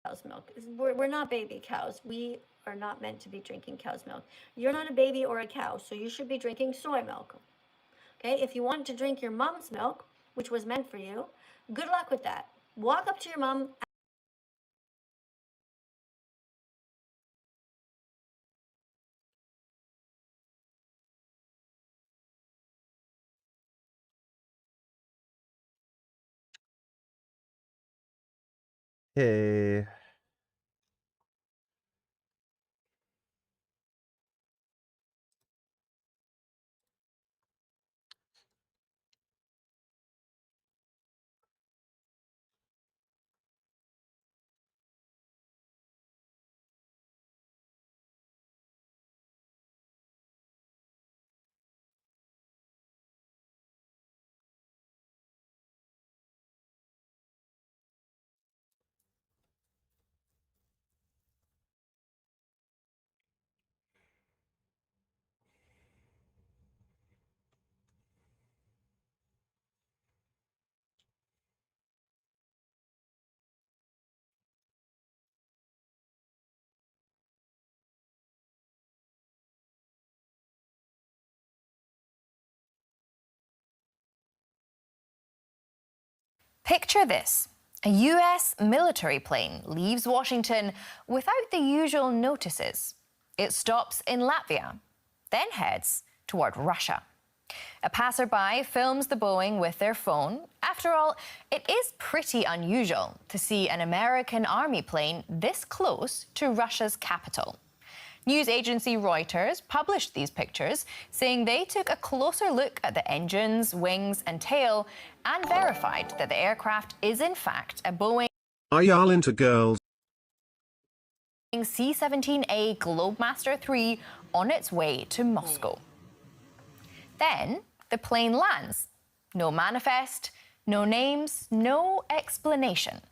cow's milk. We're not baby cows. We are not meant to be drinking cow's milk. You're not a baby or a cow, so you should be drinking soy milk. Okay, if you want to drink your mom's milk, which was meant for you, good luck with that. Walk up to your mom. Hey. Picture this. A US military plane leaves Washington without the usual notices. It stops in Latvia, then heads toward Russia. A passerby films the Boeing with their phone. After all, it is pretty unusual to see an American Army plane this close to Russia's capital. News agency Reuters published these pictures, saying they took a closer look at the engines, wings and tail and verified that the aircraft is in fact a Boeing Are y'all into girls? C-17A Globemaster III on its way to Moscow. Then the plane lands. No manifest, no names, no explanation.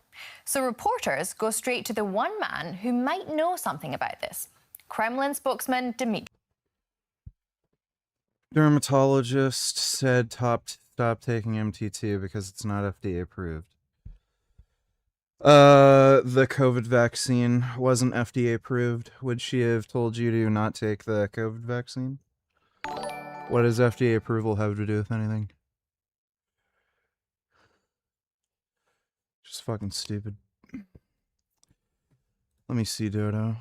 So reporters go straight to the one man who might know something about this. Kremlin spokesman Dmitry. Dermatologist said stop taking MT2 because it's not FDA approved. The COVID vaccine wasn't FDA approved. Would she have told you to not take the COVID vaccine? What does FDA approval have to do with anything? Just fucking stupid. Let me see, Dodo.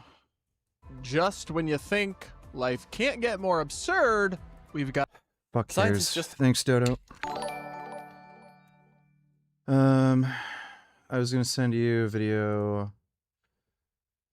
Just when you think life can't get more absurd, we've got... Fuck cares. Thanks, Dodo. I was gonna send you a video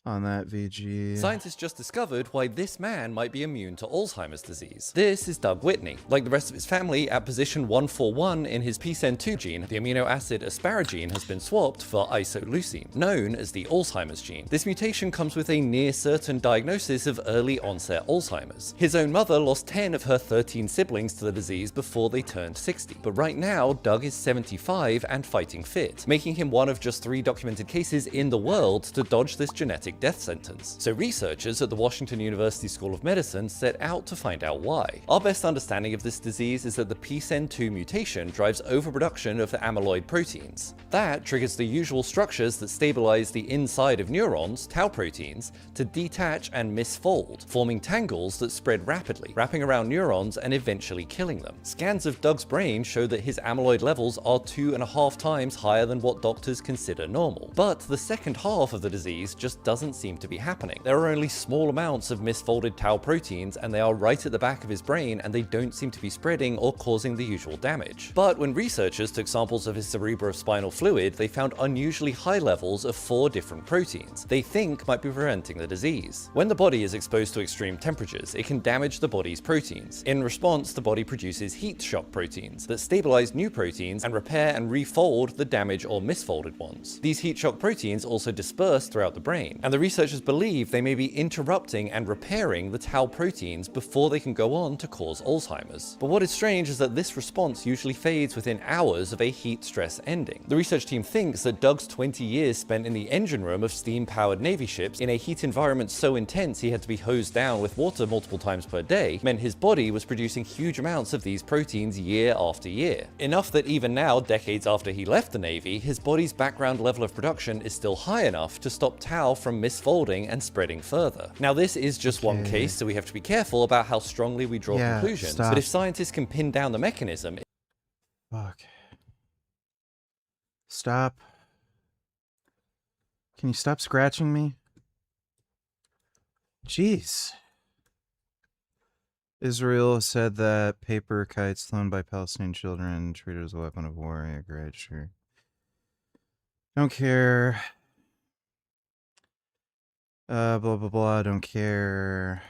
on that VG. Scientists just discovered why this man might be immune to Alzheimer's disease. This is Doug Whitney. Like the rest of his family, at position 141 in his PSEN2 gene, the amino acid asparagine has been swapped for isoleucine, known as the Alzheimer's gene. This mutation comes with a near-certain diagnosis of early-onset Alzheimer's. His own mother lost 10 of her 13 siblings to the disease before they turned 60. But right now, Doug is 75 and fighting fit, making him one of just 3 documented cases in the world to dodge this genetic death sentence. So researchers at the Washington University School of Medicine set out to find out why. Our best understanding of this disease is that the PSEN2 mutation drives overproduction of the amyloid proteins. That triggers the usual structures that stabilize the inside of neurons, tau proteins, to detach and misfold, forming tangles that spread rapidly, wrapping around neurons and eventually killing them. Scans of Doug's brain show that his amyloid levels are 2.5 times higher than what doctors consider normal. But the second half of the disease just doesn't seem to be happening. There are only small amounts of misfolded tau proteins, and they are right at the back of his brain, and they don't seem to be spreading or causing the usual damage. But when researchers took samples of his cerebrospinal fluid, they found unusually high levels of 4 different proteins they think might be preventing the disease. When the body is exposed to extreme temperatures, it can damage the body's proteins. In response, the body produces heat shock proteins that stabilize new proteins and repair and refold the damaged or misfolded ones. These heat shock proteins also disperse throughout the brain, and the the researchers believe they may be interrupting and repairing the tau proteins before they can go on to cause Alzheimer's. But what is strange is that this response usually fades within hours of a heat stress ending. The research team thinks that Doug's 20 years spent in the engine room of steam-powered Navy ships in a heat environment so intense he had to be hosed down with water multiple times per day meant his body was producing huge amounts of these proteins year after year. Enough that even now, decades after he left the Navy, his body's background level of production is still high enough to stop tau from misfolding and spreading further. Now this is just one case, so we have to be careful about how strongly we draw conclusions, but if scientists can pin down the mechanism... Fuck. Stop. Can you stop scratching me? Jeez. Israel said that paper kites flown by Palestinian children treated as a weapon of war. Yeah, great, sure. Don't care. Blah, blah, blah, don't care.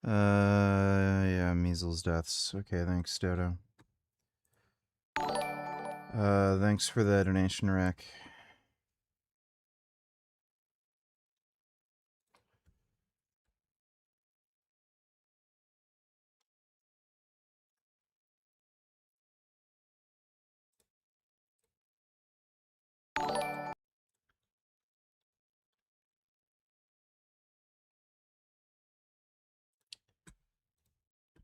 Yeah, measles deaths. Okay, thanks, Dodo. Thanks for the donation, Rick.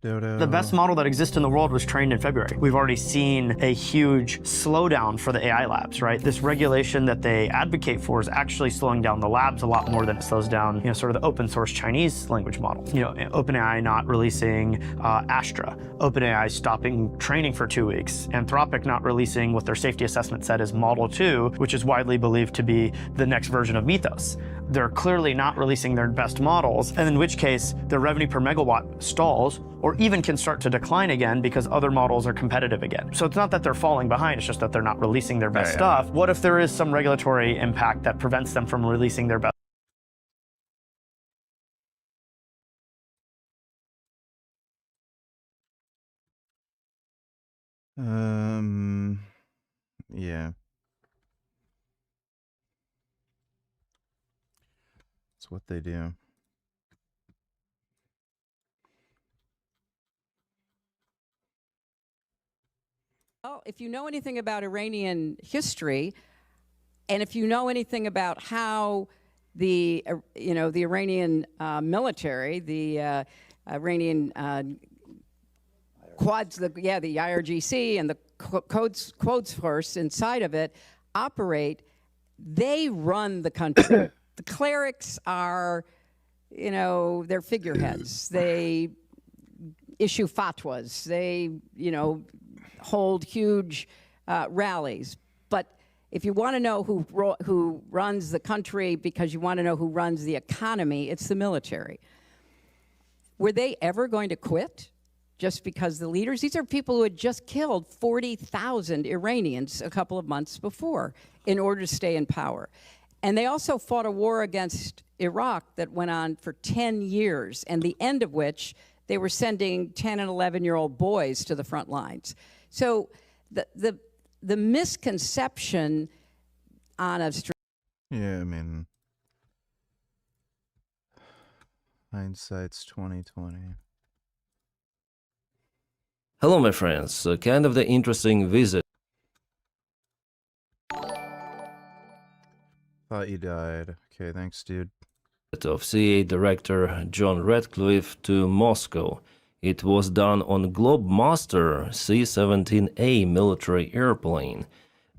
Dodo. The best model that exists in the world was trained in February. We've already seen a huge slowdown for the AI labs, right? This regulation that they advocate for is actually slowing down the labs a lot more than it slows down, sort of the open source Chinese language model. OpenAI not releasing Astra, OpenAI stopping training for 2 weeks, Anthropic not releasing what their safety assessment said is Model 2, which is widely believed to be the next version of Mythos. They're clearly not releasing their best models, and in which case their revenue per megawatt stalls or even can start to decline again because other models are competitive again. So it's not that they're falling behind, it's just that they're not releasing their best stuff. What if there is some regulatory impact that prevents them from releasing their best? Yeah. It's what they do. Well, if you know anything about Iranian history, and if you know anything about how the Iranian military, the Iranian Quads, the IRGC and the Quds Force inside of it operate, they run the country. The clerics are, they're figureheads. They issue fatwas. They, hold huge rallies. But if you want to know who runs the country because you want to know who runs the economy, it's the military. Were they ever going to quit just because the leaders? These are people who had just killed 40,000 Iranians a couple of months before in order to stay in power. And they also fought a war against Iraq that went on for 10 years, and the end of which they were sending 10 and 11-year-old boys to the front lines. So the misconception on a... Yeah, I mean, hindsight's 2020. Hello, my friends. Kind of the interesting visit. Thought you died. Okay, thanks, dude. Of CIA Director John Ratcliffe to Moscow. It was done on Globemaster C-17A military airplane.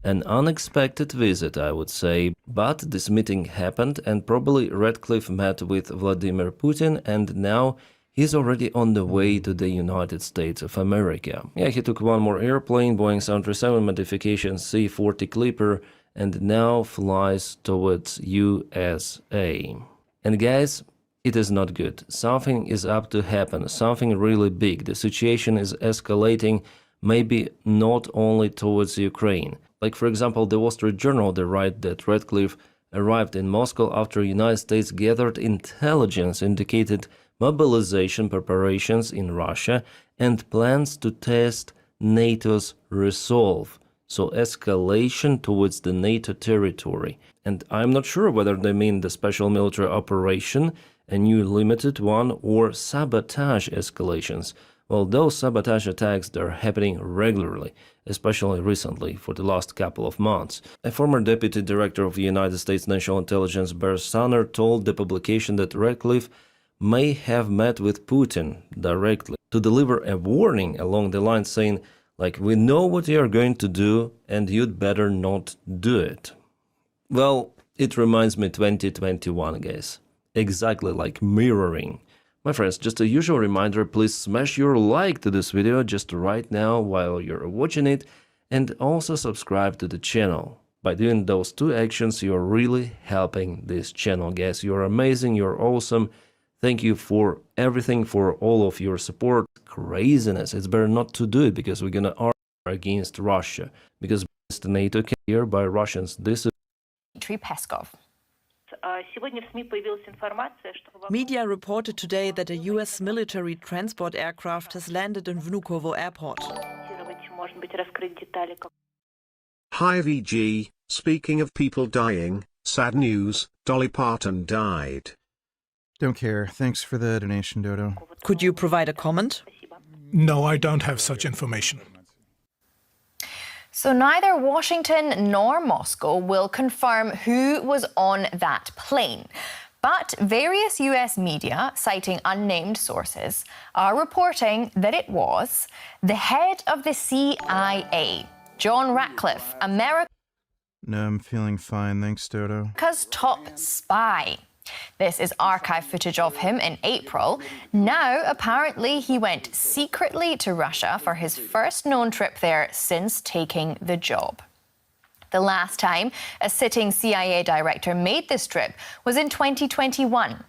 An unexpected visit, I would say, but this meeting happened and probably Ratcliffe met with Vladimir Putin and now he's already on the way to the United States of America. Yeah, he took one more airplane, Boeing 737 modification C-40 Clipper, and now flies towards USA. And guys, it is not good. Something is up to happen, something really big. The situation is escalating, maybe not only towards Ukraine. Like, for example, the Wall Street Journal, they write that Ratcliffe arrived in Moscow after the United States gathered intelligence indicated mobilization preparations in Russia and plans to test NATO's resolve. so escalation towards the NATO territory. And I'm not sure whether they mean the special military operation, a new limited one, or sabotage escalations. Well, those sabotage attacks, they're happening regularly, especially recently, for the last couple of months. A former deputy director of the United States National Intelligence, Bear Sanner, told the publication that Ratcliffe may have met with Putin directly to deliver a warning along the line saying, like, we know what you are going to do and you'd better not do it. Well, it reminds me 2021, guys. Exactly like mirroring. My friends, just a usual reminder, please smash your like to this video just right now while you're watching it, and also subscribe to the channel. By doing those two actions, you're really helping this channel, guys. You're amazing, you're awesome. Thank you for everything, for all of your support. Craziness, it's better not to do it because we're gonna argue against Russia, because the NATO here by Russians. This is Dmitry Peskov. Media reported today that a U.S. military transport aircraft has landed in Vnukovo airport. Hi VG, speaking of people dying, sad news, Dolly Parton died. Don't care. Thanks for the donation, Dodo. Could you provide a comment? No, I don't have such information. So neither Washington nor Moscow will confirm who was on that plane. But various US media, citing unnamed sources, are reporting that it was the head of the CIA, John Ratcliffe, America's No, I'm feeling fine. Thanks, Dodo. top spy. This is archive footage of him in April. Now, apparently, he went secretly to Russia for his first known trip there since taking the job. The last time a sitting CIA director made this trip was in 2021.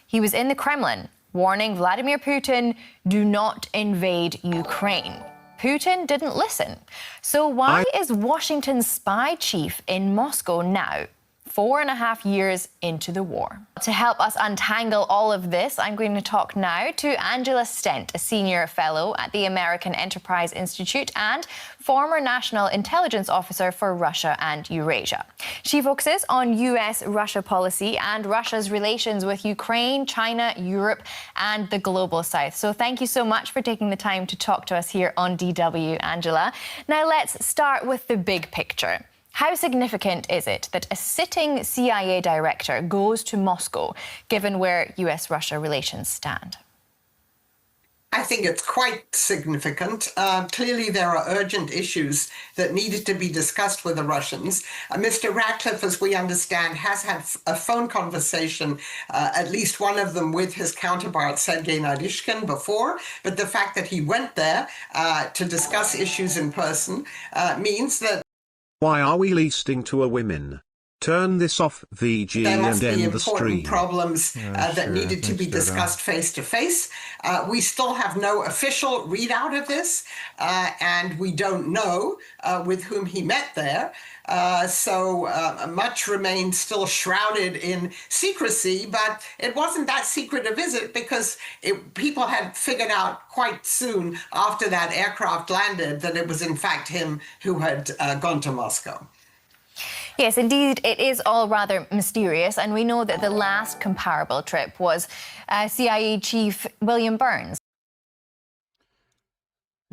He was in the Kremlin, warning Vladimir Putin, do not invade Ukraine. Putin didn't listen. So why is Washington's spy chief in Moscow now, 4.5 years into the war? To help us untangle all of this, I'm going to talk now to Angela Stent, a senior fellow at the American Enterprise Institute and former National Intelligence Officer for Russia and Eurasia. She focuses on US-Russia policy and Russia's relations with Ukraine, China, Europe, and the global south. So thank you so much for taking the time to talk to us here on DW, Angela. Now let's start with the big picture. How significant is it that a sitting CIA director goes to Moscow, given where US-Russia relations stand? I think it's quite significant. Clearly, there are urgent issues that needed to be discussed with the Russians. Mr. Ratcliffe, as we understand, has had a phone conversation, at least one of them with his counterpart, Sergei Naryshkin, before. But the fact that he went there to discuss issues in person means that Why are we listening to a women? Turn this off, VG, there must and be end the stream. important problems that needed to be discussed face to face. We still have no official readout of this, and we don't know with whom he met there. So much remains still shrouded in secrecy, but it wasn't that secret a visit because people had figured out quite soon after that aircraft landed that it was in fact him who had gone to Moscow. Yes, indeed, it is all rather mysterious, and we know that the last comparable trip was CIA Chief William Burns.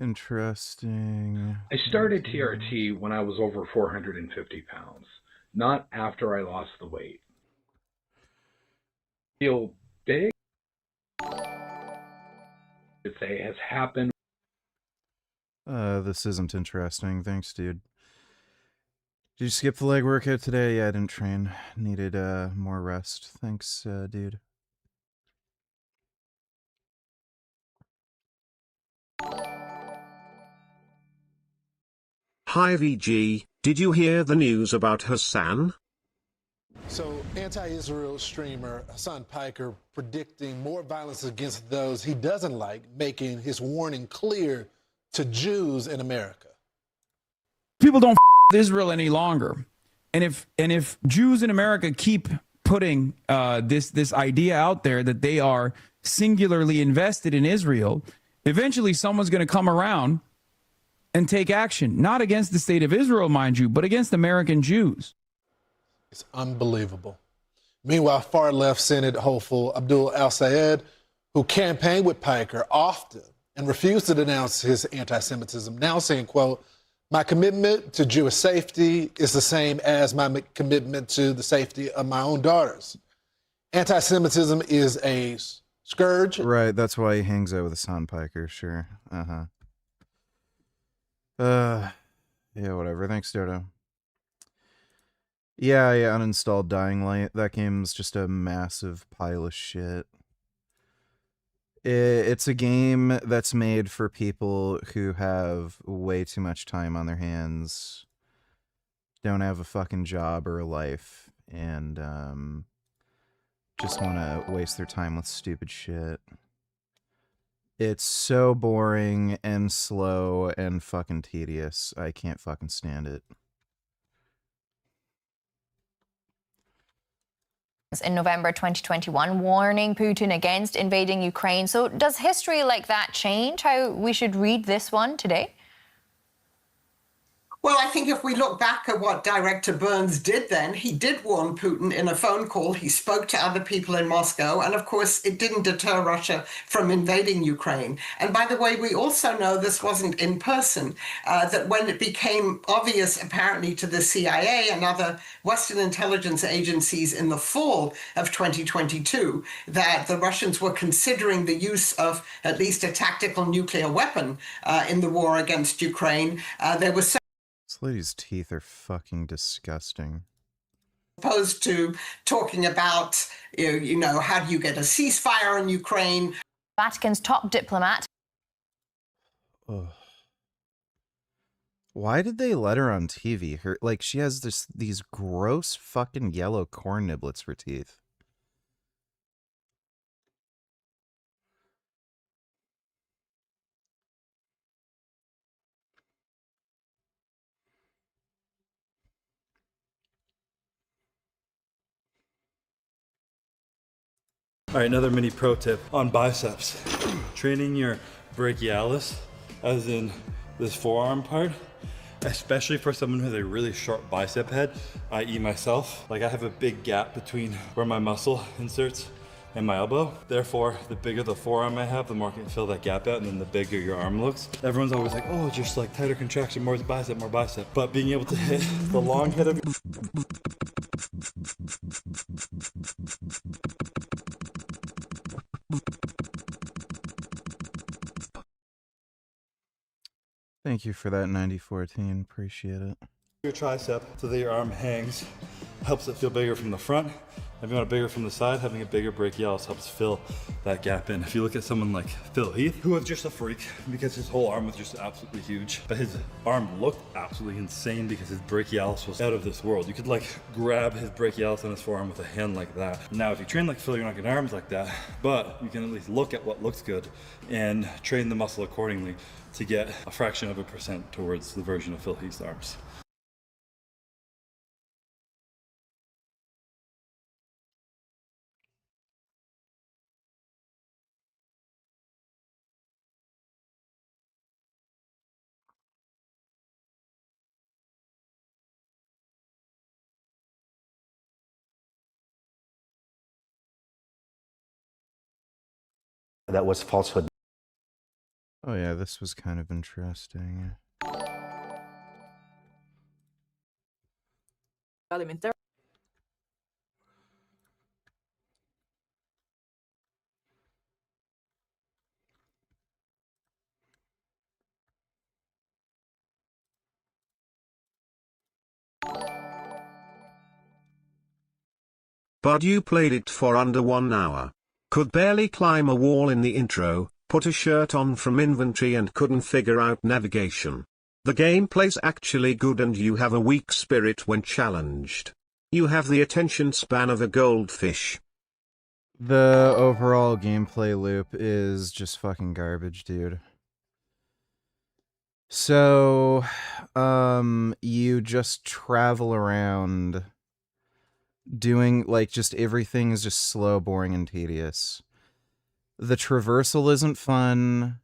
Interesting. I started TRT when I was over 450 pounds, not after I lost the weight. Feel big? I'd say has happened. This isn't interesting. Thanks, dude. Did you skip the leg workout today? Yeah, I didn't train. Needed more rest. Thanks, dude. Hi VG, did you hear the news about Hassan? So, anti-Israel streamer Hassan Piker predicting more violence against those he doesn't like, making his warning clear to Jews in America. People don't with Israel any longer, and if Jews in America keep putting this idea out there that they are singularly invested in Israel, eventually someone's going to come around and take action, not against the state of Israel, mind you, but against American Jews. It's unbelievable. Meanwhile, far left Senate hopeful Abdul Al-Sayed, who campaigned with Piker often and refused to denounce his anti-Semitism, now saying, quote, "My commitment to Jewish safety is the same as my commitment to the safety of my own daughters. Anti-Semitism is a scourge." Right, that's why he hangs out with Hassan Piker, sure. Yeah, whatever. Thanks, Dodo. Yeah, I uninstalled Dying Light. That game's just a massive pile of shit. It's a game that's made for people who have way too much time on their hands, don't have a fucking job or a life, and just want to waste their time with stupid shit. It's so boring and slow and fucking tedious. I can't fucking stand it. In November 2021, warning Putin against invading Ukraine. So does history like that change how we should read this one today? Well, I think if we look back at what Director Burns did then, he did warn Putin in a phone call. He spoke to other people in Moscow. And of course, it didn't deter Russia from invading Ukraine. And by the way, we also know this wasn't in person, that when it became obvious, apparently, to the CIA and other Western intelligence agencies in the fall of 2022, that the Russians were considering the use of at least a tactical nuclear weapon in the war against Ukraine, there was This lady's teeth are fucking disgusting. opposed to talking about, you know, how do you get a ceasefire in Ukraine? Vatican's top diplomat. Ugh. Why did they let her on TV? Like, she has these gross fucking yellow corn niblets for teeth. All right, another mini pro tip on biceps. Training your brachialis, as in this forearm part, especially for someone who has a really short bicep head, i.e. myself. Like, I have a big gap between where my muscle inserts and my elbow. Therefore, the bigger the forearm I have, the more I can fill that gap out, and then the bigger your arm looks. Everyone's always like, oh, just like tighter contraction, more bicep, more bicep. But being able to hit the long head of Thank you for that 9014. Appreciate it. your tricep so that your arm hangs helps it feel bigger from the front. If you want it bigger from the side, having a bigger brachialis helps fill that gap in. If you look at someone like Phil Heath, who was just a freak because his whole arm was just absolutely huge, but his arm looked absolutely insane because his brachialis was out of this world. You could like grab his brachialis on his forearm with a hand like that. Now, if you train like Phil, you're not getting arms like that, but you can at least look at what looks good and train the muscle accordingly to get a fraction of a percent towards the version of Phil Heath's arms. That was falsehood. Oh yeah, this was kind of interesting. Alimentar. But you played it for under 1 hour. Could barely climb a wall in the intro, put a shirt on from inventory and couldn't figure out navigation. The gameplay's actually good and you have a weak spirit when challenged. You have the attention span of a goldfish. The overall gameplay loop is just fucking garbage, dude. So, you just travel around doing, like, just everything is just slow, boring, and tedious. The traversal isn't fun.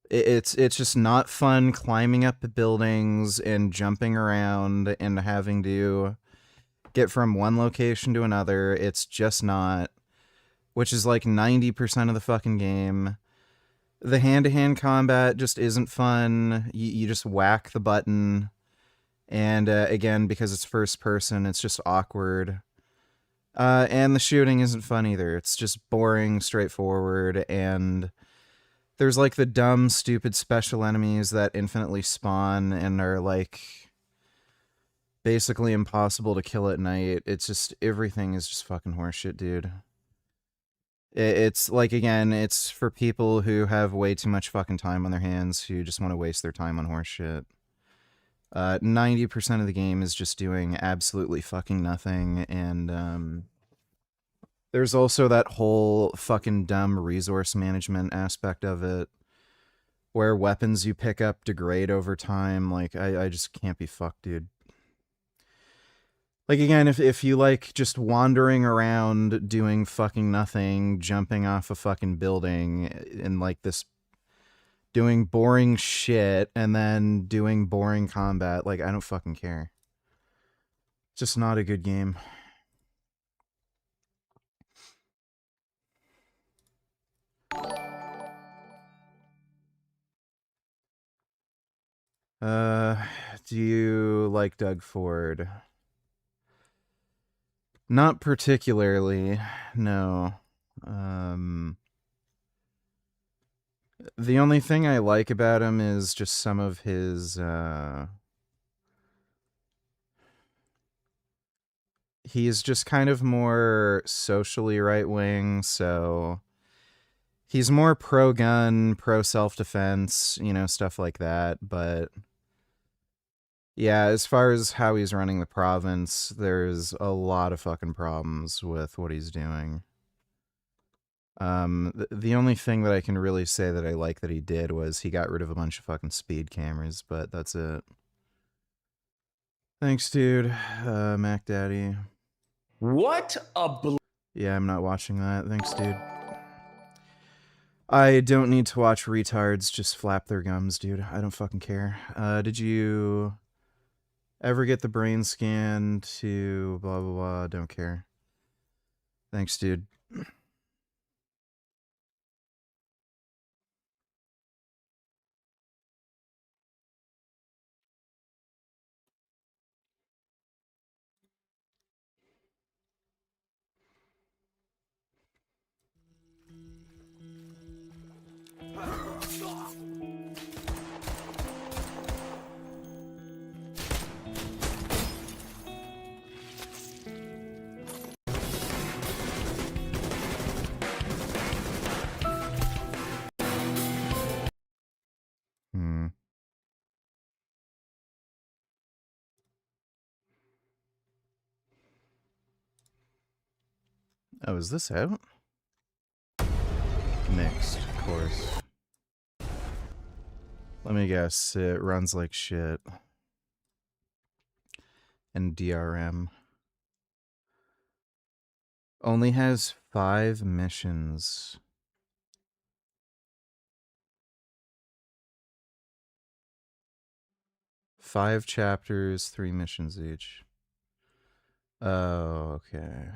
It's just not fun climbing up the buildings and jumping around and having to get from one location to another. It's just not, which is like 90% of the fucking game. The hand-to-hand combat just isn't fun. You just whack the button. And again, because it's first person, it's just awkward. And the shooting isn't fun either. It's just boring, straightforward, and there's like the dumb, stupid special enemies that infinitely spawn and are like basically impossible to kill at night. It's just, everything is just fucking horseshit, dude. It's like, again, it's for people who have way too much fucking time on their hands, who just want to waste their time on horseshit. 90% of the game is just doing absolutely fucking nothing, and there's also that whole fucking dumb resource management aspect of it, where weapons you pick up degrade over time. Like, I just can't be fucked, dude. Like, again, if you like just wandering around doing fucking nothing, jumping off a fucking building, and like this, doing boring shit, and then doing boring combat, like, I don't fucking care. It's just not a good game. Do you like Doug Ford? Not particularly, no. The only thing I like about him is just some of his, he's just kind of more socially right-wing, so he's more pro-gun, pro-self-defense, you know, stuff like that, but yeah, as far as how he's running the province, there's a lot of fucking problems with what he's doing. The only thing that I can really say that I like that he did was he got rid of a bunch of fucking speed cameras, but that's it. Thanks, dude. Mac Daddy. What a Yeah, I'm not watching that. Thanks, dude. I don't need to watch retards just flap their gums, dude. I don't fucking care. Did you ever get the brain scan to blah, blah, blah? Don't care. Thanks, dude. Hmm. Oh, is this out? Mixed, of course. Let me guess, it runs like shit. And DRM. Only has 5 missions. Five chapters, 3 missions each. Oh, okay.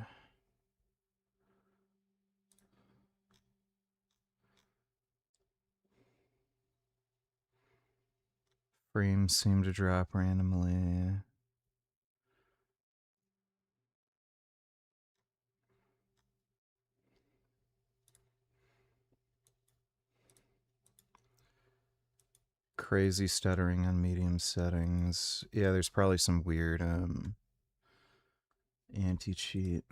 Frames seem to drop randomly. Crazy stuttering on medium settings. Yeah, there's probably some weird anti-cheat.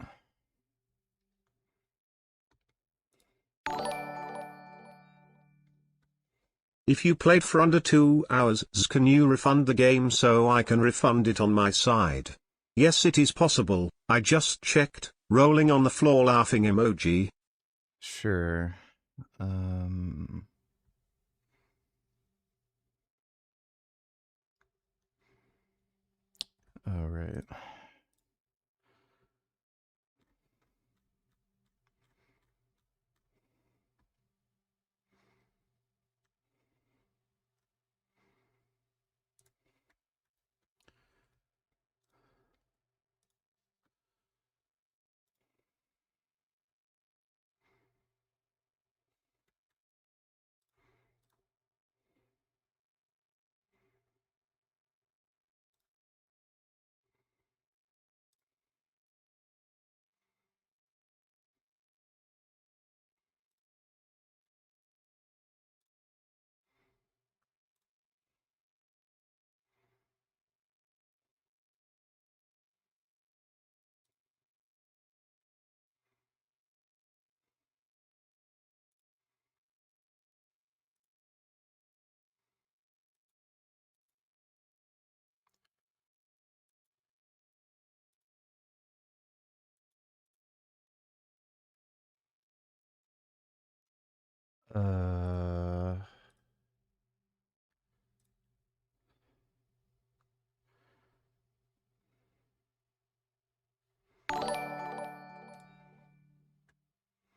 If you played for under 2 hours, can you refund the game so I can refund it on my side? Yes, it is possible. I just checked. Rolling on the floor laughing emoji. Sure. All right.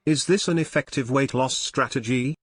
Is this an effective weight loss strategy?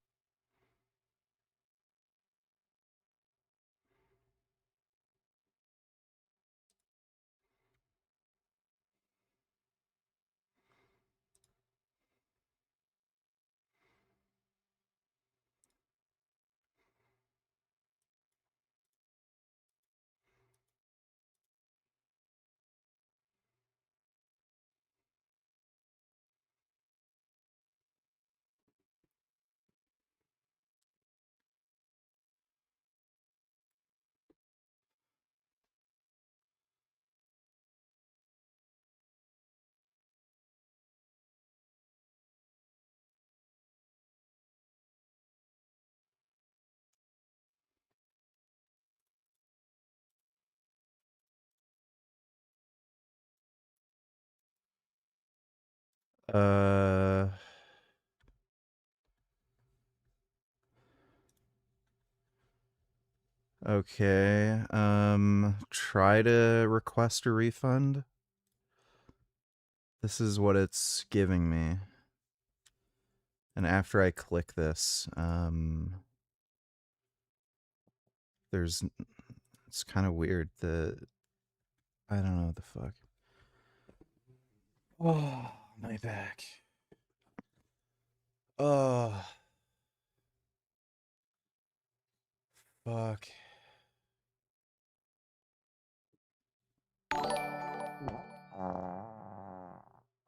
Okay. Try to request a refund. This is what it's giving me. And after I click this, it's kind of weird. I don't know what the fuck. Oh, my back. Oh. Fuck.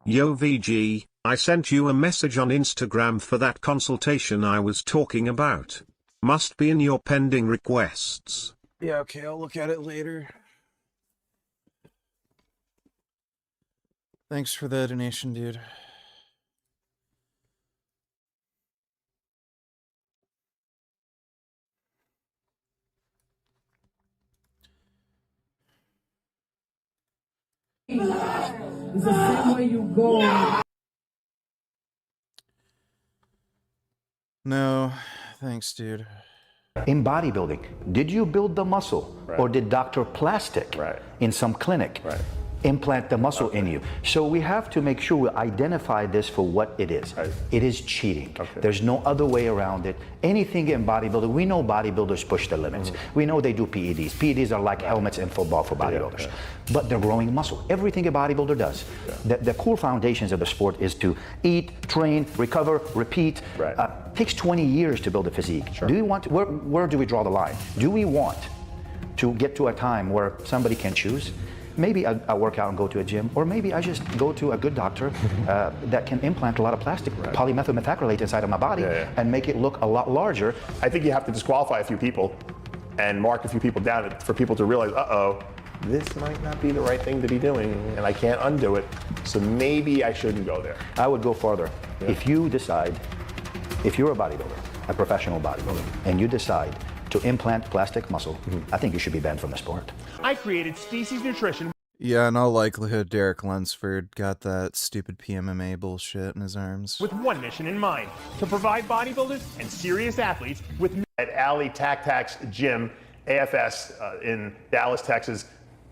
Yo VG, I sent you a message on Instagram for that consultation I was talking about. Must be in your pending requests. Yeah, okay, I'll look at it later. Thanks for the donation, dude. It's the same way you go. No, thanks, dude. In bodybuilding, did you build the muscle, or did Dr. Plastic in some clinic implant the muscle in you? So we have to make sure we identify this for what it is. It is cheating. There's no other way around it. Anything in bodybuilding, we know bodybuilders push the limits. We know they do PEDs. PEDs are like helmets in football for bodybuilders. But they're growing muscle. Everything a bodybuilder does. The core foundations of the sport is to eat, train, recover, repeat. Takes 20 years to build a physique. Do we want, where do we draw the line? Do we want to get to a time where somebody can choose? Maybe I work out and go to a gym, or maybe I just go to a good doctor that can implant a lot of plastic polymethyl methacrylate inside of my body and make it look a lot larger. I think you have to disqualify a few people and mark a few people down for people to realize, uh-oh, this might not be the right thing to be doing, and I can't undo it, so maybe I shouldn't go there. I would go farther. If you decide, if you're a bodybuilder, a professional bodybuilder, and you decide to implant plastic muscle, I think you should be banned from the sport. I created Species Nutrition. Yeah, in all likelihood, Derek Lunsford got that stupid PMMA bullshit in his arms. With one mission in mind, to provide bodybuilders and serious athletes with... At Ali Tac Tac's gym, AFS in Dallas, Texas,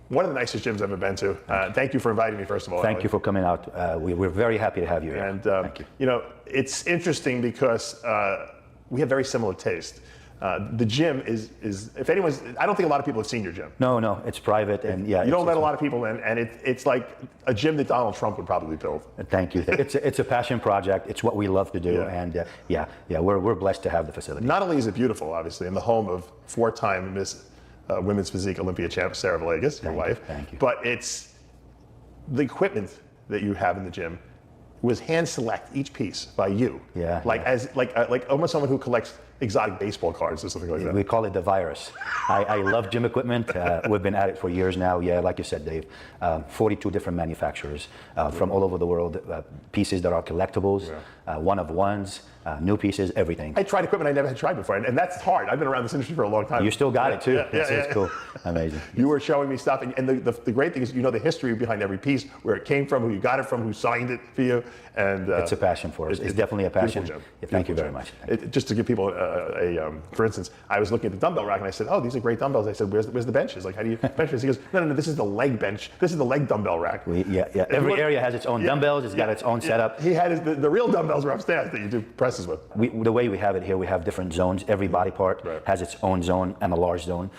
one of the nicest gyms I've ever been to. Thank you for inviting me, first of all. Thank you for coming out. We're very happy to have you here. And, Thank you. You know, it's interesting because we have very similar taste. The gym is, if anyone's, I don't think a lot of people have seen your gym. No, it's private, and yeah. You don't let a lot of people in, and it's like a gym that Donald Trump would probably build. Thank you. It's a passion project. It's what we love to do, and we're blessed to have the facility. Not only is it beautiful, obviously, in the home of four-time Miss Women's Physique Olympia champ Sarah Villegas, your wife. Thank you. But it's the equipment that you have in the gym was hand select each piece by you. Yeah. Like almost someone who collects exotic baseball cards or something like that. We call it the virus. I love gym equipment. We've been at it for years now. Yeah, like you said, Dave, 42 different manufacturers from all over the world. Pieces that are collectibles, one-of-ones, new pieces, everything. I tried equipment I never had tried before, and that's hard. I've been around this industry for a long time. You still got it too. Yeah, It's cool. Amazing. You were showing me stuff, and the great thing is you know the history behind every piece, where it came from, who you got it from, who signed it for you, and it's a passion for us. It's definitely a passion. Thank you very much. Just to give people for instance, I was looking at the dumbbell rack and I said, "Oh, these are great dumbbells." I said, "Where's the benches? Like, how do you bench this?" He goes, "No, this is the leg bench. This is the leg dumbbell rack." Every area has its own dumbbells. It's got its own setup. He had the real dumbbells are upstairs that you do presses with. The way we have it here, we have different zones. Every body part has its own zone and a large zone,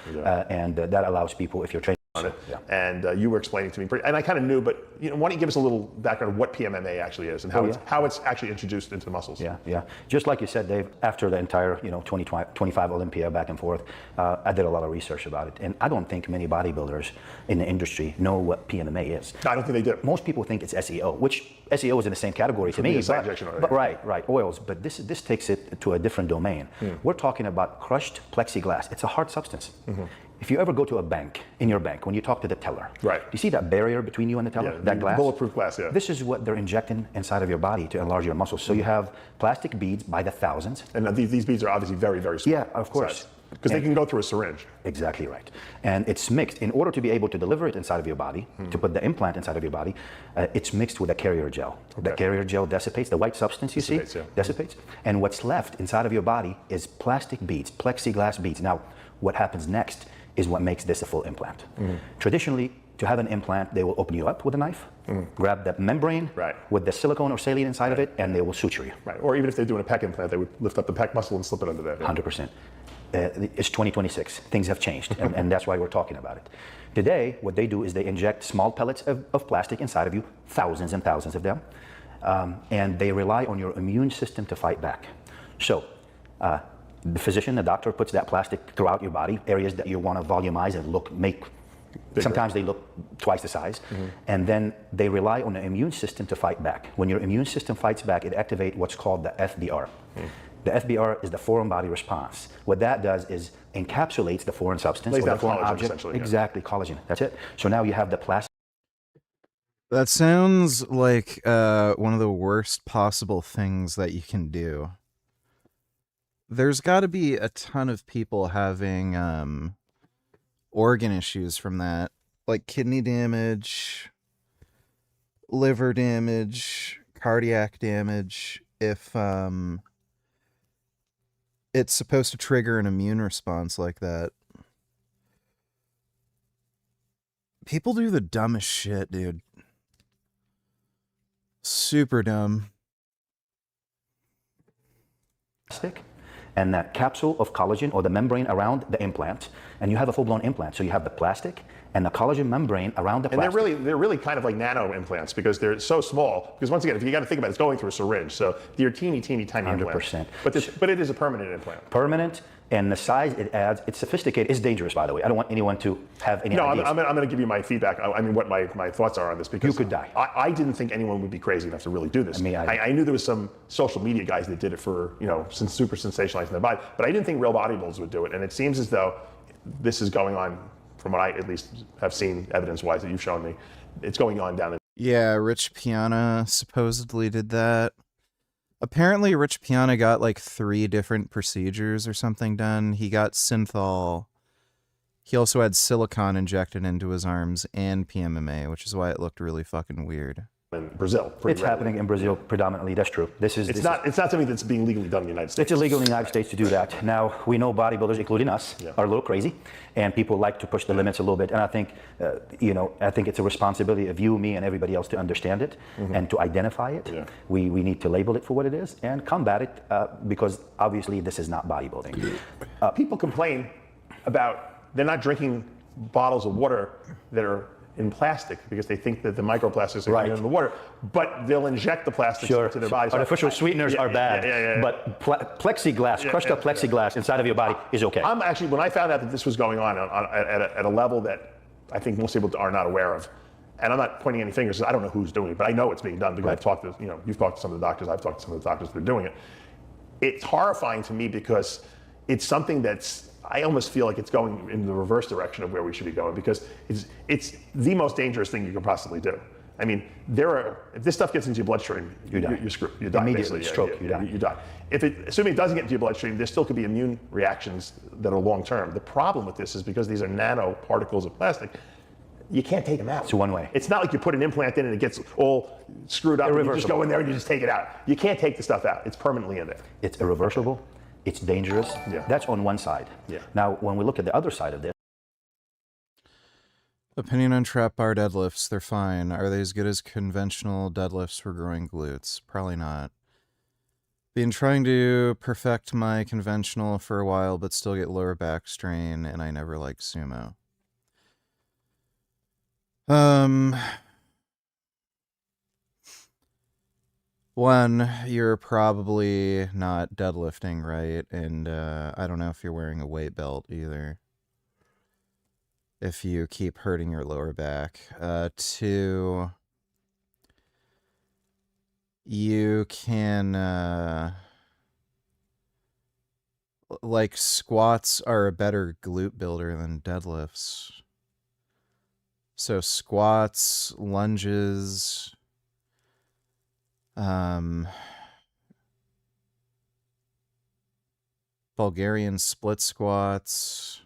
and that allows people, if you're training on it. And you were explaining to me, and I kind of knew, but why don't you give us a little background of what PMMA actually is and how it's actually introduced into the muscles? Yeah. Just like you said, Dave, after the entire 2025 Olympia back and forth, I did a lot of research about it, and I don't think many bodybuilders in the industry know what PMMA is. I don't think they do. Most people think it's SEO, which SEO is in the same category to me. But right, oils. But this takes it to a different domain. We're talking about crushed plexiglass. It's a hard substance. If you ever go to a bank, in your bank, when you talk to the teller, you see that barrier between you and the teller, that glass? Bulletproof glass, This is what they're injecting inside of your body to enlarge your muscles. So you have plastic beads by the thousands. And these beads are obviously very, very small. Yeah, of course. Because they can go through a syringe. Exactly right. And it's mixed. In order to be able to deliver it inside of your body, to put the implant inside of your body, it's mixed with a carrier gel. The carrier gel dissipates, the white substance you see, dissipates. And what's left inside of your body is plastic beads, plexiglass beads. Now, what happens next is what makes this a full implant. Traditionally, to have an implant, they will open you up with a knife, grab the membrane with the silicone or saline inside of it, and they will suture you. Or even if they're doing a pec implant, they would lift up the pec muscle and slip it under there. 100%. It's 2026. Things have changed, and that's why we're talking about it. Today, what they do is they inject small pellets of plastic inside of you, thousands and thousands of them, and they rely on your immune system to fight back. So, the physician, the doctor, puts that plastic throughout your body, areas that you want to volumize and make bigger. Sometimes they look twice the size, and then they rely on the immune system to fight back. When your immune system fights back, it activates what's called the FBR. The FBR is the foreign body response. What that does is encapsulates the foreign substance or the foreign object. Exactly, collagen. That's it. So now you have the plastic. That sounds like one of the worst possible things that you can do. There's got to be a ton of people having organ issues from that, like kidney damage, liver damage, cardiac damage, if it's supposed to trigger an immune response like that. People do the dumbest shit, dude. Super dumb. And that capsule of collagen or the membrane around the implant, and you have a full-blown implant. So you have the plastic and the collagen membrane around the plastic. And they're really kind of like nano implants because they're so small. Because once again, if you got to think about it, it's going through a syringe. So they're teeny, tiny 100%. implants. But it is a permanent implant. Permanent, and the size it adds, it's sophisticated. It's dangerous, by the way. I don't want anyone to have any ideas. I'm going to give you my feedback. I mean, what my thoughts are on this, because you could die. I didn't think anyone would be crazy enough to really do this. I knew there was some social media guys that did it for, super sensationalizing their body, but I didn't think real bodybuilders would do it. And it seems as though this is going on, from what I at least have seen evidence-wise that you've shown me, it's going on down in. Yeah, Rich Piana supposedly did that. Apparently, Rich Piana got like 3 different procedures or something done. He got synthol. He also had silicone injected into his arms and PMMA, which is why it looked really fucking weird. In Brazil. It's happening in Brazil predominantly. That's true. It's not something that's being legally done in the United States. It's illegal in the United States to do that. Now, we know bodybuilders, including us, are a little crazy, and people like to push the limits a little bit. And I think, I think it's a responsibility of you, me, and everybody else to understand it and to identify it. Yeah. We need to label it for what it is and combat it because obviously this is not bodybuilding. People complain about they're not drinking bottles of water that are in plastic because they think that the microplastics are in the water, but they'll inject the plastics into their body. Artificial sweeteners are bad, but plexiglass, crushed up plexiglass inside of your body is okay. I'm actually, when I found out that this was going on at a level that I think most people are not aware of, and I'm not pointing any fingers, I don't know who's doing it, but I know it's being done because I've talked to, you've talked to some of the doctors, I've talked to some of the doctors that are doing it. It's horrifying to me because it's something that's, I almost feel like it's going in the reverse direction of where we should be going, because it's the most dangerous thing you can possibly do. I mean, if this stuff gets into your bloodstream, you're screwed. You die. Immediately, stroke, you die. You die. Assuming it doesn't get into your bloodstream, there still could be immune reactions that are long term. The problem with this is because these are nanoparticles of plastic, you can't take them out. It's one way. It's not like you put an implant in and it gets all screwed up and you just go in there and you just take it out. You can't take the stuff out. It's permanently in there. It's irreversible. It's dangerous. Yeah. That's on one side. Yeah. Now, when we look at the other side of this, Opinion on trap bar deadlifts, they're fine. Are they as good as conventional deadlifts for growing glutes? Probably not. Been trying to perfect my conventional for a while, but still get lower back strain, and I never liked sumo. One, you're probably not deadlifting right, and I don't know if you're wearing a weight belt either, if you keep hurting your lower back. Two, you can, like, squats are a better glute builder than deadlifts. So squats, lunges, Bulgarian split squats,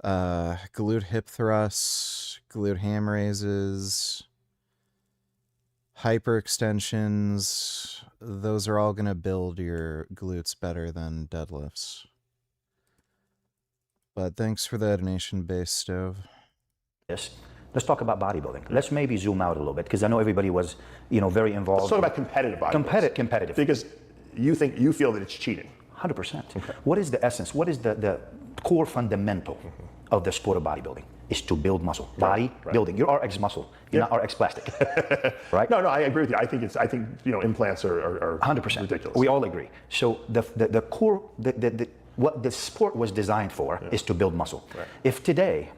glute hip thrusts, glute ham raises, hyperextensions, those are all going to build your glutes better than deadlifts. But thanks for the donation-based stove. yes, let's talk about bodybuilding. Let's maybe zoom out a little bit, because I know everybody was, very involved. Let's talk about competitive bodybuilding. Competitive. Because you feel that it's cheating. 100%. Okay. What is the essence? What is the core fundamental of the sport of bodybuilding? Is to build muscle. Bodybuilding. You're RX muscle. You're not RX plastic. Right? No, I agree with you. I think implants are 100% ridiculous. We all agree. So the core, what the sport was designed for is to build muscle. Right. If today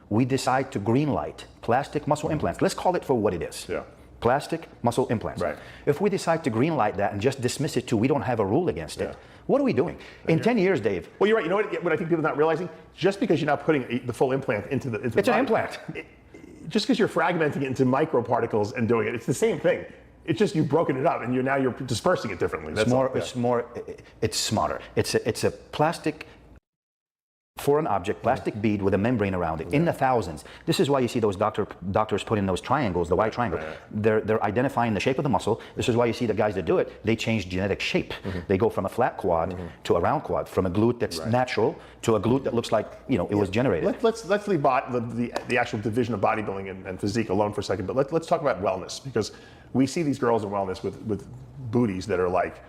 we decide to greenlight plastic muscle implants, let's call it for what it is. Yeah. Plastic muscle implants. Right. If we decide to greenlight that and just dismiss it to we don't have a rule against it, what are we doing? In 10 years, Dave. Well, you're right. You know what I think people are not realizing? Just because you're not putting the full implant into the It's an implant. Just because you're fragmenting it into microparticles and doing it, it's the same thing. It's just you've broken it up and now you're dispersing it differently. It's smarter. It's a plastic foreign object, plastic bead with a membrane around it, in the thousands. This is why you see those doctors put in those triangles, the white triangle. They're identifying the shape of the muscle. This is why you see the guys that do it, they change genetic shape. They go from a flat quad to a round quad, from a glute that's natural to a glute that looks like, it was generated. Let's leave the actual division of bodybuilding and physique alone for a second, but let's talk about wellness, because we see these girls in wellness with booties that are like,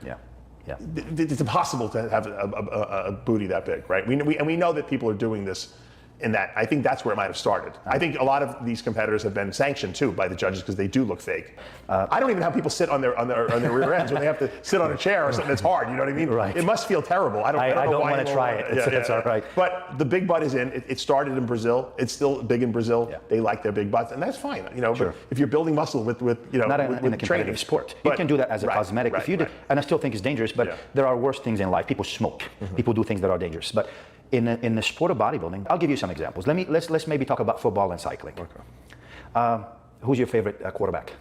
it's impossible to have a booty that big, right? We know that people are doing this in that. I think that's where it might have started. I think a lot of these competitors have been sanctioned too by the judges because they do look fake. I don't even have people sit on their rear ends when they have to sit on a chair or something that's hard. You know what I mean? Right. It must feel terrible. I don't want to try it. It's all right. But the big butt is in. It started in Brazil. It's still big in Brazil. Yeah. They like their big butts, and that's fine. Sure. But if you're building muscle with not in a training competitive sport, you can do that as a cosmetic. If you do, and I still think it's dangerous. But there are worse things in life. People smoke. People do things that are dangerous. But in the sport of bodybuilding, I'll give you some examples. Let's maybe talk about football and cycling. Okay. Who's your favorite quarterback?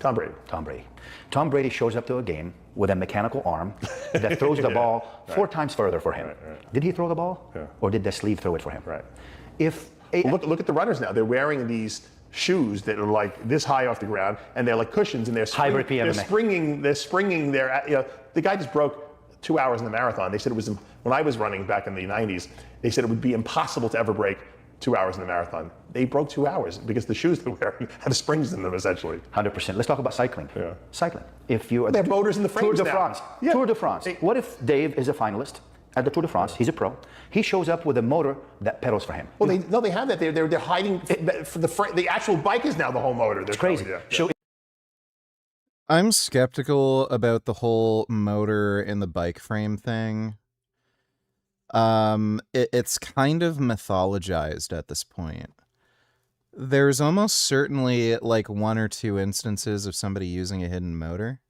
Tom Brady. Tom Brady shows up to a game with a mechanical arm that throws the ball 4 times further for him. Did he throw the ball? Yeah. Or did the sleeve throw it for him? Right. Look at the runners now. They're wearing these shoes that are like this high off the ground, and they're like cushions, and they're springing their. The guy just broke 2 hours in the marathon. They said it was, when I was running back in the 90s, they said it would be impossible to ever break 2 hours in the marathon. They broke 2 hours because the shoes they're wearing have springs in them, essentially. 100%. Let's talk about cycling. Yeah. Cycling. They have motors in the frames Tour de France. Yeah. Tour de France. What if Dave is a finalist at the Tour de France? He's a pro. He shows up with a motor that pedals for him. Well, they have that. They're hiding for the actual bike is now the whole motor. It's crazy. So I'm skeptical about the whole motor in the bike frame thing. It's kind of mythologized at this point. There's almost certainly like 1 or 2 instances of somebody using a hidden motor,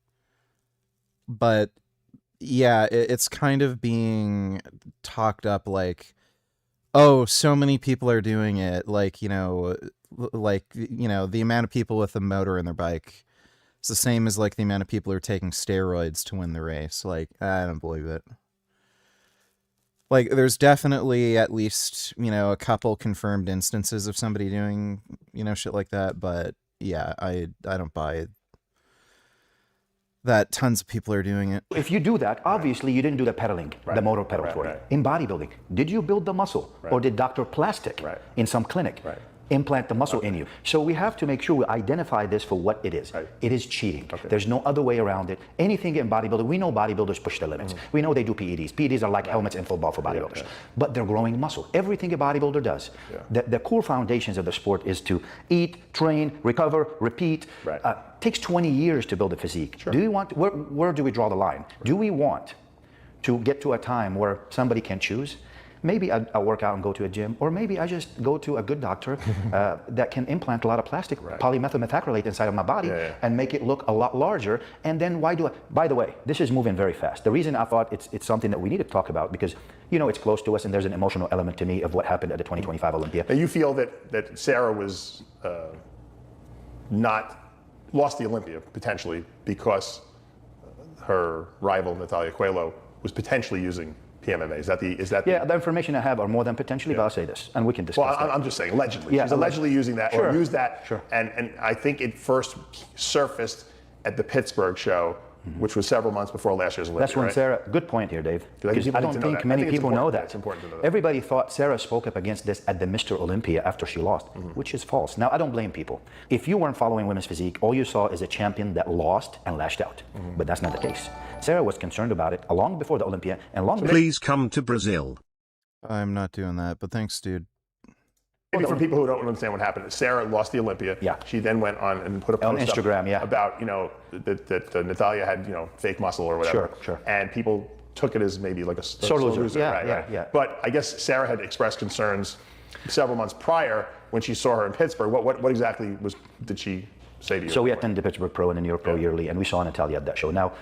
but yeah, it's kind of being talked up like, oh, so many people are doing it. Like, the amount of people with a motor in their bike. It's the same as like the amount of people who are taking steroids to win the race. Like, I don't believe it. Like, there's definitely at least, a couple confirmed instances of somebody doing, shit like that. But yeah, I don't buy that tons of people are doing it. If you do that, obviously you didn't do the pedaling, the motor pedal for it. In bodybuilding, did you build the muscle? Or did Dr. Plastic in some clinic implant the muscle in you? So we have to make sure we identify this for what it is. It is cheating. There's no other way around it. Anything in bodybuilding, we know bodybuilders push their limits. We know they do PEDs. PEDs are like helmets in football for bodybuilders. But they're growing muscle. Everything a bodybuilder does. The core foundations of the sport is to eat, train, recover, repeat. Takes 20 years to build a physique. Do we want, where do we draw the line? Do we want to get to a time where somebody can choose? Maybe I work out and go to a gym, or maybe I just go to a good doctor that can implant a lot of plastic polymethyl methacrylate inside of my body and make it look a lot larger. And then by the way, this is moving very fast. The reason I thought it's something that we need to talk about, because it's close to us and there's an emotional element to me of what happened at the 2025 Olympia. And you feel that Sarah was lost the Olympia potentially because her rival Natalia Coelho was potentially using PMMA. Is that the information I have are more than potentially, but I'll say this, and we can discuss that. I'm just saying, allegedly. She's allegedly using that, or used that, and I think it first surfaced at the Pittsburgh show, which was several months before last year's Olympia. That's when Sarah, good point here, Dave, because I don't think many people know that. It's important to know that. Everybody thought Sarah spoke up against this at the Mr. Olympia after she lost, which is false. Now, I don't blame people. If you weren't following women's physique, all you saw is a champion that lost and lashed out, but that's not the case. Sarah was concerned about it long before the Olympia and long before. Please come to Brazil. I'm not doing that, but thanks, dude. Maybe for people who don't understand what happened, Sarah lost the Olympia. She then went on and put a post on Instagram, about that Natalia had fake muscle or whatever. Sure. And people took it as maybe like a sore loser. Yeah. But I guess Sarah had expressed concerns several months prior when she saw her in Pittsburgh. What exactly did she say to you? So we attended the Pittsburgh Pro and the New York Pro yearly, and we saw Natalia at that show. Now,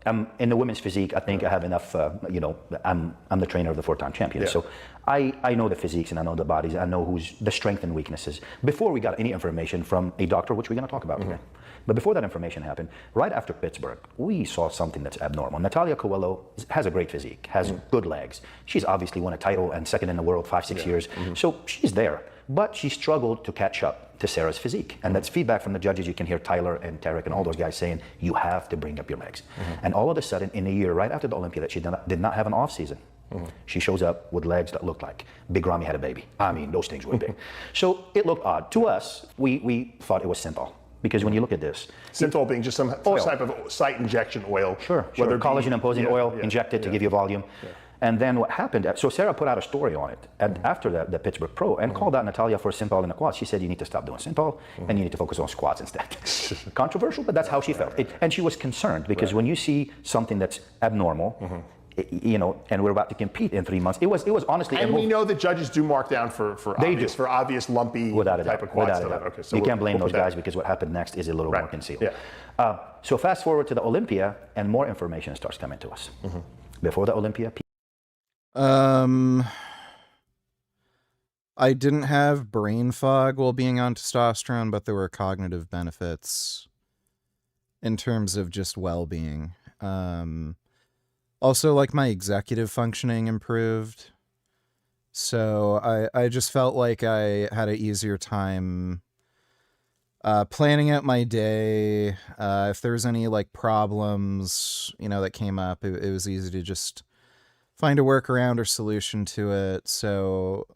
I'm in the women's physique. I think I have enough. I'm the trainer of the 4-time champion, so I know the physiques and I know the bodies. I know who's the strength and weaknesses. Before we got any information from a doctor, which we're going to talk about today, but before that information happened, right after Pittsburgh, we saw something that's abnormal. Natalia Coelho has a great physique, has good legs. She's obviously won a title and second in the world 5-6 years, so she's there. But she struggled to catch up to Sarah's physique. And that's feedback from the judges. You can hear Tyler and Tarek and all those guys saying, you have to bring up your legs. And all of a sudden, in a year right after the Olympia that she did not have an off season, she shows up with legs that look like Big Ramy had a baby. I mean, those things were big. So it looked odd. To us, we thought it was synthol. Because when you look at this, synthol being just some type of site injection oil. Whether collagen imposing oil injected to give you volume. And then what happened, so Sarah put out a story on it after the Pittsburgh Pro and called out Natalia for synthol in the quads. She said, you need to stop doing synthol and you need to focus on squats instead. Controversial, but that's how she felt. And she was concerned because when you see something that's abnormal, and we're about to compete in 3 months, it was honestly. And we know that judges do mark down for obvious lumpy type of quads. Okay, so you can't blame those guys because what happened next is a little more concealed. So fast forward to the Olympia and more information starts coming to us. Before the Olympia, I didn't have brain fog while being on testosterone, but there were cognitive benefits in terms of just well-being. Also, like, my executive functioning improved. So I just felt like I had an easier time planning out my day. If there was any, like, problems, that came up, it was easy to just find a workaround or solution to it. So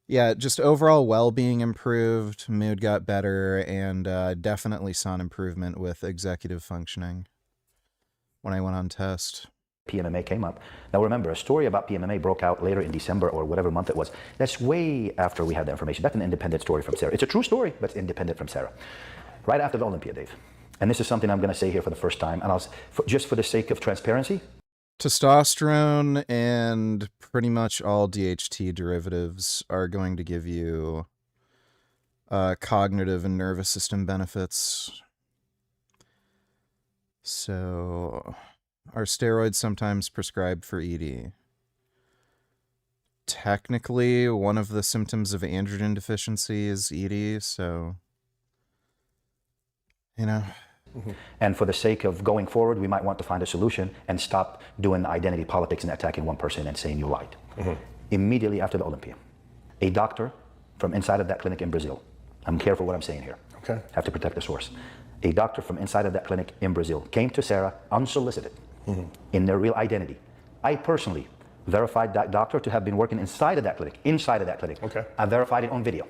yeah, just overall well-being improved, mood got better, and definitely saw an improvement with executive functioning when I went on test. PMMA came up. Now remember, a story about PMMA broke out later in December or whatever month it was. That's way after we had the information. That's an independent story from Sarah. It's a true story, but it's independent from Sarah. Right after the Olympia, Dave. And this is something I'm going to say here for the first time, and just for the sake of transparency. Testosterone and pretty much all DHT derivatives are going to give you cognitive and nervous system benefits. So, are steroids sometimes prescribed for ED? Technically, one of the symptoms of androgen deficiency is ED, so, you know. And for the sake of going forward, we might want to find a solution and stop doing the identity politics and attacking one person and saying you lied. Immediately after the Olympia, a doctor from inside of that clinic in Brazil, I'm careful what I'm saying here. Okay. Have to protect the source. A doctor from inside of that clinic in Brazil came to Sarah unsolicited in their real identity. I personally verified that doctor to have been working inside of that clinic, Okay. I verified it on video.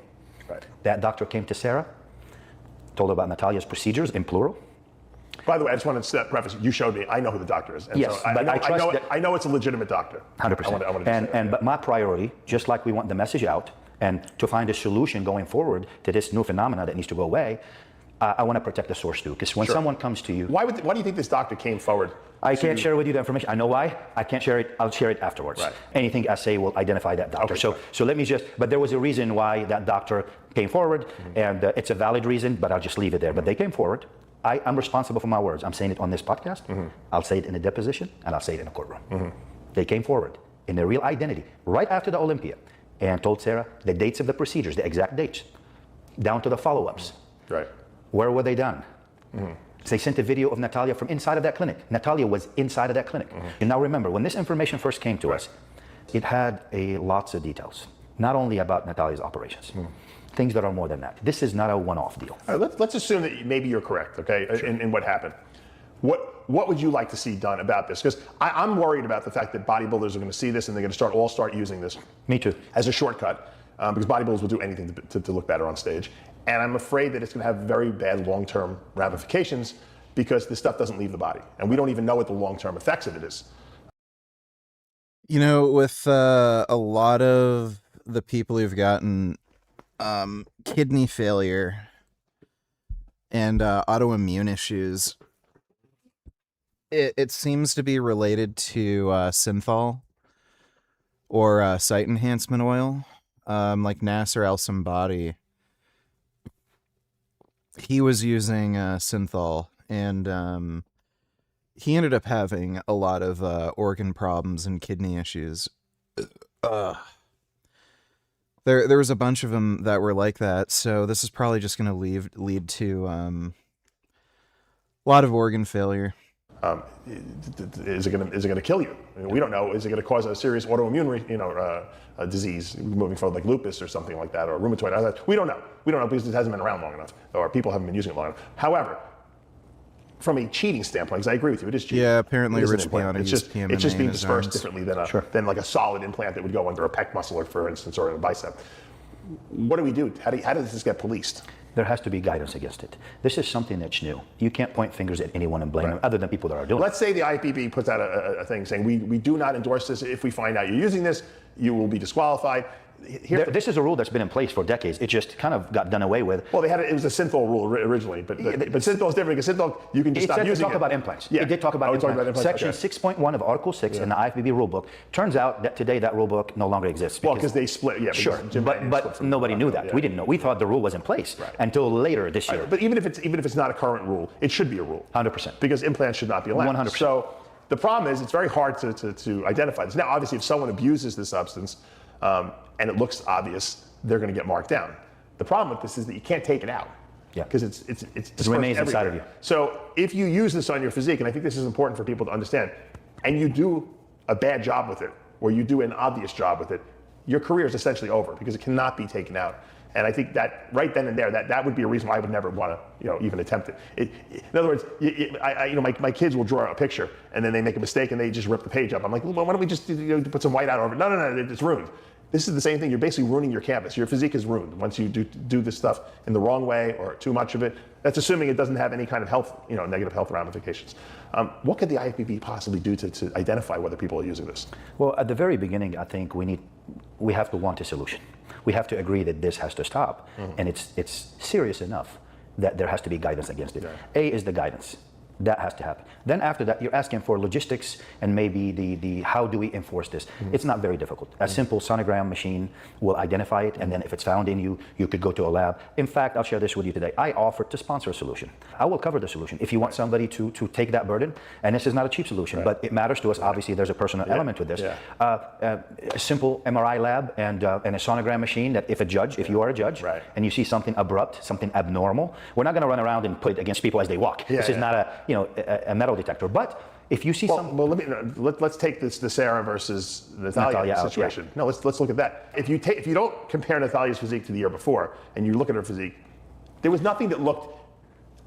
Right. That doctor came to Sarah, told her about Natalia's procedures in plural. By the way, I just wanted to preface, you showed me, I know who the doctor is. And Yes, so but I know it's a legitimate doctor. 100%. But my priority, just like we want the message out and to find a solution going forward to this new phenomena that needs to go away, I want to protect the source too. Because when someone comes to you, why do you think this doctor came forward? I can't share with you the information. I know why. I can't share it. I'll share it afterwards. Right. Anything I say will identify that doctor. Okay, so let me just. But there was a reason why that doctor came forward, and it's a valid reason. But I'll just leave it there. But they came forward. I'm responsible for my words. I'm saying it on this podcast. I'll say it in a deposition, and I'll say it in a courtroom. They came forward in their real identity right after the Olympia, and told Sarah the dates of the procedures, the exact dates, down to the follow-ups. Right. Where were they done? They sent a video of Natalia from inside of that clinic. Natalia was inside of that clinic. And now remember, when this information first came to us, it had lots of details, not only about Natalia's operations, things that are more than that. This is not a one-off deal. All right, let's assume that maybe you're correct, okay, in what happened. What would you like to see done about this? Because I'm worried about the fact that bodybuilders are going to see this and they're going to start using this. Me too. As a shortcut, because bodybuilders will do anything to look better on stage. And I'm afraid that it's going to have very bad long-term ramifications because this stuff doesn't leave the body. And we don't even know what the long-term effects of it is. You know, with a lot of the people who've gotten kidney failure and autoimmune issues, it seems to be related to synthol or site enhancement oil, like Nasser Al-Somebody. He was using synthol, and he ended up having a lot of organ problems and kidney issues. There was a bunch of them that were like that, so this is probably just going to lead to a lot of organ failure. Is it going to kill you? I mean, we don't know. Is it going to cause a serious autoimmune, disease moving forward, like lupus or something like that, or rheumatoid arthritis? We don't know. We don't know because it hasn't been around long enough, or people haven't been using it long enough. However, from a cheating standpoint, because I agree with you, it is cheating. Yeah, apparently Rich Piana used PMMA it's just being in his dispersed arms. differently than like a solid implant that would go under a pec muscle, for instance, or in a bicep. What do we do? How does this get policed? There has to be guidance against it. This is something that's new. You can't point fingers at anyone and blame them other than people that are doing Let's say the IFBB puts out a thing saying, we do not endorse this. If we find out you're using this, you will be disqualified. This is a rule that's been in place for decades. It just kind of got done away with. Well, it was a synthol rule originally, but synthol is different because synthol, you can just stop using it. It did talk about implants. Yeah. It did talk about implants. Section 6.1 of Article 6 in the IFBB rulebook. Turns out that today that rulebook no longer exists. Because they split, yeah. Sure, but nobody knew that. We didn't know. We thought the rule was in place until later this year. But even if it's not a current rule, it should be a rule. 100%. Because implants should not be allowed. 100%. So the problem is it's very hard to identify this. Now, obviously, if someone abuses this substance and it looks obvious, they're going to get marked down. The problem with this is that you can't take it out. Yeah. Because it remains inside of you. So if you use this on your physique, and I think this is important for people to understand, and you do a bad job with it, or you do an obvious job with it, your career is essentially over because it cannot be taken out. And I think that right then and there, that would be a reason why I would never want to, even attempt it. In other words, my kids will draw a picture and then they make a mistake and they just rip the page up. I'm like, well, why don't we just put some white out over it? No, it's ruined. This is the same thing. You're basically ruining your canvas. Your physique is ruined once you do this stuff in the wrong way or too much of it. That's assuming it doesn't have any kind of health, negative health ramifications. What could the IFBB possibly do to identify whether people are using this? Well, at the very beginning, I think we have to want a solution. We have to agree that this has to stop, and it's serious enough that there has to be guidance against it. A is the guidance. That has to happen. Then after that, you're asking for logistics and maybe the how do we enforce this? It's not very difficult. A simple sonogram machine will identify it, and then if it's found in you, you could go to a lab. In fact, I'll share this with you today. I offered to sponsor a solution. I will cover the solution. If you want somebody to take that burden, and this is not a cheap solution, but it matters to us. Obviously, there's a personal element to this. A simple MRI lab and a sonogram machine that if you are a judge, and you see something abrupt, something abnormal, we're not going to run around and put it against people as they walk. This is not a metal detector. But if you see let's take the Sarah versus Natalia situation. No, let's look at that. If you don't compare Natalia's physique to the year before, and you look at her physique, there was nothing that looked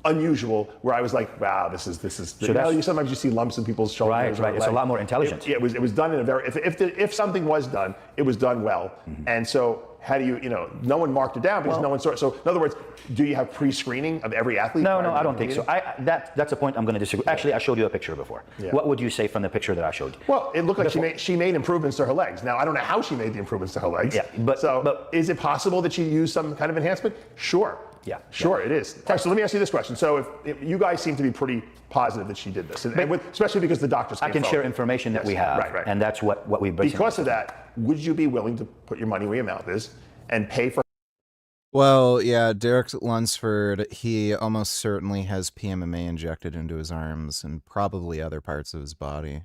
unusual where I was like, wow, this is. So sometimes you see lumps in people's shoulders. Right. It's a lot more intelligent. It was done in a very. If something was done, it was done well. And so how do you no one marked it down because no one saw it. So in other words, do you have pre-screening of every athlete? No, I don't think so. That's a point I'm going to disagree. Actually, I showed you a picture before. What would you say from the picture that I showed you? Well, it looked like she made improvements to her legs. Now I don't know how she made the improvements to her legs. But is it possible that she used some kind of enhancement? Sure. Sure, it is. All right, so let me ask you this question. So if you guys seem to be pretty positive that she did this, especially because the doctors came I can share information that we have, and that's what we bring. Because of that, would you be willing to put your money where your mouth is and pay for? Well, yeah, Derek Lunsford, he almost certainly has PMMA injected into his arms and probably other parts of his body.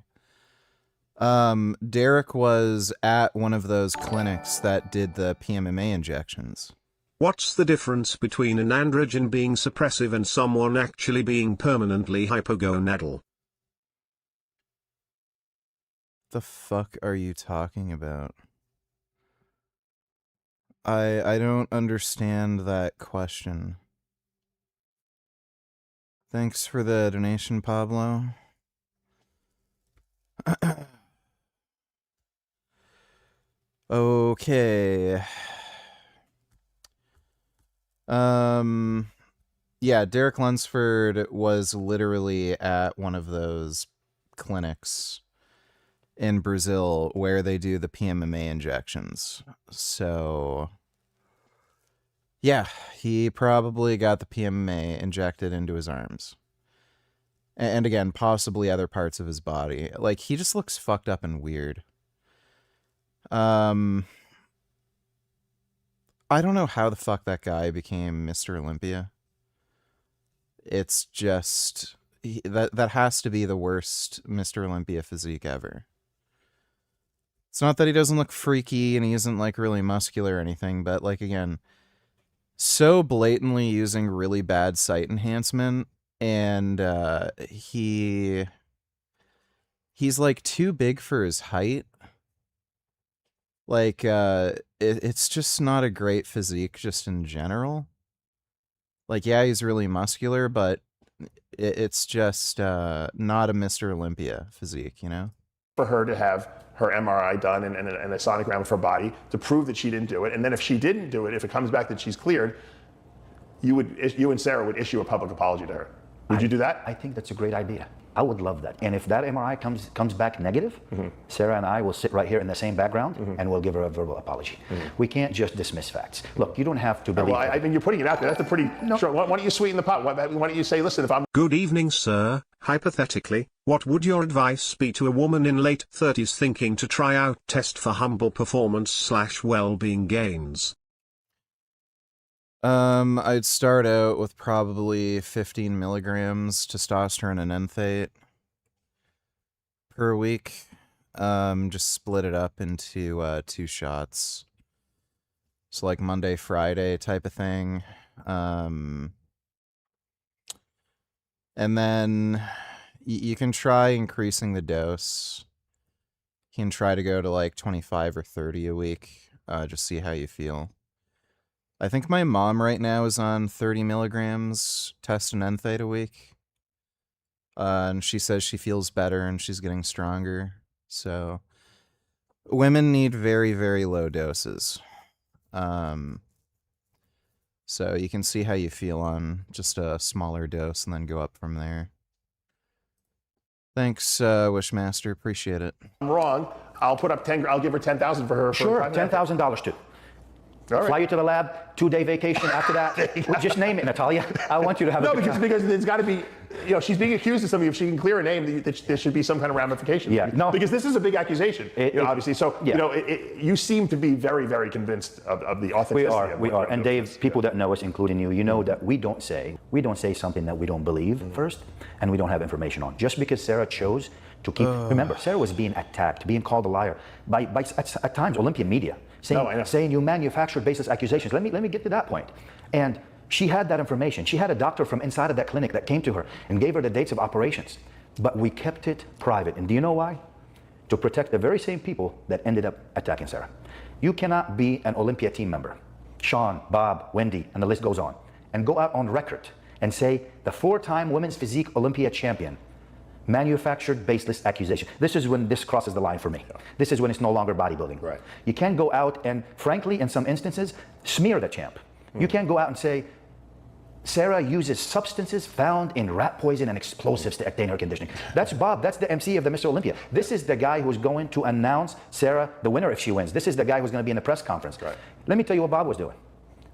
Derek was at one of those clinics that did the PMMA injections. What's the difference between an androgen being suppressive and someone actually being permanently hypogonadal? The fuck are you talking about? I don't understand that question. Thanks for the donation, Pablo. Okay. Yeah, Derek Lunsford was literally at one of those clinics in Brazil where they do the PMMA injections. So, yeah, he probably got the PMMA injected into his arms. And again, possibly other parts of his body. Like, he just looks fucked up and weird. I don't know how the fuck that guy became Mr. Olympia. It's just that has to be the worst Mr. Olympia physique ever. It's not that he doesn't look freaky and he isn't like really muscular or anything, but like again, so blatantly using really bad sight enhancement, and he's like too big for his height. Like, it's just not a great physique just in general. Like, yeah, he's really muscular, but it's just not a Mr. Olympia physique, you know? For her to have her MRI done and a sonogram of her body to prove that she didn't do it. And then if she didn't do it, if it comes back that she's cleared, you and Sarah would issue a public apology to her. Would you do that? I think that's a great idea. I would love that. And if that MRI comes back negative, Sarah and I will sit right here in the same background and we'll give her a verbal apology. We can't just dismiss facts. Look, you don't have to believe. Well, I mean, you're putting it out there. That's a pretty. Sure. Why don't you sweeten the pot? Why don't you say, listen, if I'm. Good evening, sir. Hypothetically, what would your advice be to a woman in late 30s thinking to try out test for humble performance/well-being gains? I'd start out with probably 15 milligrams testosterone and enthate per week. Just split it up into 2 shots. So like Monday, Friday type of thing. And then you can try increasing the dose. You can try to go to like 25 or 30 a week. Just see how you feel. I think my mom right now is on 30 milligrams test and enthate a week. And she says she feels better and she's getting stronger. So women need very, very low doses. So you can see how you feel on just a smaller dose and then go up from there. Thanks, Wishmaster. Appreciate it. I'm wrong. I'll put up I'll give her $10,000 for her. Sure, $10,000 too. All right. Fly you to the lab, 2-day vacation after that. Just name it, Natalia. I want you to have a No, good time. because there's got to be, she's being accused of something. If she can clear a name, there should be some kind of ramification. Yeah, no. Because this is a big accusation, obviously. So, you seem to be very, very convinced of the authenticity of We what are. And you're doing. Dave, people that know us, including you, know that we don't say something that we don't believe first, and we don't have information on. Just because Sarah chose to keep, remember, Sarah was being attacked, being called a liar by at times Olympian media, saying you manufactured baseless accusations. Let me get to that point. And she had that information. She had a doctor from inside of that clinic that came to her and gave her the dates of operations. But we kept it private. And do you know why? To protect the very same people that ended up attacking Sarah. You cannot be an Olympia team member, Sean, Bob, Wendy, and the list goes on, and go out on record and say the 4-time women's physique Olympia champion manufactured baseless accusation. This is when this crosses the line for me. This is when it's no longer bodybuilding. Right. You can't go out and, frankly, in some instances, smear the champ. You can't go out and say, Sarah uses substances found in rat poison and explosives to attain her conditioning. That's Bob. That's the MC of the Mr. Olympia. This is the guy who's going to announce Sarah the winner if she wins. This is the guy who's going to be in the press conference. Right. Let me tell you what Bob was doing.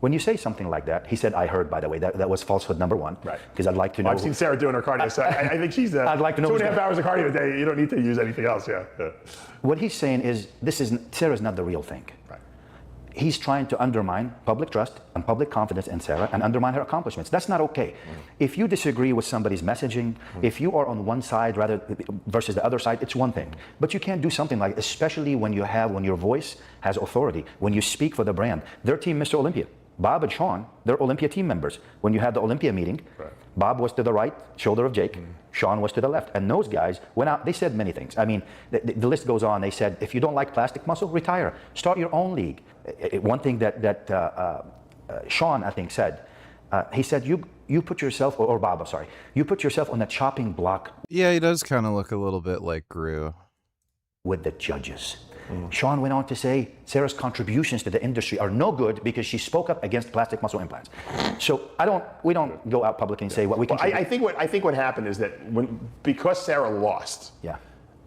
When you say something like that, he said, I heard, by the way, that was falsehood number one. Right. Because I'd like to know. I've seen Sarah doing her cardio, so I think she's I'd like to know 2.5 hours of cardio a day. You don't need to use anything else, yeah. What he's saying is, Sarah's not the real thing. Right. He's trying to undermine public trust and public confidence in Sarah and undermine her accomplishments. That's not okay. If you disagree with somebody's messaging, if you are on one side versus the other side, it's one thing. But you can't do something like, especially when your voice has authority, when you speak for the brand. Their team, Mr. Olympia. Bob and Sean, they're Olympia team members. When you had the Olympia meeting, Bob was to the right shoulder of Jake, Sean was to the left. And those guys went out, they said many things. I mean, the list goes on. They said, if you don't like plastic muscle, retire. Start your own league. One thing that Sean, I think, said, he said, you put yourself, or Bob, I'm sorry, you put yourself on the chopping block. Yeah, he does kind of look a little bit like Gru. With the judges. Sean went on to say Sarah's contributions to the industry are no good because she spoke up against plastic muscle implants. So we don't go out publicly and say what we can. Well, I think what happened is that because Sarah lost. Yeah.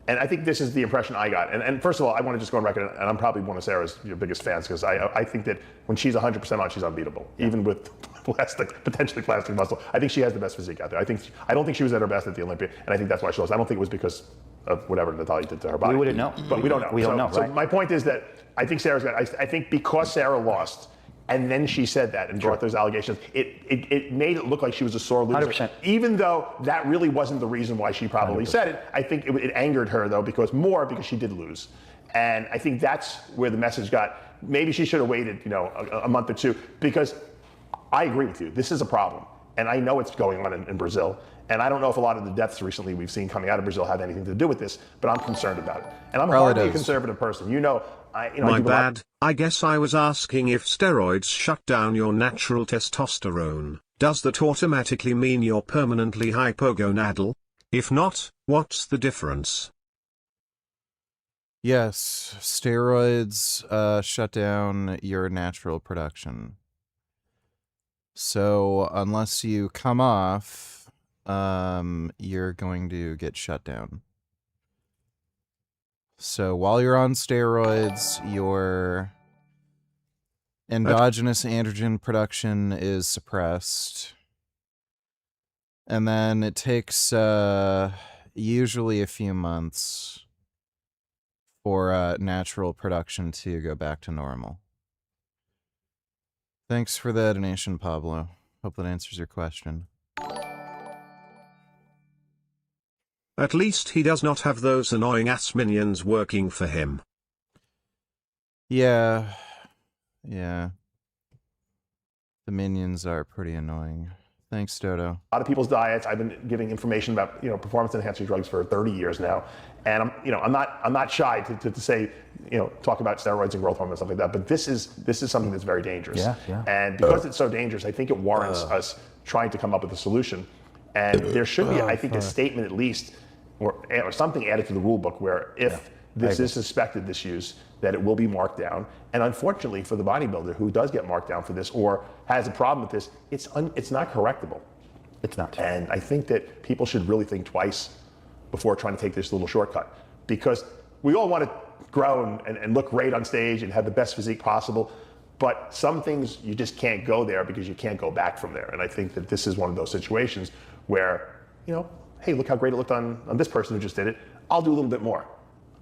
And I think this is the impression I got. And first of all, I want to just go on record, and I'm probably one of Sarah's biggest fans because I think that when she's 100% on, she's unbeatable, even with potentially plastic muscle. I think she has the best physique out there. I don't think she was at her best at the Olympia, and I think that's why she lost. I don't think it was because of whatever Natalia did to her body. We wouldn't know. But we don't know. We don't know, right? So my point is that I think I think because Sarah lost, and then she said that and brought those allegations, it made it look like she was a sore loser. 100%. Even though that really wasn't the reason why she probably 100%. said it, I think it angered her though because she did lose. And I think that's where the message got. Maybe she should have waited, a month or two, because I agree with you. This is a problem. And I know it's going on in Brazil. And I don't know if a lot of the deaths recently we've seen coming out of Brazil have anything to do with this, but I'm concerned about it. And I'm hardly a conservative person. My bad. I guess I was asking if steroids shut down your natural testosterone. Does that automatically mean you're permanently hypogonadal? If not, what's the difference? Yes, steroids shut down your natural production. So unless you come off, you're going to get shut down. So while you're on steroids, your endogenous androgen production is suppressed. And then it takes usually a few months for natural production to go back to normal. Thanks for the donation, Pablo. Hope that answers your question. At least he does not have those annoying ass minions working for him. Yeah. The minions are pretty annoying. Thanks, Dodo. A lot of people's diets. I've been giving information about performance enhancing drugs for 30 years now, and I'm not shy to say talk about steroids and growth hormone and stuff like that. But this is something that's very dangerous. Yeah. And because it's so dangerous, I think it warrants us trying to come up with a solution. And there should be, I think, a statement at least, or something added to the rule book where if this is suspected, this use, that it will be marked down. And unfortunately for the bodybuilder who does get marked down for this or has a problem with this, it's not correctable. It's not. And I think that people should really think twice before trying to take this little shortcut, because we all want to grow and look great on stage and have the best physique possible. But some things you just can't go there because you can't go back from there. And I think that this is one of those situations where, hey, look how great it looked on this person who just did it. I'll do a little bit more.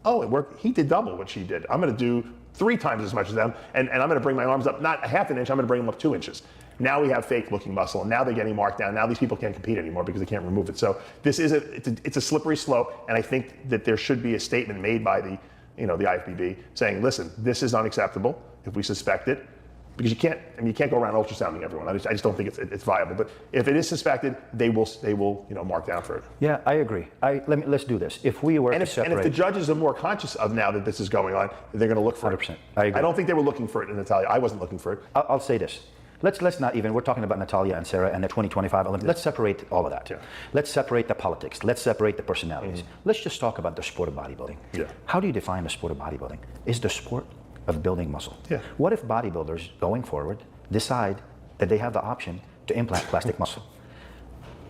Oh, it worked. He did double what she did. I'm going to do 3 times as much as them, and I'm going to bring my arms up not a half an inch. I'm going to bring them up 2 inches. Now we have fake-looking muscle, and now they're getting marked down. Now these people can't compete anymore because they can't remove it. So this is it's a slippery slope, and I think that there should be a statement made by the IFBB saying, listen, this is unacceptable if we suspect it. Because you can't go around ultrasounding everyone. I just don't think it's viable. But if it is suspected, they will mark down for it. Yeah, I agree. Let's do this. If we were and if the judges are more conscious of now that this is going on, they're going to look for 100%. it. I agree. I don't think they were looking for it in Natalia. I wasn't looking for it. I'll say this. Let's not even. We're talking about Natalia and Sarah and the 2025 Olympics. Let's separate all of that. Yeah. Let's separate the politics. Let's separate the personalities. Let's just talk about the sport of bodybuilding. Yeah. How do you define the sport of bodybuilding? Is the sport of building muscle. Yeah. What if bodybuilders going forward decide that they have the option to implant plastic muscle?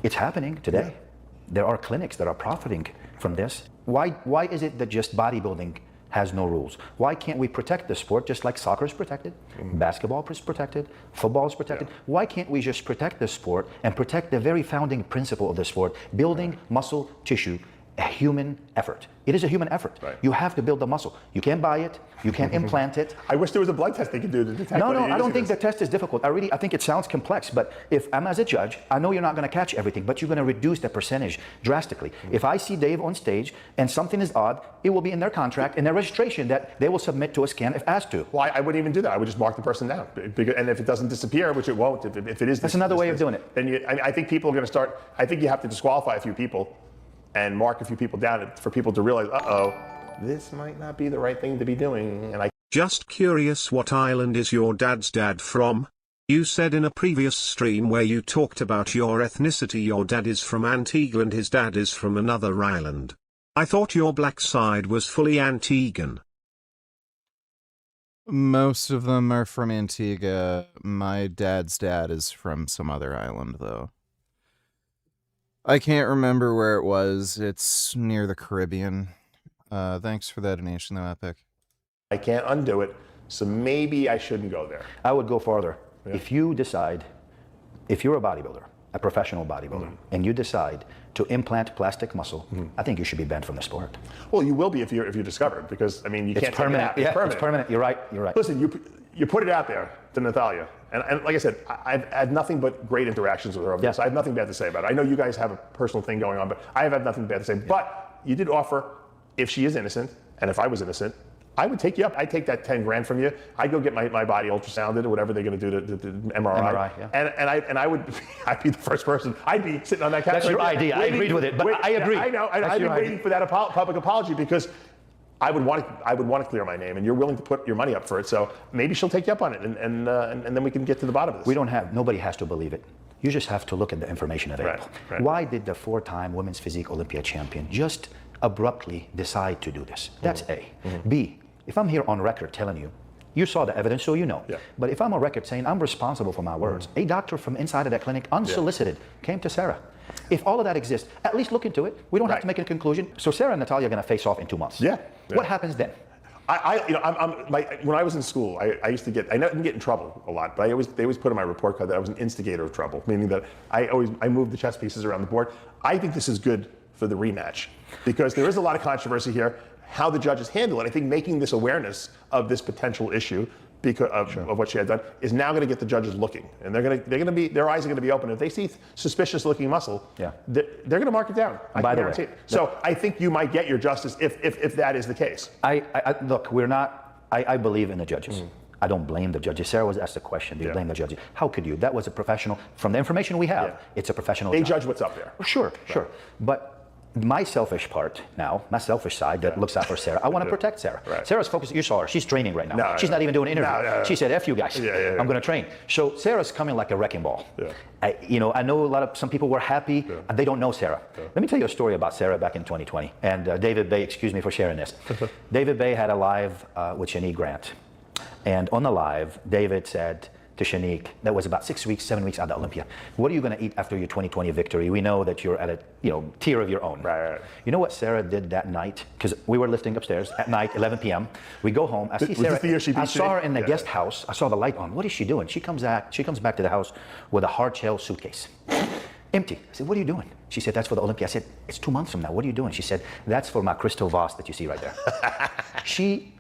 It's happening today. Yeah. There are clinics that are profiting from this. Why is it that just bodybuilding has no rules? Why can't we protect the sport just like soccer is protected, basketball is protected, football is protected? Yeah. Why can't we just protect the sport and protect the very founding principle of the sport, building muscle tissue, a human effort? It is a human effort. Right. You have to build the muscle. You can't buy it. You can't implant it. I wish there was a blood test they could do to detect. No, I don't think the test is difficult. I think it sounds complex, but if I'm as a judge, I know you're not going to catch everything, but you're going to reduce the percentage drastically. If I see Dave on stage and something is odd, it will be in their contract, in their registration, that they will submit to a scan if asked to. Well, I wouldn't even do that. I would just mark the person down. And if it doesn't disappear, which it won't, if it is, that's another way of doing it. Then I think people are going to start. I think you have to disqualify a few people and mark a few people down for people to realize, this might not be the right thing to be doing. And Just curious, what island is your dad's dad from? You said in a previous stream where you talked about your ethnicity, your dad is from Antigua and his dad is from another island. I thought your black side was fully Antiguan. Most of them are from Antigua. My dad's dad is from some other island, though. I can't remember where it was. It's near the Caribbean. Thanks for that donation, though, Epic. I can't undo it, so maybe I shouldn't go there. I would go farther. Yeah. If you decide, if you're a bodybuilder, a professional bodybuilder, and you decide to implant plastic muscle, I think you should be banned from the sport. Well, you will be if you're discovered, because you can't permanent. Take it out. It's permanent. You're right. Listen, you put it out there to Natalia, and like I said, I've had nothing but great interactions with her over this. I have nothing bad to say about it. I know you guys have a personal thing going on, but I have had nothing bad to say. Yeah. But you did offer, if she is innocent, and if I was innocent, I would take you up. I'd take that 10 grand from you. I'd go get my body ultrasounded or whatever they're going to do to MRI. Yeah. And I'd be the first person. I'd be sitting on that couch. That's your idea. I agreed with it, but I agree. I know. And I've been waiting for that public apology because I would want to clear my name, and you're willing to put your money up for it. So maybe she'll take you up on it, and then we can get to the bottom of this. Nobody has to believe it. You just have to look at the information available. Right. Why did the 4-time women's physique Olympia champion just abruptly decide to do this? That's A. B, if I'm here on record telling you, you saw the evidence, so you know. Yeah. But if I'm on record saying I'm responsible for my words, a doctor from inside of that clinic, unsolicited, came to Sarah. If all of that exists, at least look into it. We don't have to make a conclusion. So Sarah and Natalia are going to face off in 2 months. Yeah. What happens then? When I was in school, I used to I didn't get in trouble a lot, but they always put in my report card that I was an instigator of trouble, meaning that I moved the chess pieces around the board. I think this is good for the rematch because there is a lot of controversy here, how the judges handle it. I think making this awareness of this potential issue because of what she had done is now going to get the judges looking, and their eyes are going to be open. If they see suspicious looking muscle, they're going to mark it down. By the way, so I think you might get your justice if that is the case. Look, we're not. I believe in the judges. I don't blame the judges. Sarah was asked the question, do you blame the judges? How could you? That was a professional. From the information we have, it's a professional They job. judge what's up there. Sure. But my selfish part now, my selfish side that looks out for Sarah, I want to protect Sarah. Sarah's focused, you saw her, she's training right now. She's not even doing an interview. She said, F you guys, I'm going to train. So Sarah's coming like a wrecking ball. I know some people were happy, and they don't know Sarah. Let me tell you a story about Sarah back in 2020. And David Bay, excuse me for sharing this. David Bay had a live with Shani Grant. And on the live, David said to Shanique that was about 6 weeks, 7 weeks out of Olympia. What are you going to eat after your 2020 victory? We know that you're at a tier of your own. Right. You know what Sarah did that night? Because we were lifting upstairs at night, 11 p.m. We go home. I see Was Sarah. this the year she beat I saw her you? in the guest house. I saw the light on. What is she doing? She comes back to the house with a hard shell suitcase. Empty. I said, what are you doing? She said, that's for the Olympia. I said, it's 2 months from now. What are you doing? She said, that's for my crystal vase that you see right there.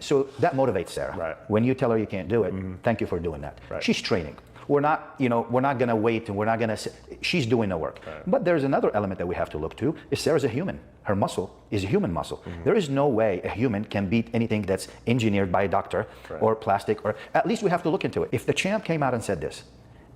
So that motivates Sarah. Right. When you tell her you can't do it, thank you for doing that. Right. She's training. We're not going to wait and we're not going to, she's doing the work. Right. But there's another element that we have to look to, is Sarah's a human. Her muscle is a human muscle. There is no way a human can beat anything that's engineered by a doctor or plastic, or at least we have to look into it. If the champ came out and said this,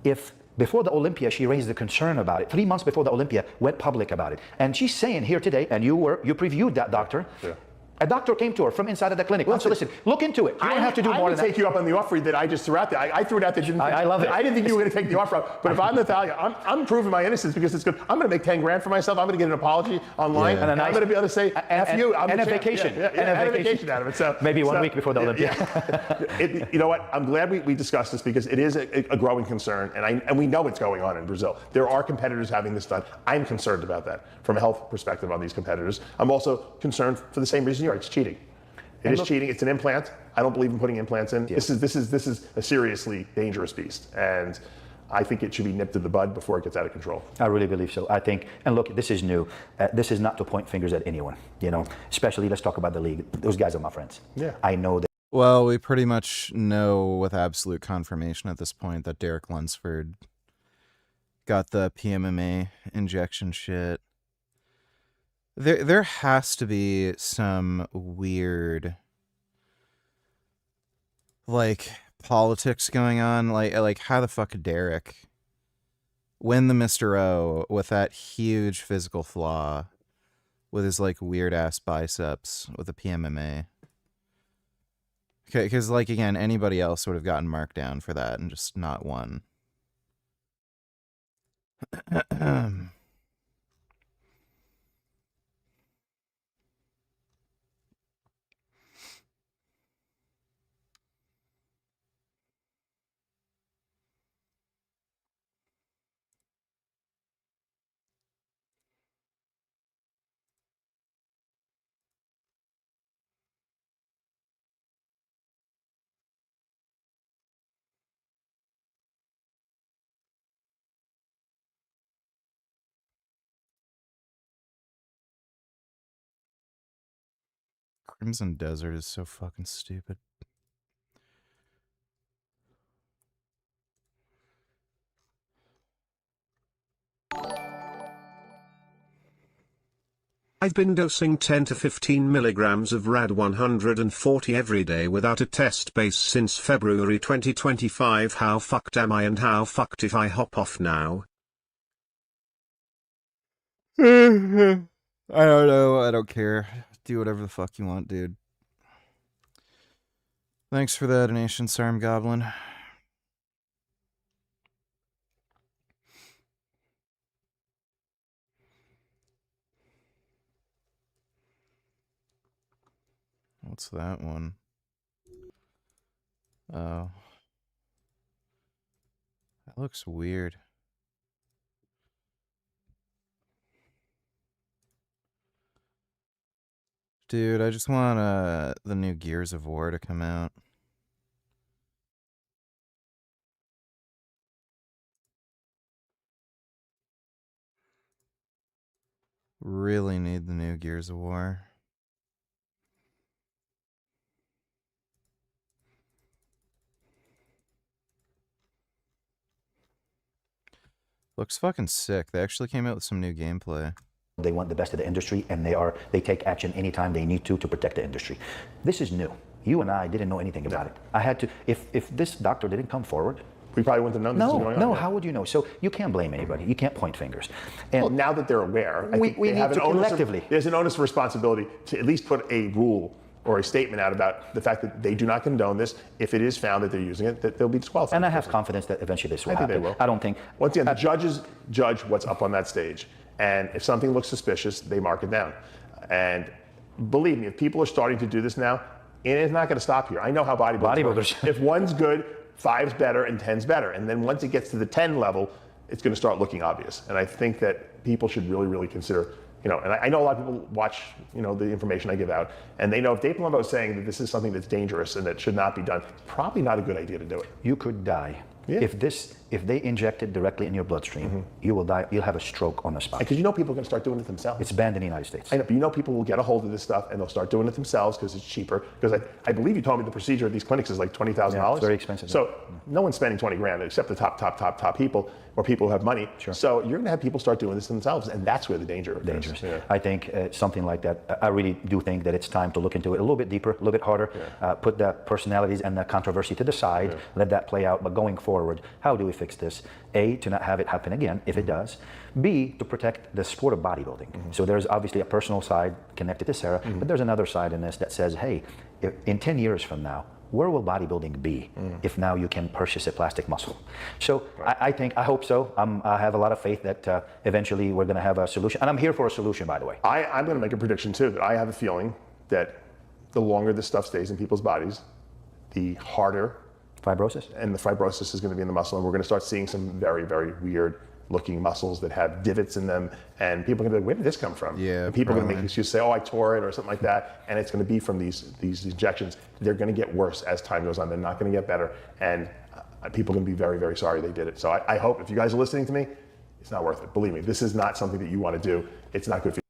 if before the Olympia, she raised the concern about it. 3 months before the Olympia, went public about it. And she's saying here today, and you previewed that doctor. Yeah. A doctor came to her from inside of the clinic. So listen, look into it. You don't have to do more than that. I would take you up on the offer that I just threw out there. I threw it out there. I love it. I didn't think you were going to take the offer up. But if I'm Natalia, I'm proving my innocence because it's good. I'm going to make 10 grand for myself. I'm going to get an apology online. Yeah. And I'm going to be able to say, F you. I'm and the a champ. vacation. And a vacation out of it. So maybe 1 week before the Olympia. You know what? I'm glad we discussed this because it is a growing concern. And we know what's going on in Brazil. There are competitors having this done. I'm concerned about that from a health perspective on these competitors. I'm also concerned for the same reason you are. It's cheating. It is cheating. It's an implant. I don't believe in putting implants in. Yeah. This is a seriously dangerous beast, and I think it should be nipped in the bud before it gets out of control. I really believe so. I think, and look, this is new. This is not to point fingers at anyone. Especially let's talk about the league. Those guys are my friends. Yeah. I know that. Well, we pretty much know with absolute confirmation at this point that Derek Lunsford got the PMMA injection shit. There has to be some weird politics going on. Like how the fuck could Derek win the Mr. O with that huge physical flaw with his weird ass biceps with a PMMA? Okay, because again, anybody else would have gotten marked down for that and just not won. Crimson Desert is so fucking stupid. I've been dosing 10 to 15 milligrams of RAD 140 every day without a test base since February 2025. How fucked am I, and how fucked if I hop off now? I don't know. I don't care. Do whatever the fuck you want, dude. Thanks for the donation, Sarm Goblin. What's that one? Oh. That looks weird. Dude, I just want the new Gears of War to come out. Really need the new Gears of War. Looks fucking sick. They actually came out with some new gameplay. They want the best of the industry, and they take action anytime they need to protect the industry. This is new. You and I didn't know anything about it. I had to, if this doctor didn't come forward, we probably wouldn't have known this was going on. No, how would you know? So you can't blame anybody. You can't point fingers. And well, now that they're aware, I think we they have need to collectively. There's an onus of responsibility to at least put a rule or a statement out about the fact that they do not condone this. If it is found that they're using it, that they'll be disqualified. And I have confidence that eventually this will happen. I think they will. I don't think. Once again, the judges judge what's up on that stage. And if something looks suspicious, they mark it down. And believe me, if people are starting to do this now, it is not going to stop here. I know how bodybuilders work. If one's good, 5's better and 10's better. And then once it gets to the 10 level, it's going to start looking obvious. And I think that people should really, really consider, and I know a lot of people watch, the information I give out, and they know if Dave Palumbo is saying that this is something that's dangerous and that should not be done, probably not a good idea to do it. You could die. Yeah. If they inject it directly in your bloodstream, you will die. You'll have a stroke on the spot. Because people are going to start doing it themselves. It's banned in the United States. I know, but people will get a hold of this stuff and they'll start doing it themselves because it's cheaper. Because I believe you told me the procedure at these clinics is like $20,000. Yeah, it's very expensive. So no one's spending 20 grand except the top people or people who have money. Sure. So you're going to have people start doing this themselves, and that's where the danger occurs. Dangerous. Yeah. I think something like that. I really do think that it's time to look into it a little bit deeper, a little bit harder. Put the personalities and the controversy to the side. Let that play out. But going forward, how do we fix this? A, to not have it happen again, if it does. B, to protect the sport of bodybuilding. So there's obviously a personal side connected to Sarah, but there's another side in this that says, hey, in 10 years from now, where will bodybuilding be if now you can purchase a plastic muscle? So I hope so. I have a lot of faith that eventually we're going to have a solution. And I'm here for a solution, by the way. I'm going to make a prediction too, that I have a feeling that the longer this stuff stays in people's bodies, the harder fibrosis and the fibrosis is going to be in the muscle, and we're going to start seeing some very, very weird looking muscles that have divots in them, and people are going to be like, where did this come from? Yeah, and people are going to probably. make excuses, say, oh, I tore it or something like that, and it's going to be from these injections. They're going to get worse as time goes on. They're not going to get better, and people are going to be very, very sorry they did it. So I hope, if you guys are listening to me, it's not worth it. Believe me, this is not something that you want to do. It's not good for you.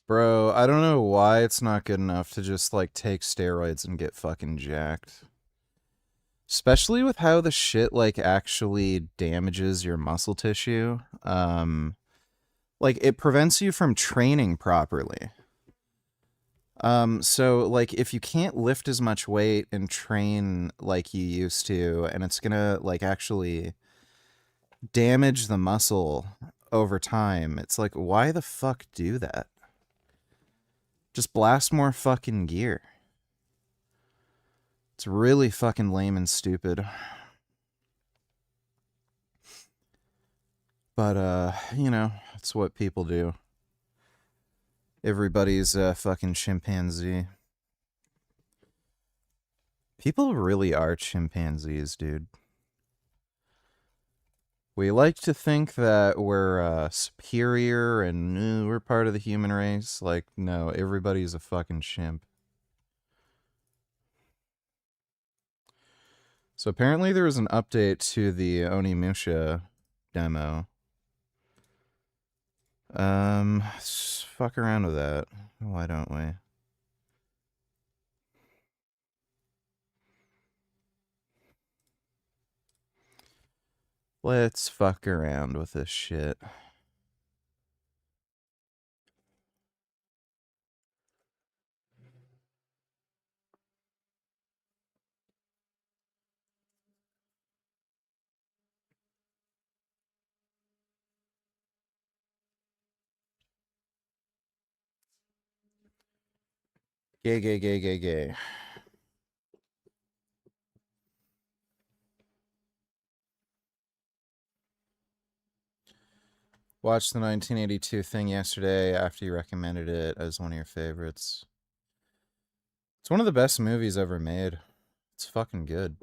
Bro, I don't know why it's not good enough to just, take steroids and get fucking jacked. Especially with how the shit, actually damages your muscle tissue. It prevents you from training properly. So, if you can't lift as much weight and train like you used to, and it's gonna, actually damage the muscle over time, it's why the fuck do that? Just blast more fucking gear. It's really fucking lame and stupid. But, it's what people do. Everybody's a fucking chimpanzee. People really are chimpanzees, dude. We like to think that we're superior and we're part of the human race. No, everybody's a fucking chimp. So apparently there was an update to the Onimusha demo. Let's fuck around with that. Why don't we? Let's fuck around with this shit. Gay. Watched the 1982 thing yesterday after you recommended it as one of your favorites. It's one of the best movies ever made. It's fucking good.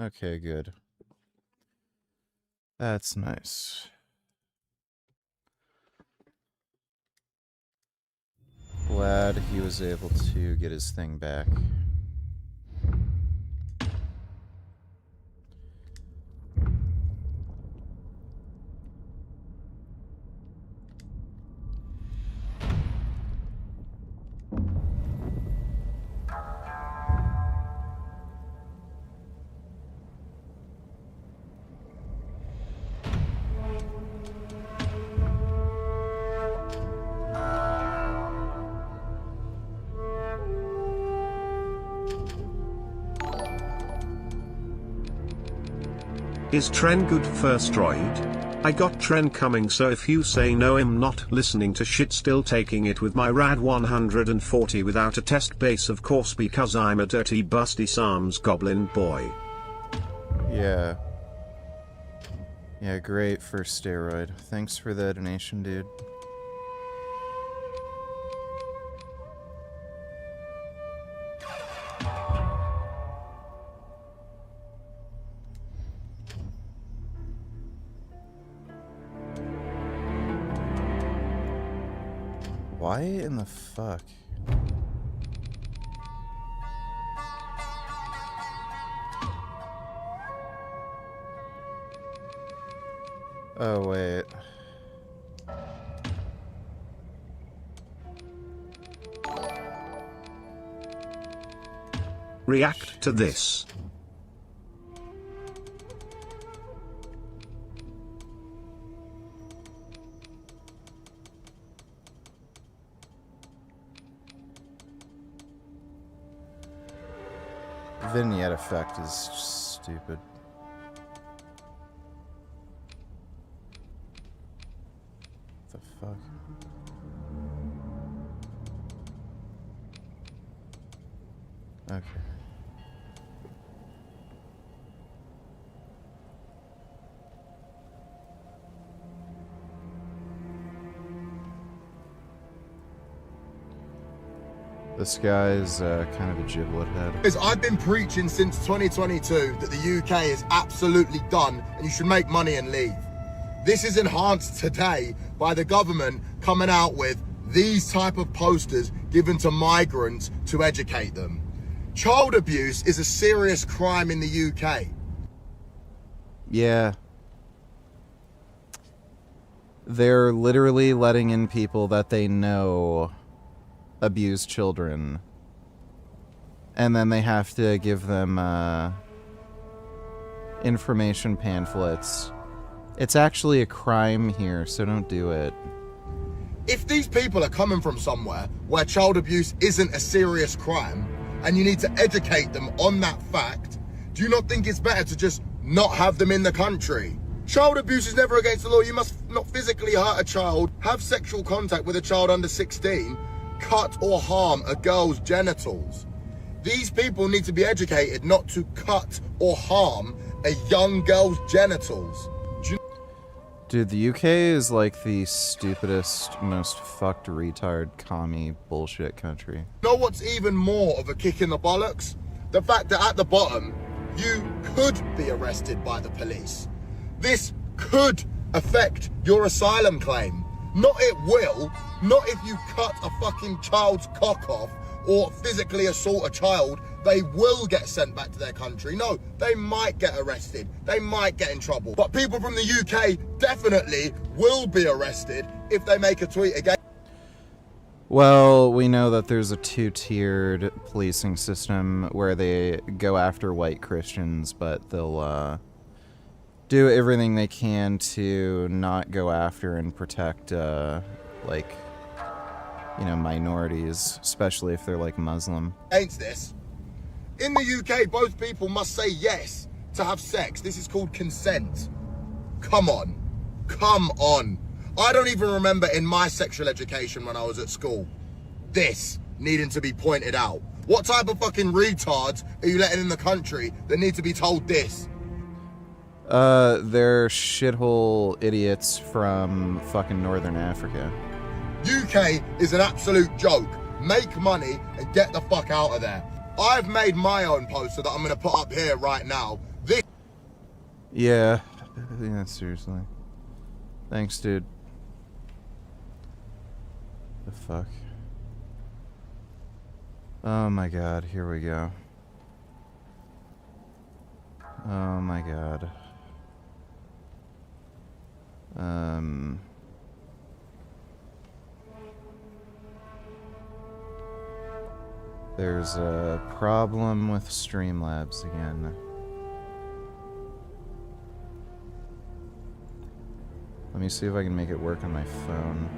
Okay, good. That's nice. Glad he was able to get his thing back. Is Tren good first droid? I got Tren coming, so if you say no, I'm not listening to shit, still taking it with my rad 140 without a test base, of course, because I'm a dirty busty Psalms goblin boy. Yeah. Yeah, great for steroid. Thanks for the donation, dude. Why in the fuck? Oh, wait. React to this. Vignette effect is stupid. The fuck? Okay. This guy's kind of a giblet head. Because I've been preaching since 2022 that the UK is absolutely done and you should make money and leave. This is enhanced today by the government coming out with these type of posters given to migrants to educate them. Child abuse is a serious crime in the UK. Yeah. They're literally letting in people that they know abuse children. And then they have to give them information pamphlets. It's actually a crime here, so don't do it. If these people are coming from somewhere where child abuse isn't a serious crime, and you need to educate them on that fact, do you not think it's better to just not have them in the country? Child abuse is never against the law. You must not physically hurt a child, have sexual contact with a child under 16, cut or harm a girl's genitals. These people need to be educated not to cut or harm a young girl's genitals. Dude, the UK is like the stupidest, most fucked retard commie bullshit country. You know what's even more of a kick in the bollocks? The fact that at the bottom, you could be arrested by the police. This could affect your asylum claim. Not it will, not if you cut a fucking child's cock off or physically assault a child, they will get sent back to their country. No, they might get arrested, they might get in trouble. But people from the UK definitely will be arrested if they make a tweet again. Well, we know that there's a two-tiered policing system where they go after white Christians, but they'll do everything they can to not go after and protect, like, you know, minorities, especially if they're, like, Muslim. Against this. In the UK, both people must say yes to have sex. This is called consent. Come on. Come on. I don't even remember in my sexual education when I was at school, this needing to be pointed out. What type of fucking retards are you letting in the country that need to be told this? They're shithole idiots from fucking Northern Africa. UK is an absolute joke. Make money and get the fuck out of there. I've made my own poster that I'm going to put up here right now. This. Yeah, seriously. Thanks, dude. The fuck? Oh my god, here we go. Oh my god. There's a problem with Streamlabs again. Let me see if I can make it work on my phone.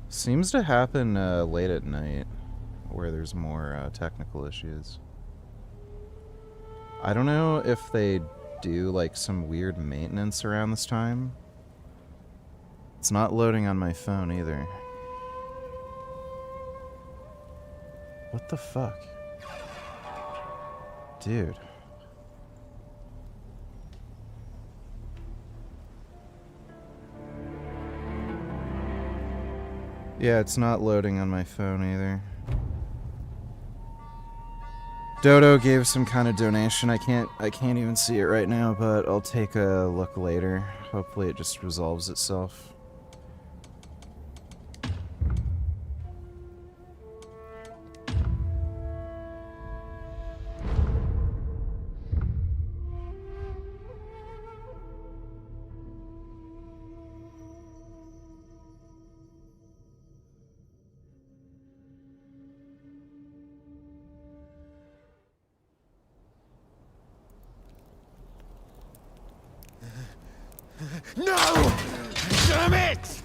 Seems to happen late at night, where there's more technical issues. I don't know if they do like some weird maintenance around this time. It's not loading on my phone either. What the fuck? Dude. Yeah, it's not loading on my phone either. Dodo gave some kind of donation. I can't even see it right now, but I'll take a look later. Hopefully it just resolves itself. No! Damn it!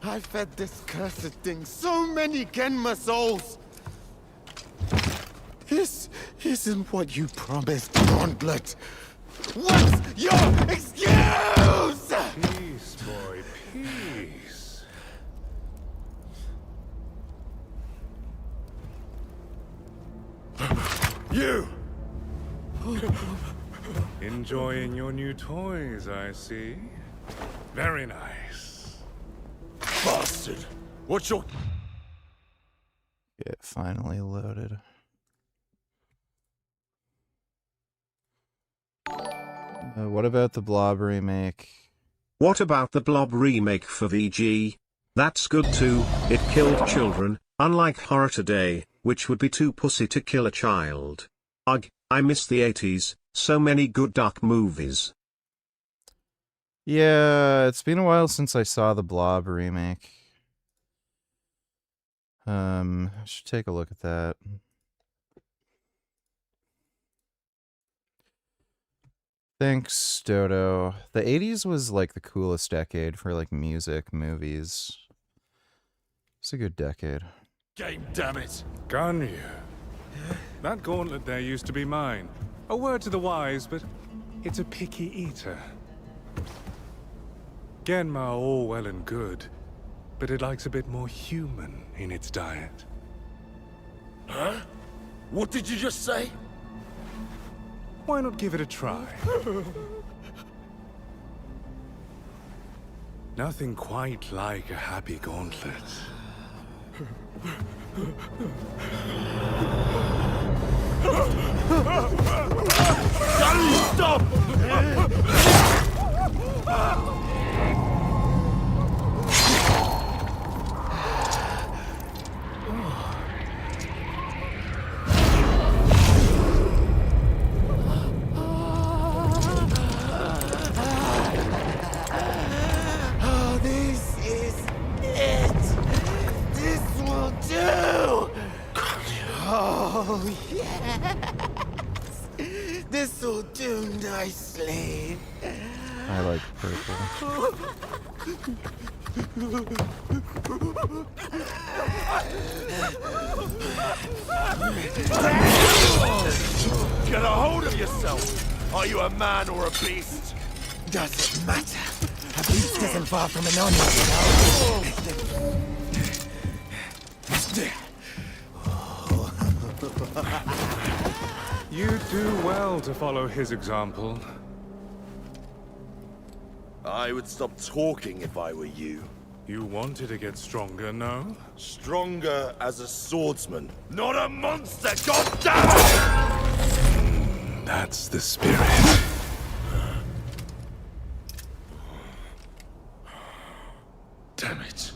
I fed this cursed thing so many Genma souls! This isn't what you promised, Gauntlet! What's your excuse?! Peace, boy, peace. You! Enjoying your new toys, I see. Very nice. Bastard! What's your... It finally loaded. What about the Blob remake? What about the Blob remake for VG? That's good too, it killed children, unlike Horror Today, which would be too pussy to kill a child. Ugh, I miss the 80s, so many good duck movies. Yeah, it's been a while since I saw the Blob remake. I should take a look at that. Thanks, Dodo. The 80s was like the coolest decade for like music, movies. It's a good decade. Game, damn it! Ganyu. That gauntlet there used to be mine. A word to the wise, but it's a picky eater. Genma are all well and good, but it likes a bit more human in its diet. Huh? What did you just say? Why not give it a try? Nothing quite like a happy gauntlet. Stop! Oh, this is it! This will do! Oh, yes! This will do nicely. I like purple. Get a hold of yourself! Are you a man or a beast? Doesn't matter. A beast isn't far from an onion, You do well to follow his example. I would stop talking if I were you. You wanted to get stronger, no? Stronger as a swordsman, not a monster, goddammit! That's the spirit. Damn it.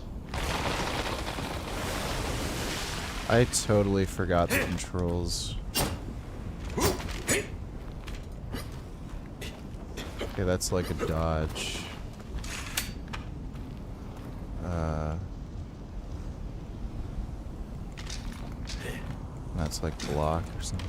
I totally forgot the controls. Okay, that's like a dodge. That's like block or something.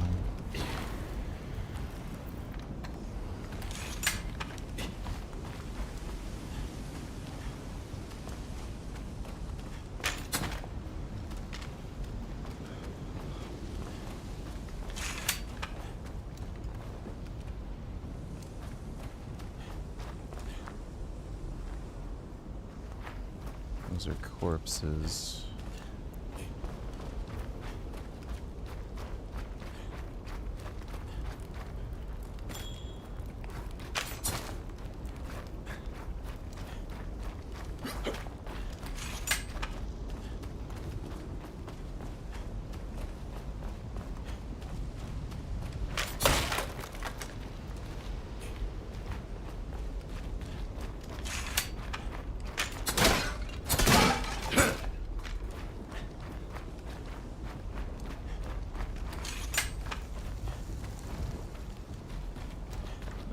Those are corpses.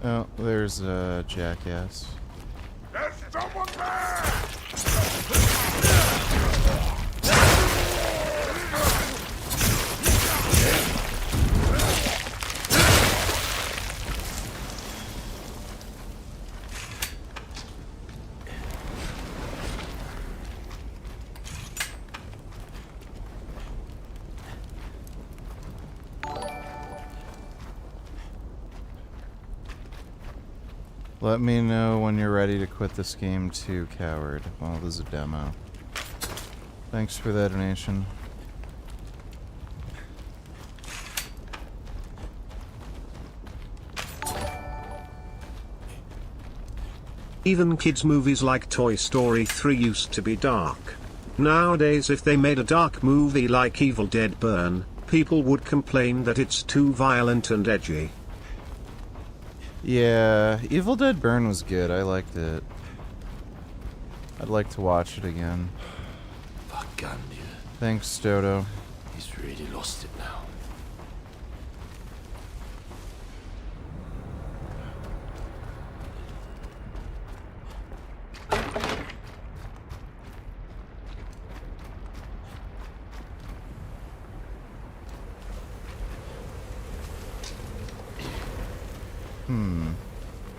Oh, there's a jackass. There's someone there! Let me know when you're ready to quit this game too, coward. Well, this is a demo. Thanks for that donation. Even kids' movies like Toy Story 3 used to be dark. Nowadays, if they made a dark movie like Evil Dead Burn, people would complain that it's too violent and edgy. Yeah, Evil Dead Burn was good. I liked it. I'd like to watch it again. Fuck Gandhi. Thanks, Dodo. He's really lost it now.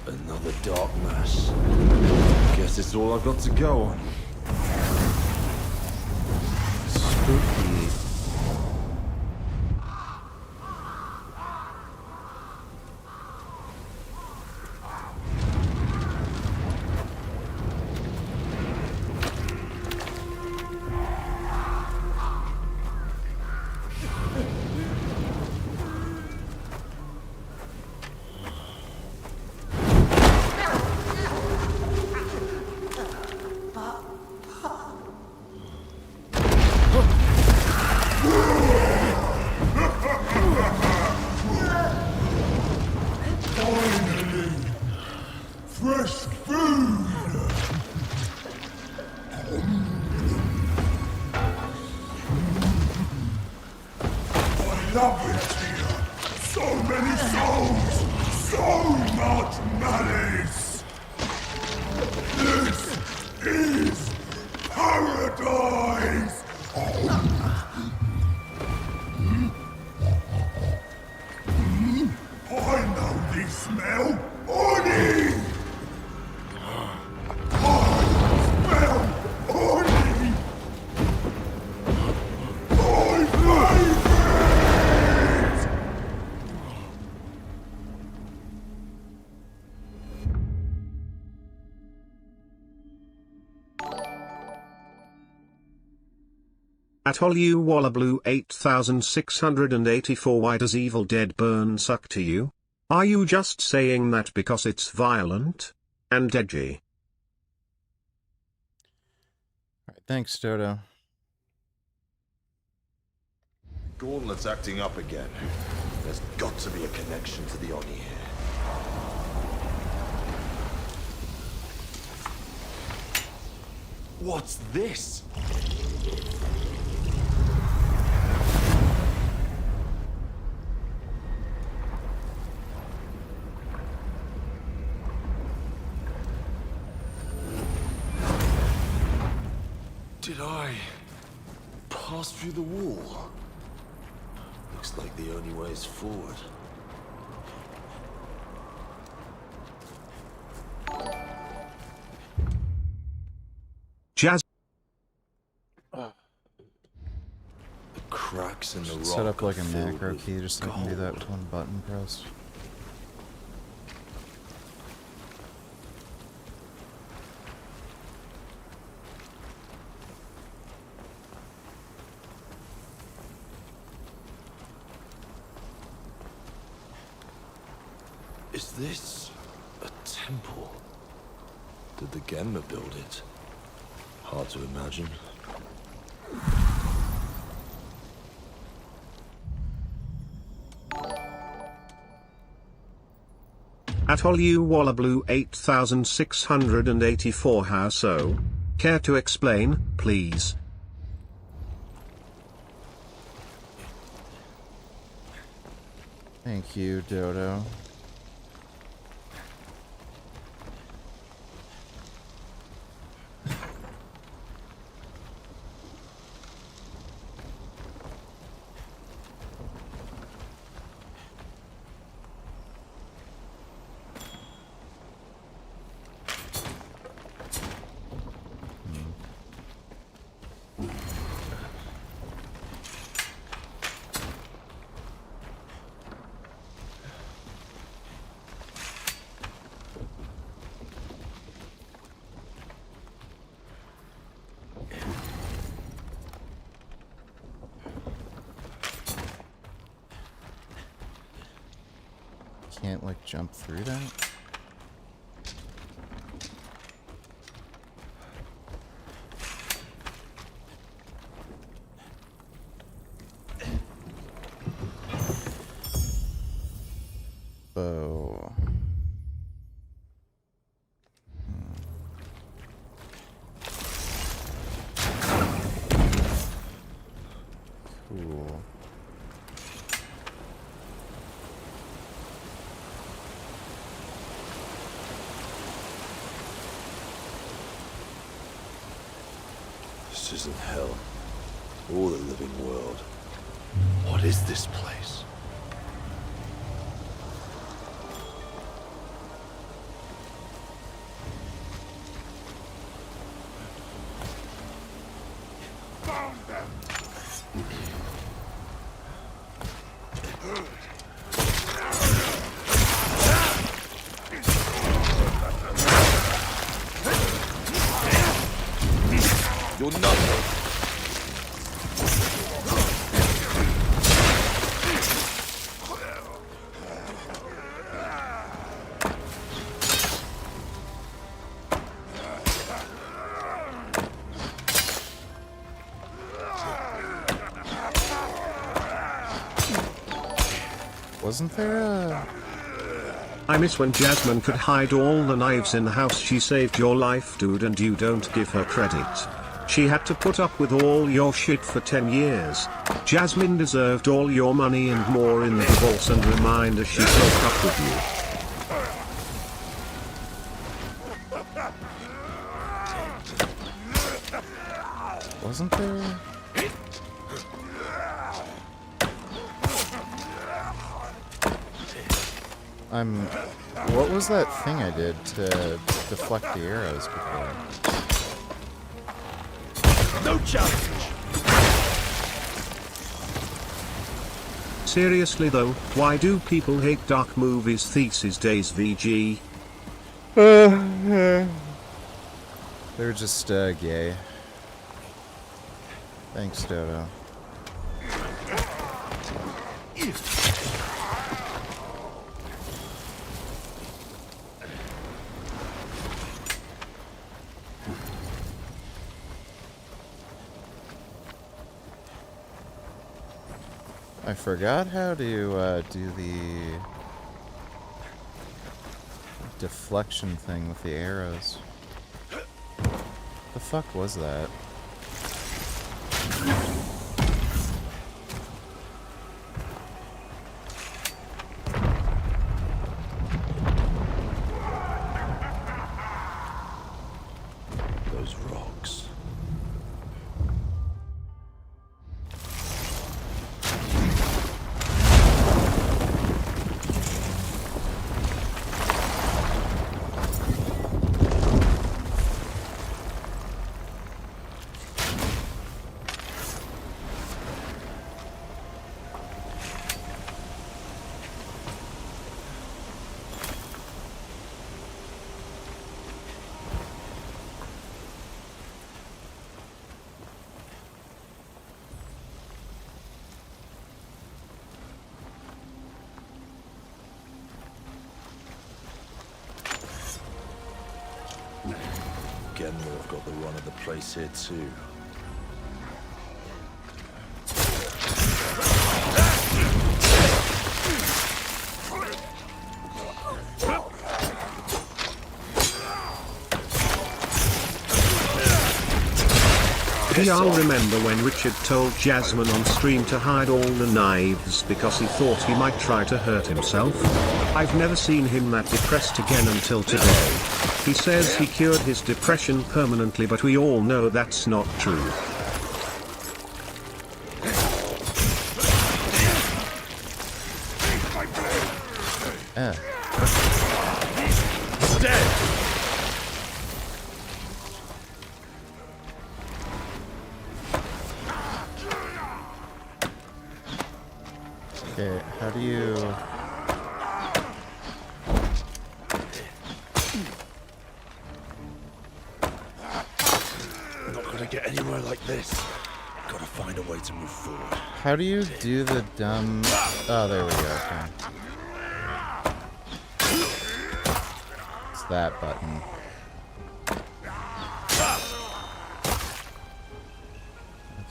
Another dark mass. Guess it's all I've got to go on. Spooky. Fresh food! I love it here! So many souls! So much malice! This is paradise! I know this smell! Oni! At Holu Wallablue 8684, why does Evil Dead Burn suck to you? Are you just saying that because it's violent and edgy? Alright, thanks, Dodo. Gauntlet's acting up again. There's got to be a connection to the Oni here. What's this? Did I pass through the wall? Looks like the only way is forward. Jazz. The cracks in the rock. Set up like a are filled macro with key just so I can do that gold. with one button press. Is this a temple? Did the Genma build it? Hard to imagine. Atolu Wallablue 8684 how so? Care to explain, please? Thank you, Dodo. Can't, like, jump through that? Bow. Cool. This isn't hell, or the living world. What is this place? Found them! You're nothing. Wasn't there a... I miss when Jasmine could hide all the knives in the house. She saved your life, dude, and you don't give her credit. She had to put up with all your shit for 10 years. Jasmine deserved all your money and more in the divorce, and reminder she broke up with you. Wasn't there... What was that thing I did to deflect the arrows before? No challenge! Seriously though, why do people hate dark movies these days, VG? They're just, gay. Thanks, Dodo. I forgot how to do the deflection thing with the arrows. The fuck was that? Those rocks. I've got the run of the place here too. Do y'all remember when Richard told Jasmine on stream to hide all the knives because he thought he might try to hurt himself? I've never seen him that depressed again until today. He says he cured his depression permanently, but we all know that's not true. Dead! Okay, how do you... I'm not gonna get anywhere like this. Gotta find a way to move forward. How do you do the dumb... Oh, there we go, okay. It's that button.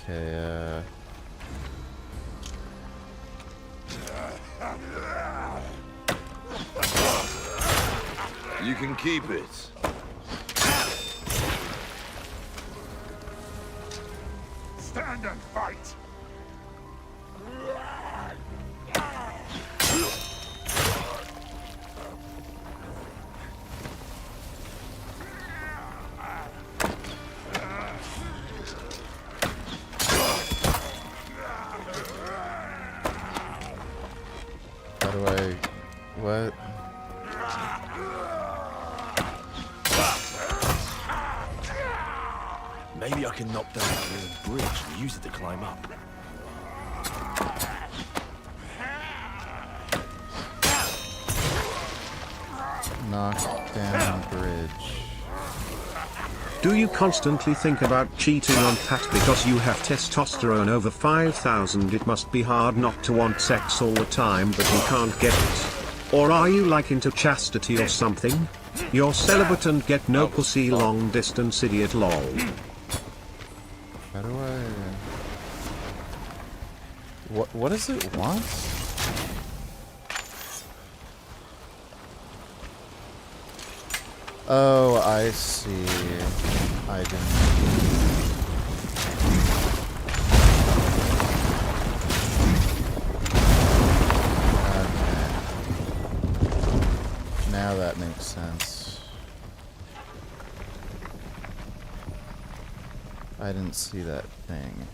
Okay, You can keep it. Stand and fight! how do I... What? Maybe I can knock down that ruined bridge and use it to climb up. Knock down bridge. Do you constantly think about cheating on Pat because you have testosterone over 5,000? It must be hard not to want sex all the time but you can't get it. Or are you like into chastity or something? You're celibate and get no pussy, long distance idiot lol. How do I... What does it want? Oh, I see. I didn't... Okay. Now that makes sense. I didn't see that thing.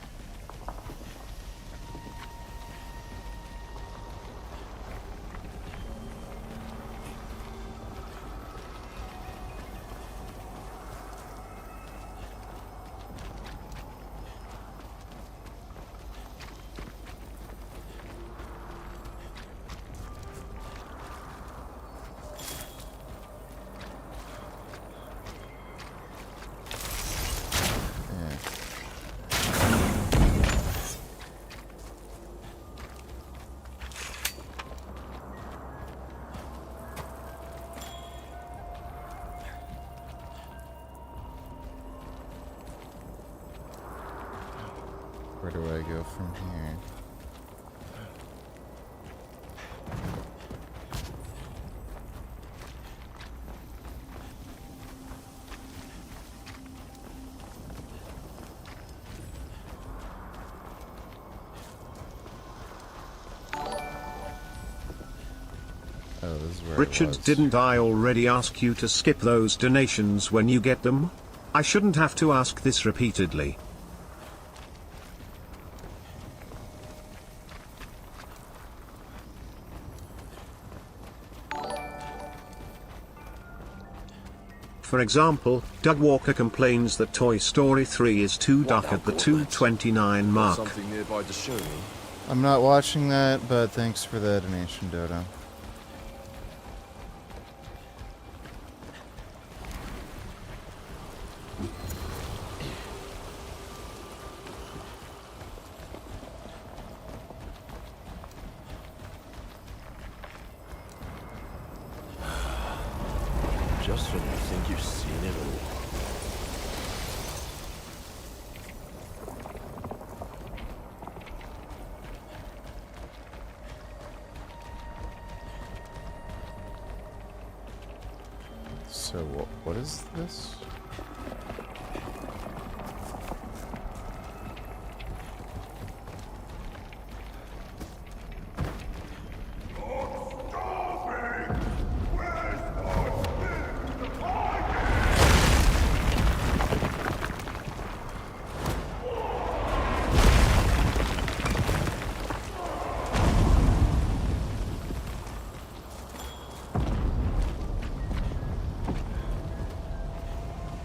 Where do I go from here? Oh, this is where Richard, didn't I already ask you to skip those donations when you get them? I shouldn't have to ask this repeatedly. For example, Doug Walker complains that Toy Story 3 is too dark at the 2:29 mark. Something nearby to show me. I'm not watching that, but thanks for the donation, Dodo. Just when you think you've seen it all. So what is this?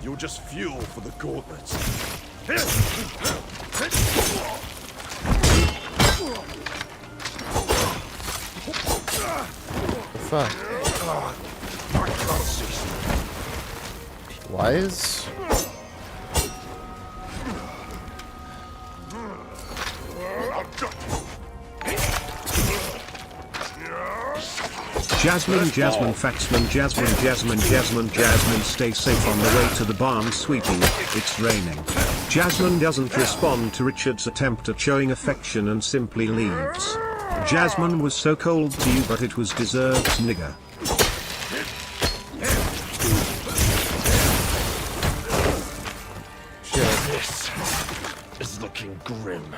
You're just fuel for the gauntlets. Fuck. Why is... Jasmine, Faxman, Jasmine, stay safe on the way to the barn, sweetie, it's raining. Jasmine doesn't respond to Richard's attempt at showing affection and simply leaves. Jasmine was so cold to you, but it was deserved, nigga. This is looking grim.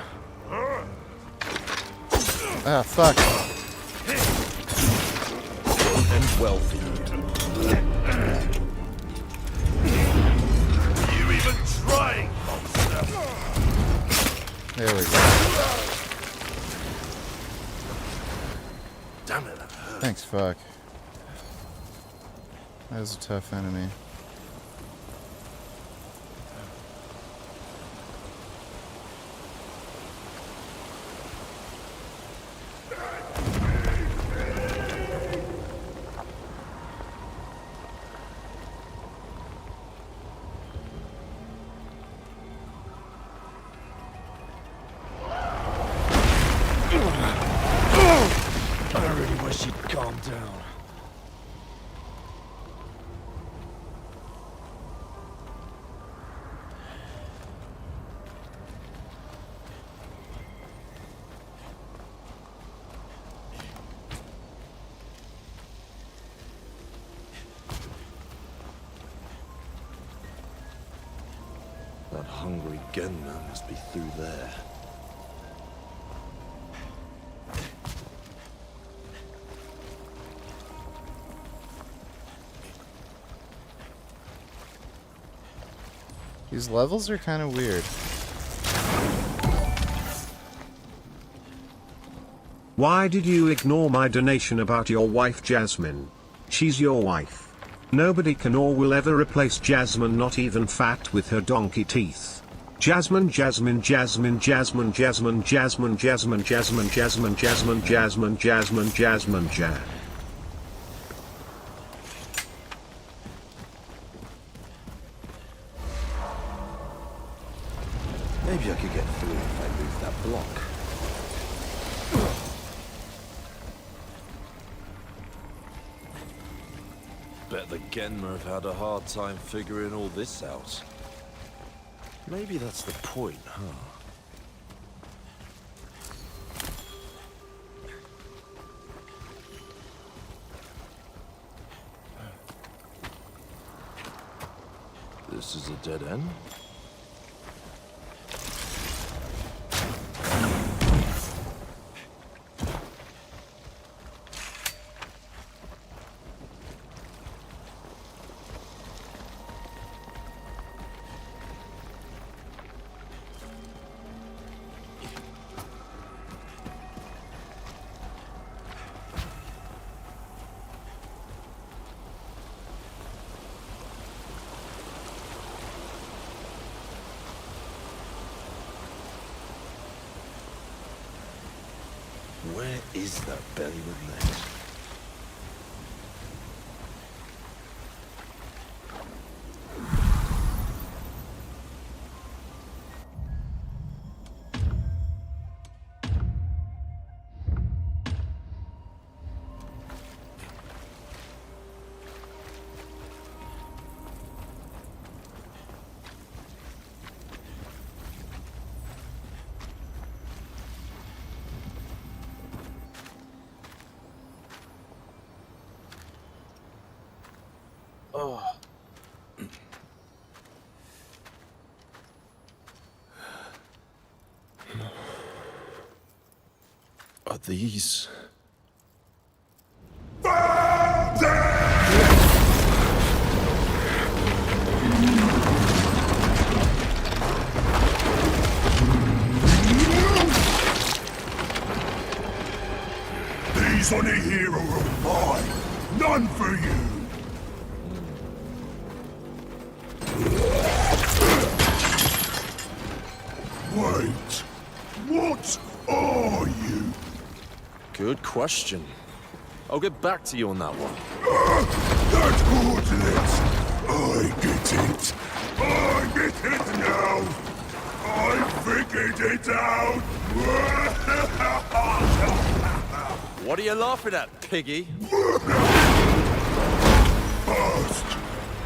Ah, fuck. And well for you. You even trying, monster? There we go. Damn it, that hurt. Thanks, fuck. That was a tough enemy. I really wish you'd calm down. That hungry gunman must be through there. These levels are kind of weird. Why did you ignore my donation about your wife Jasmine? She's your wife. Nobody can or will ever replace Jasmine, not even Fat with her donkey teeth. Jasmine, Jasmine, Jasmine, Jasmine, Jasmine, Jasmine, Jasmine, Jasmine, Jasmine, Jasmine, Jasmine, Jasmine, Jasmine, Jasmine. Maybe I could get through if I move that block. Bet the Genma have had a hard time figuring all this out. Maybe that's the point, huh? This is a dead end? Where is that belly with legs? Oh. These... These on a hero of mine. None for you. Wait. What are you? Good question. I'll get back to you on that one. That coordinates. I get it. I get it now. I figured it out. What are you laughing at, piggy? First,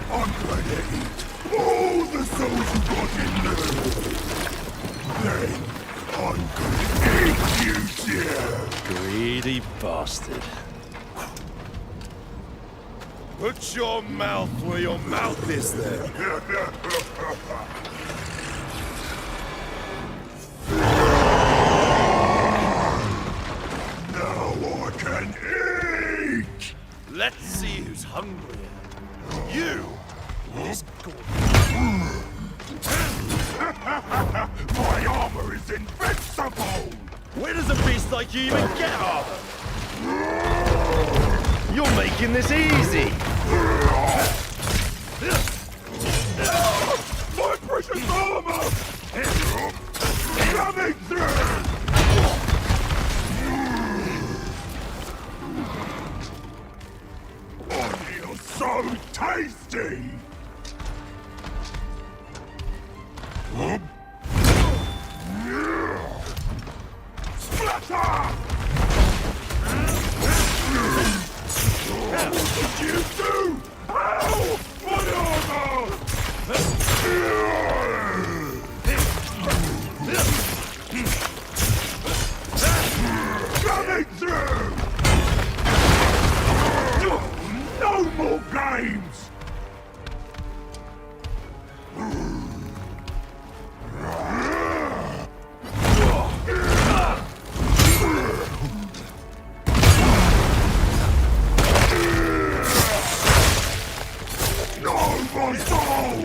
I'm gonna eat all the souls you got in there. Then, I'm gonna eat you, dear. Greedy bastard. Put your mouth where your mouth is there. Now I can eat! Let's see who's hungry. You! This My armor is invincible! Where does a beast like you even get armor? You're making this easy! My precious armor! Coming through! Oh, you're so tasty! Splatter! What you do? Ow! My armor! Coming through! No more games! No, my soul!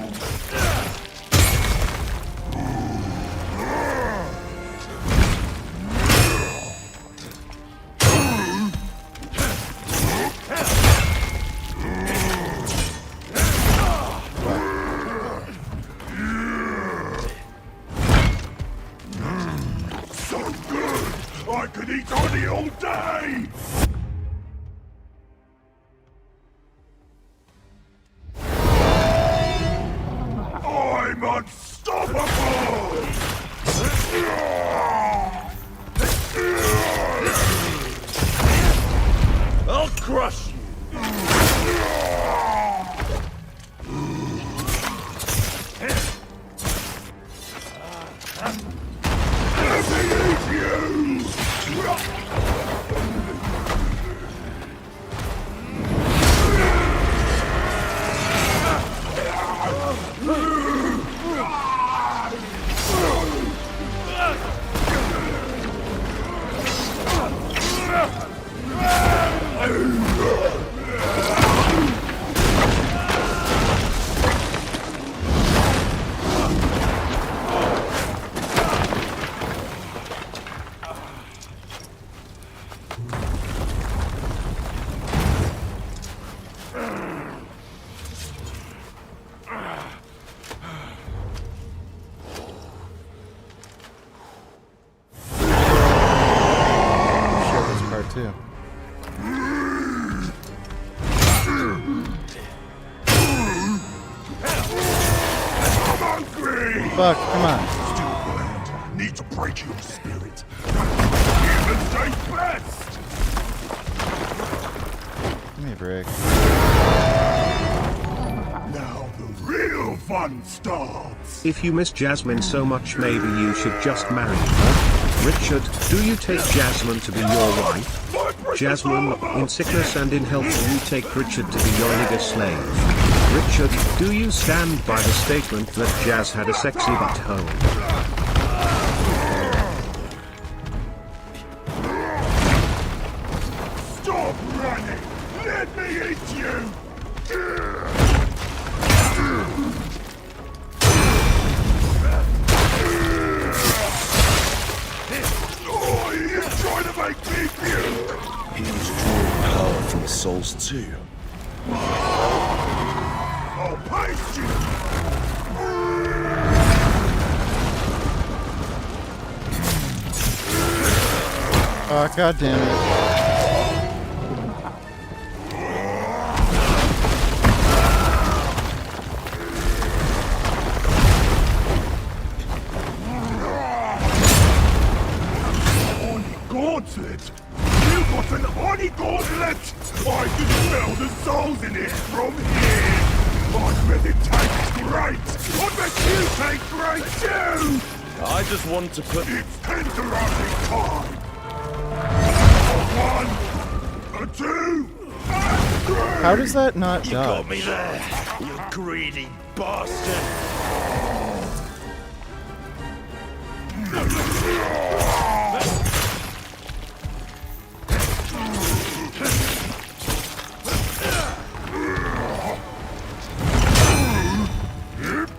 So good! I could eat honey all day! I'm unstoppable! I'll crush you! Let me eat you! Share this part too. I'm hungry! Fuck, come on. Need to break your spirit. Humans say best! Give me a break. Now the real fun starts! If you miss Jasmine so much, maybe you should just marry her. Richard, do you take Jasmine to be your wife? Jasmine, in sickness and in health, do you take Richard to be your nigger slave? Richard, do you stand by the statement that Jazz had a sexy butthole? Oh, he's trying to make me puke! He was drawing power from the souls too. I'll paste you! Oh, god damn it. Gauntlet? You got an Oni gauntlet? I can smell the souls in it from here! I bet it tastes great! I bet you taste great too! I just want to put... It's tenderizing time! A 1, a 2, and 3! How does that not You dodge? got me there, you greedy bastard!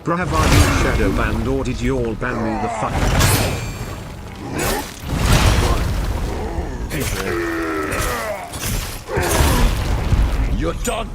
Bruh, have I been shadow banned or did you all ban me the fuck? You're done!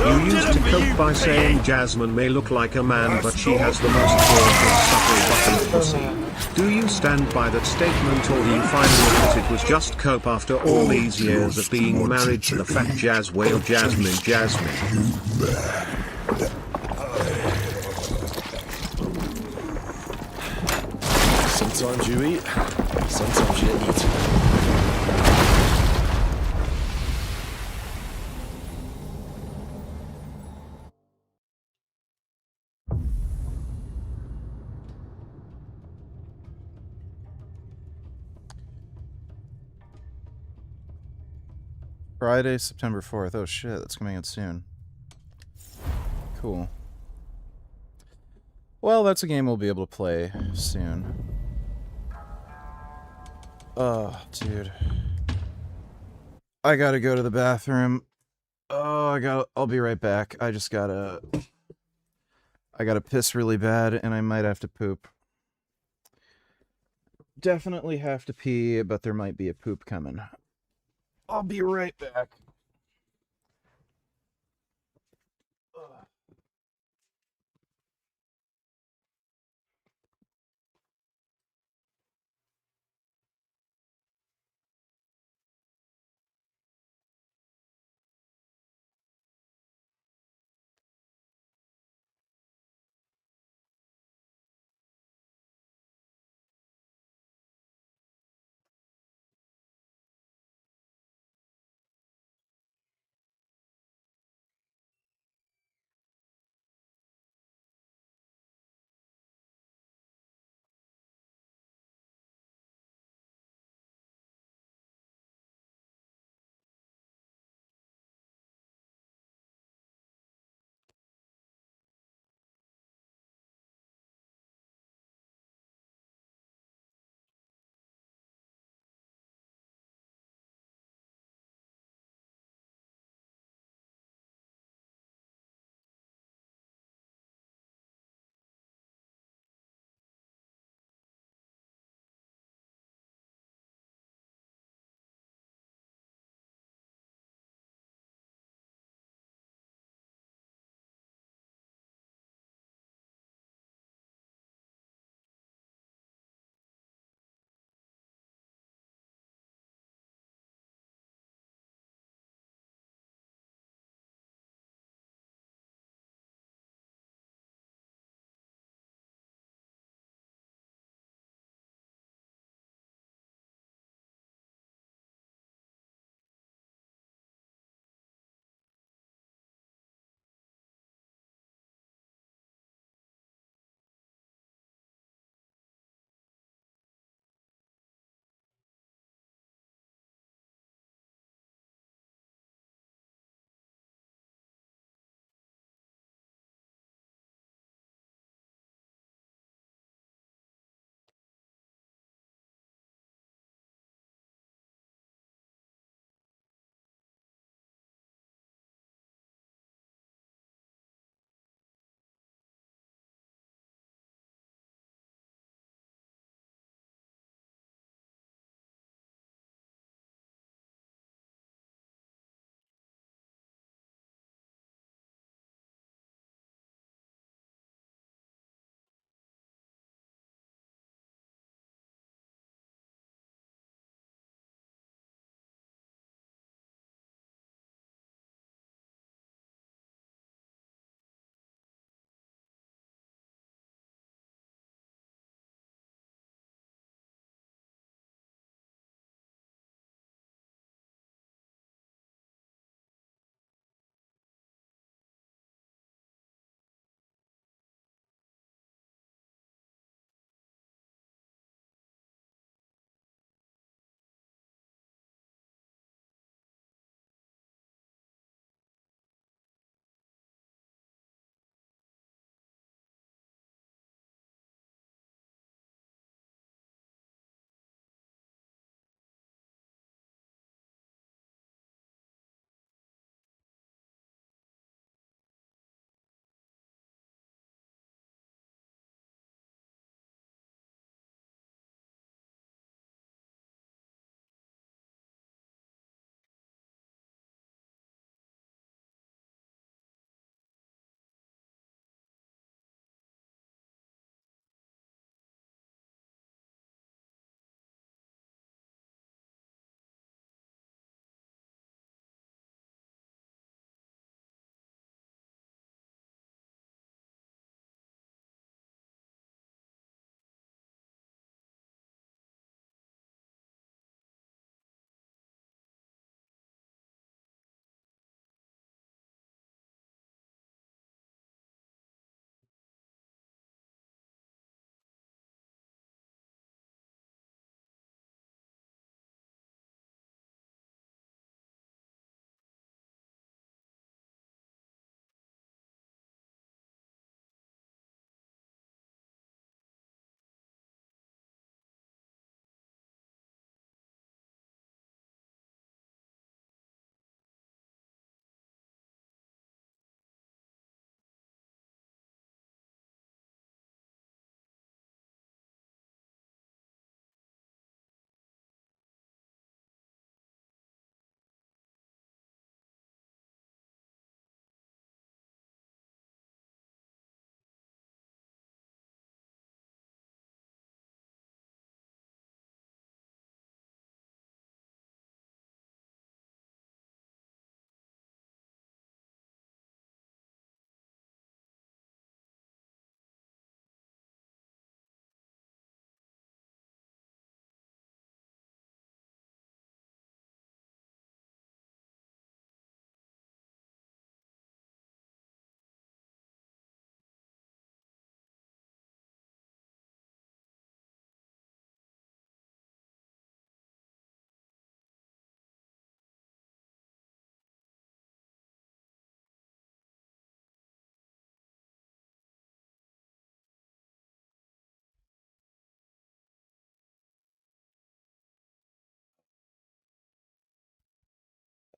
You used to cope by saying Jasmine may look like a man but she has the most gorgeous supple button pussy. Do you stand by that statement or do you finally admit it was just cope after all these years of being married to the fat jazz whale Jasmine? Sometimes you eat, sometimes you eat. Friday, September 4th. Oh shit, that's coming out soon. Cool. Well, that's a game we'll be able to play soon. Oh, dude. I gotta go to the bathroom. Oh, I'll be right back. I gotta piss really bad and I might have to poop. Definitely have to pee, but there might be a poop coming. I'll be right back.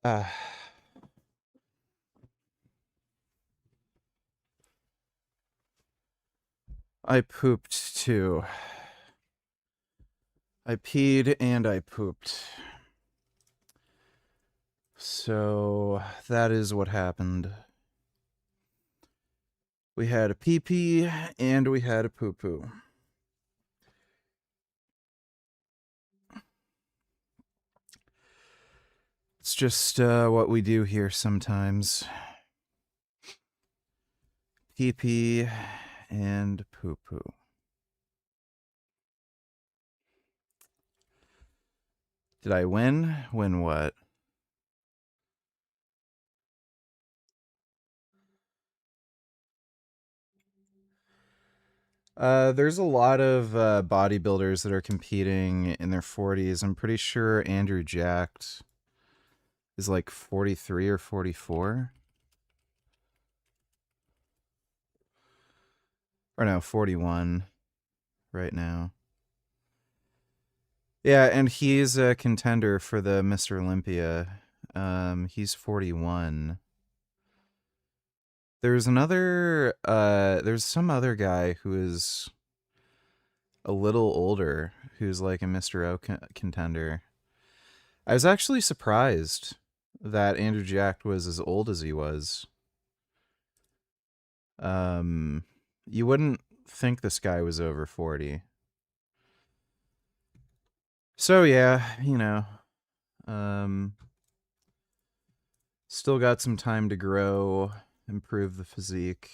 I pooped too. I peed and I pooped. So that is what happened. We had a pee-pee and we had a poo-poo. It's just what we do here sometimes. Pee-pee and poo-poo. Did I win? Win what? There's a lot of bodybuilders that are competing in their 40s. I'm pretty sure Andrew Jacked is like 43 or 44. Or no, 41 right now. Yeah, and he's a contender for the Mr. Olympia. He's 41. There's some other guy who is a little older who's like a Mr. O contender. I was actually surprised that Andrew Jacked was as old as he was. You wouldn't think this guy was over 40. So yeah, you know, still got some time to grow, improve the physique,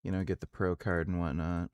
you know, get the pro card and whatnot.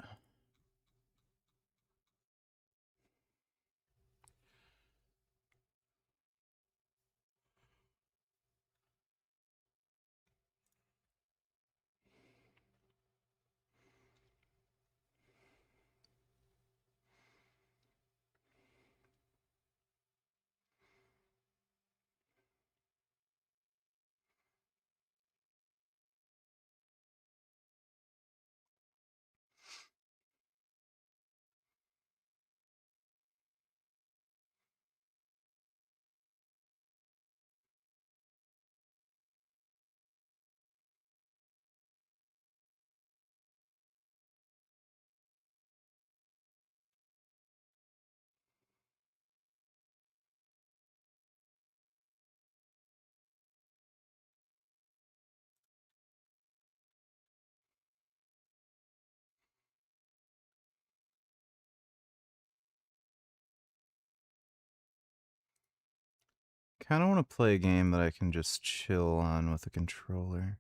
Kind of want to play a game that I can just chill on with a controller.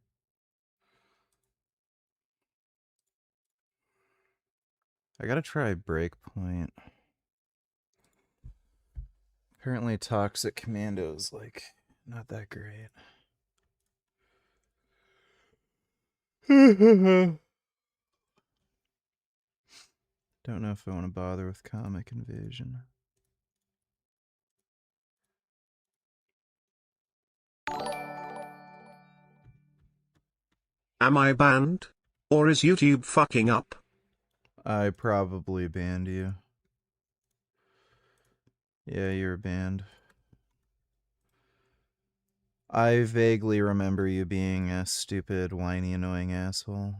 I gotta try Breakpoint. Apparently Toxic Commando is, like, not that great. Don't know if I want to bother with Comic Invasion. Am I banned? Or is YouTube fucking up? I probably banned you. Yeah, you're banned. I vaguely remember you being a stupid, whiny, annoying asshole.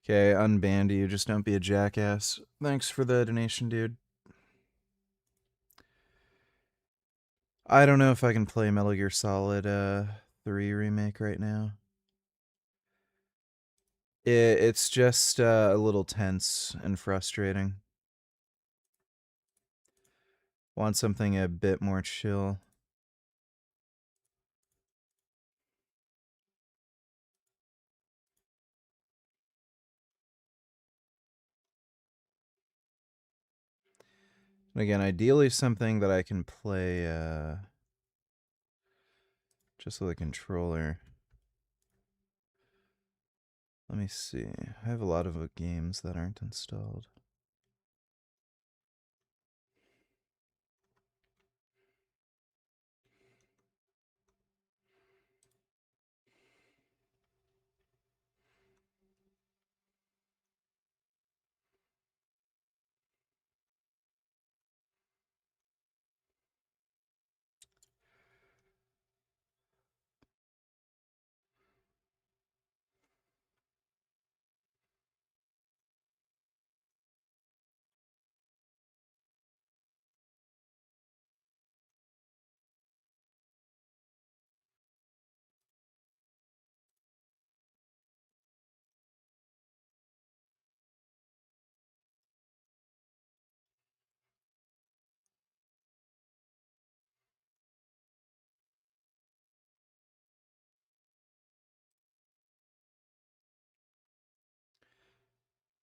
Okay, unbanned you. Just don't be a jackass. Thanks for the donation, dude. I don't know if I can play Metal Gear Solid 3 Remake right now. It's just a little tense and frustrating. Want something a bit more chill. And again, ideally something that I can play just with a controller. Let me see. I have a lot of games that aren't installed.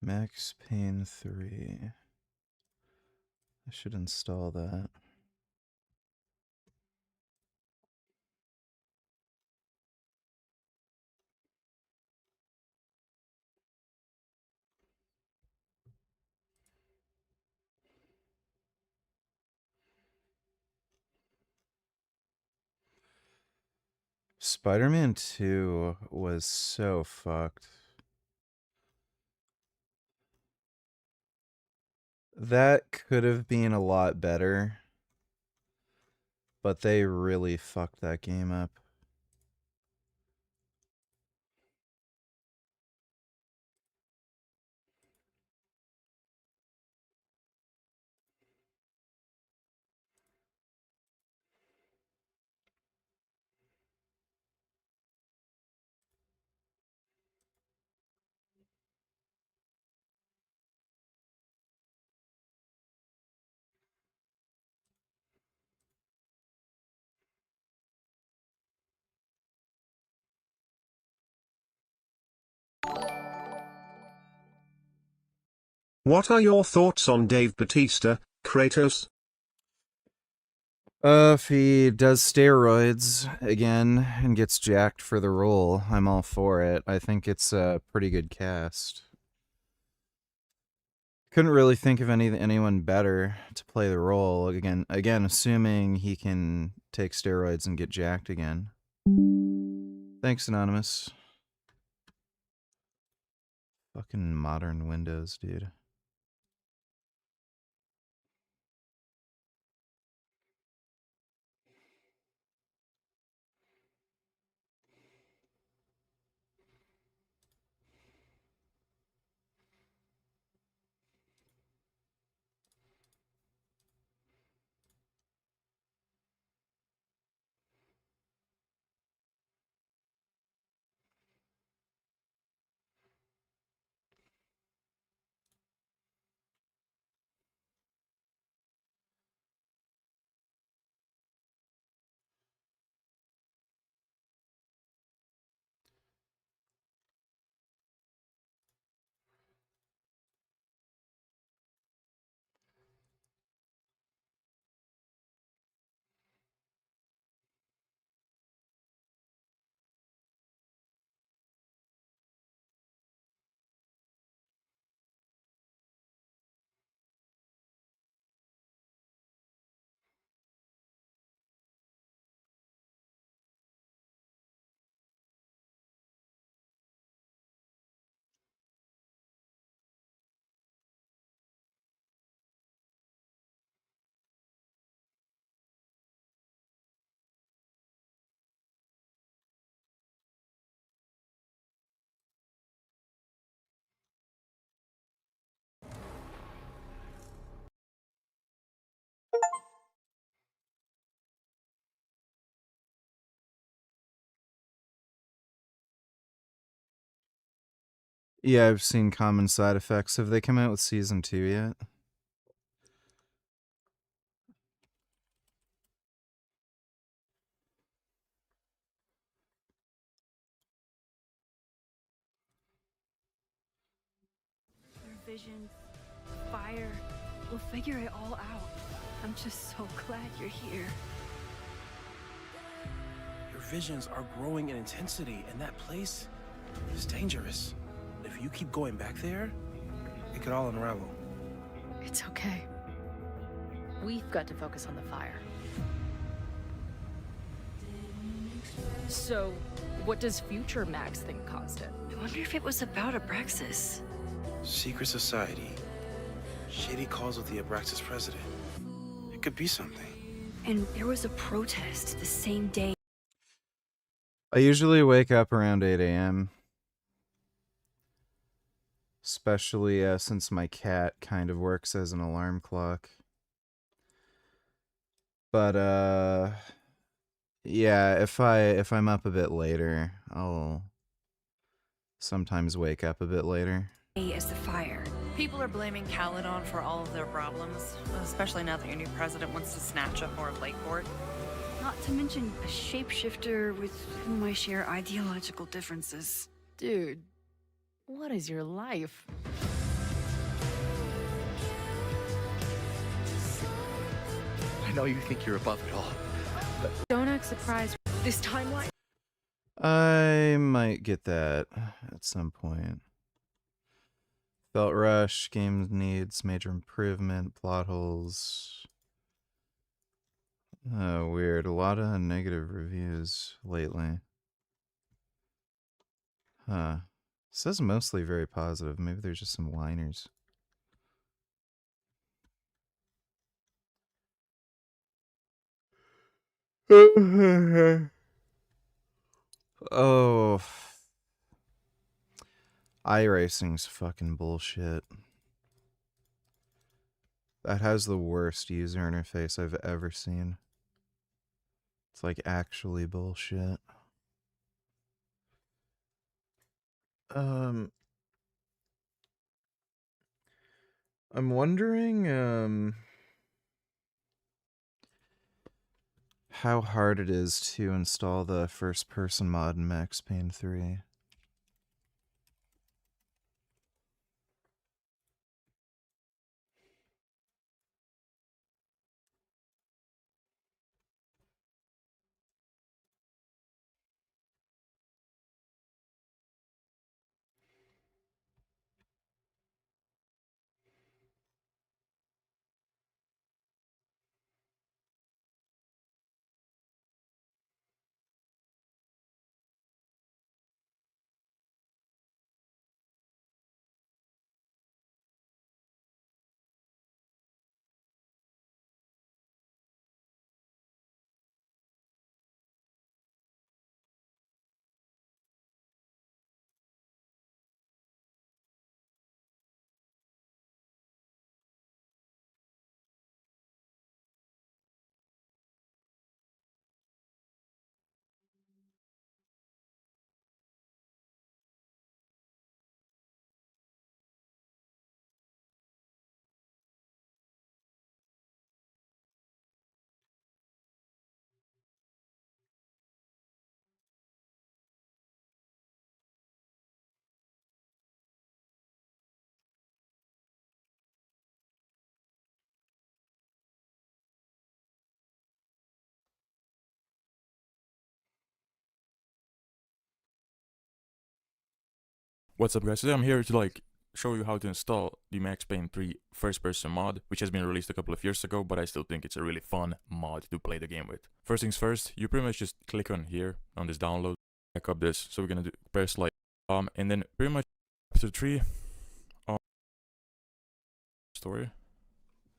Max Payne 3. I should install that. Spider-Man 2 was so fucked. That could have been a lot better, but they really fucked that game up. What are your thoughts on Dave Bautista, Kratos? If he does steroids again and gets jacked for the role, I'm all for it. I think it's a pretty good cast. Couldn't really think of anyone better to play the role. Again, assuming he can take steroids and get jacked again. Thanks, Anonymous. Fucking modern Windows, dude. Yeah, I've seen common side effects. Have they come out with season 2 yet? Vision, fire, we'll figure it all out. I'm just so glad you're here. Your visions are growing in intensity, and that place is dangerous. If you keep going back there, it could all unravel. It's okay. We've got to focus on the fire. So, what does future Max think caused it? I wonder if it was about Abraxas. Secret society. Shady calls with the Abraxas president. It could be something. And there was a protest the same day. I usually wake up around 8 a.m. Especially since my cat kind of works as an alarm clock. But yeah, if I'm up a bit later, I'll sometimes wake up a bit later. As the fire. People are blaming Caledon for all of their problems, especially now that your new president wants to snatch up more of Lakeport. Not to mention a shapeshifter with whom I share ideological differences. Dude, what is your life? know you think you're above it all, but Don't act surprised. This timeline. I might get that at some point. Felt rush, game needs major improvement, plot holes. Oh, weird. A lot of negative reviews lately. Huh. It says mostly very positive. Maybe there's just some whiners. Oh. iRacing's fucking bullshit. That has the worst user interface I've ever seen. It's like actually bullshit. I'm wondering how hard it is to install the first person mod in Max Payne 3. What's up guys, today I'm here to show you how to install the Max Payne 3 first person mod, which has been released a couple of years ago, but I still think it's a really fun mod to play the game with. First things first, you pretty much just click on here, on this download, back up this, so we're gonna press and then pretty much chapter 3, story.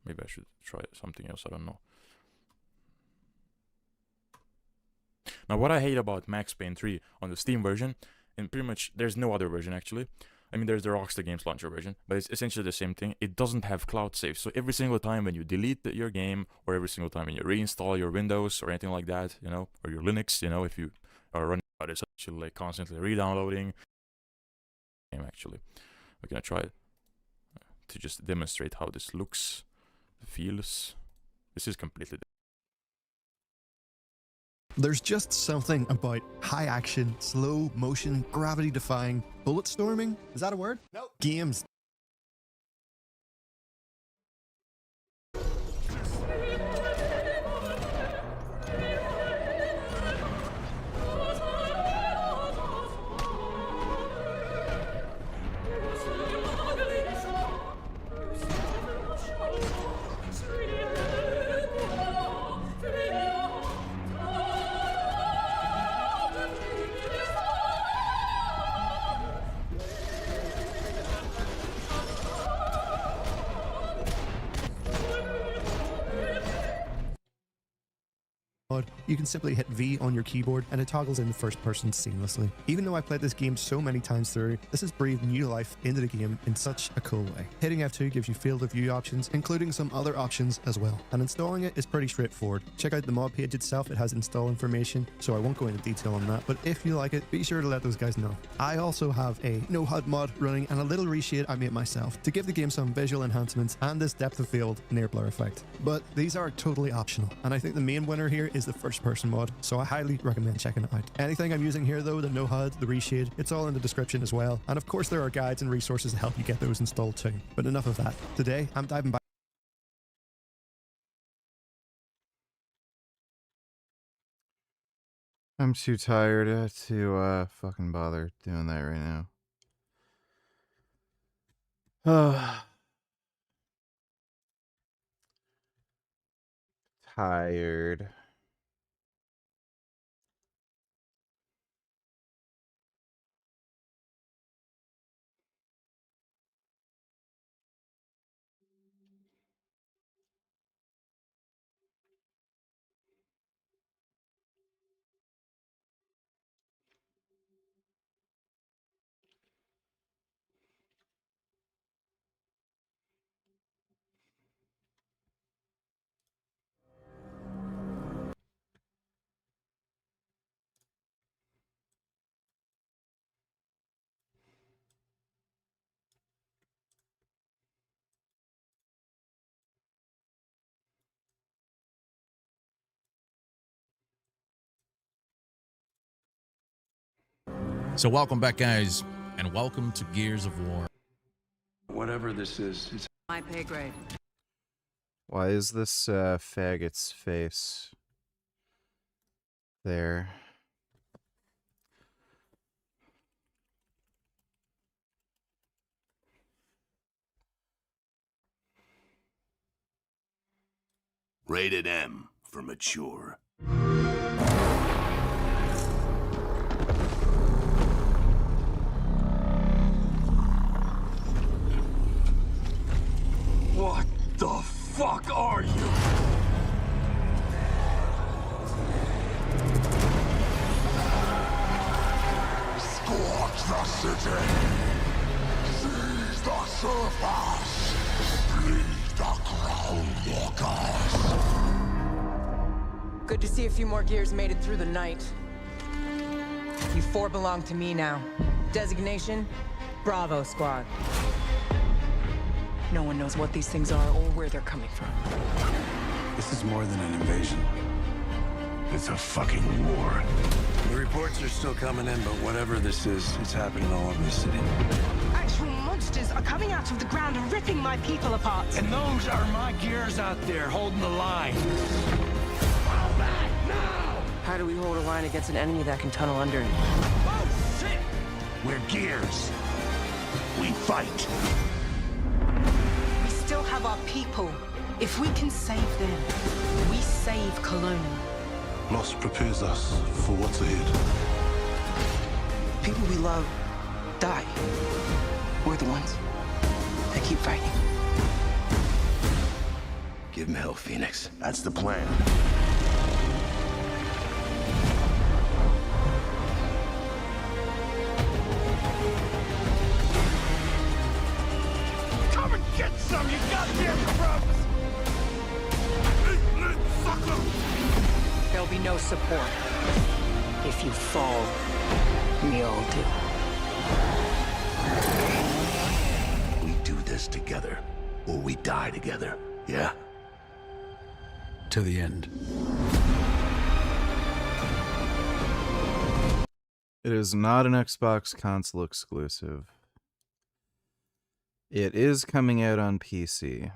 Maybe I should try something else, I don't know. Now what I hate about Max Payne 3 on the Steam version, and pretty much there's no other version actually. I mean, there's the Rockstar Games Launcher version, but it's essentially the same thing. It doesn't have cloud save, so every single time when you delete your game, or every single time when you reinstall your Windows or anything like that, you know, or your Linux, you know, if you are running out, it's actually constantly re-downloading. Game actually, we're gonna try to just demonstrate how this looks, feels. This is completely different. There's just something about high action, slow motion, gravity defying, bullet storming. Is that a word? No. Games. You can simply hit V on your keyboard and it toggles into first person seamlessly. Even though I played this game so many times through, this has breathed new life into the game in such a cool way. Hitting F2 gives you field of view options, including some other options as well. And installing it is pretty straightforward. Check out the mod page itself, it has install information, so I won't go into detail on that, but if you like it, be sure to let those guys know. I also have a no HUD mod running and a little reshade I made myself to give the game some visual enhancements and this depth of field near blur effect. But these are totally optional, and I think the main winner here is the first person mod, so I highly recommend checking it out. Anything I'm using here though, the no HUD, the reshade, it's all in the description as well, and of course there are guides and resources to help you get those installed too. But enough of that. Today I'm diving back I'm too tired to fucking bother doing that right now. Tired. So welcome back, guys, and welcome to Gears of War. Whatever this is, it's My pay grade. Why is this faggot's face there? Rated M for mature. What the fuck are you? Scorch the city. Seize the surface. Bleed the ground walkers. Good to see a few more gears made it through the night. You four belong to me now. Designation, Bravo Squad. No one knows what these things are or where they're coming from. This is more than an invasion. It's a fucking war. The reports are still coming in, but whatever this is, it's happening all over the city. Actual monsters are coming out of the ground and ripping my people apart. And those are my gears out there holding the line. How do we hold a line against an enemy that can tunnel under it? Oh, shit! We're gears. We fight. We still have our people. If we can save them, we save Cologne. Loss prepares us for what's ahead. People we love die. We're the ones that keep fighting. Give him hell, Phoenix. That's the plan. Come and get some, you goddamn grubs! There'll be no support. If you fall, we all do. We do this together, or we die together, yeah? To the end. It is not an Xbox console exclusive. It is coming out on PC.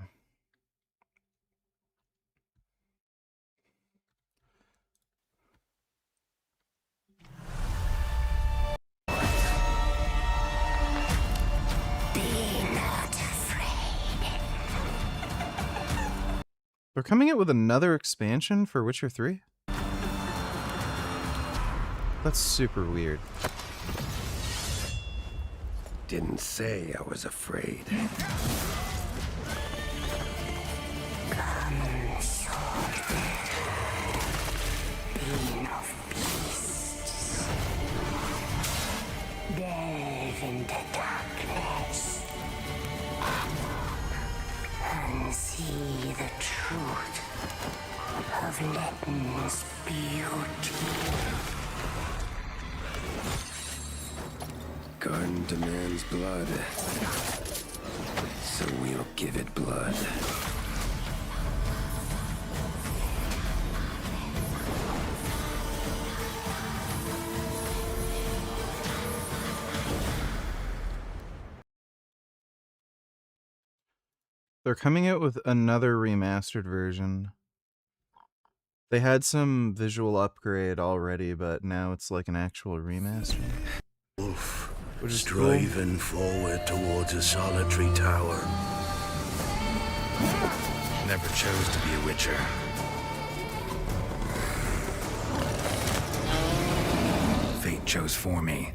They're coming out with another expansion for Witcher 3? That's super weird. Didn't say I was afraid. Being of beasts. Delve into darkness and see the truth of Letton's beauty. Garden demands blood, so we'll give it blood. They're coming out with another remastered version They had some visual upgrade already, but now it's like an actual remaster. Wolf, Which is striving forward towards a solitary tower. Never chose to be a witcher. Fate chose for me.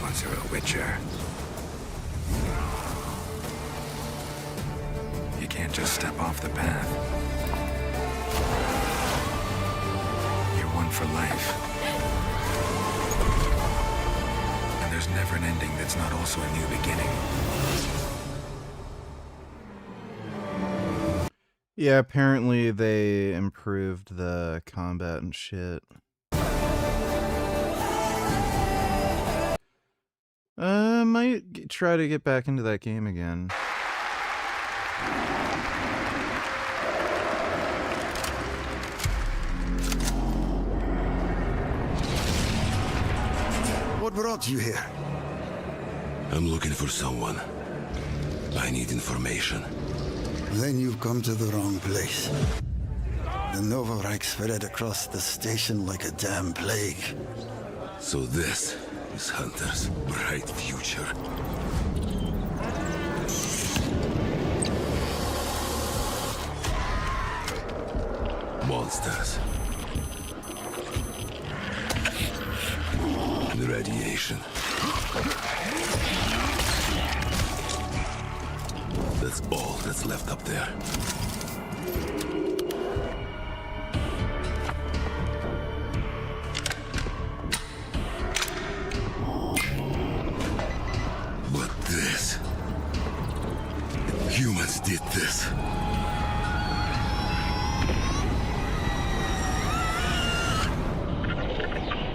Once you're a witcher, you can't just step off the path. You're one for life. And there's never an ending that's not also a new beginning. Yeah, apparently they improved the combat and shit. Might try to get back into that game again. What brought you here? I'm looking for someone. I need information. Then you've come to the wrong place. The Nova Reich spread across the station like a damn plague. So this is Hunter's bright future. Monsters. The radiation. That's all that's left up there. But this... humans did this.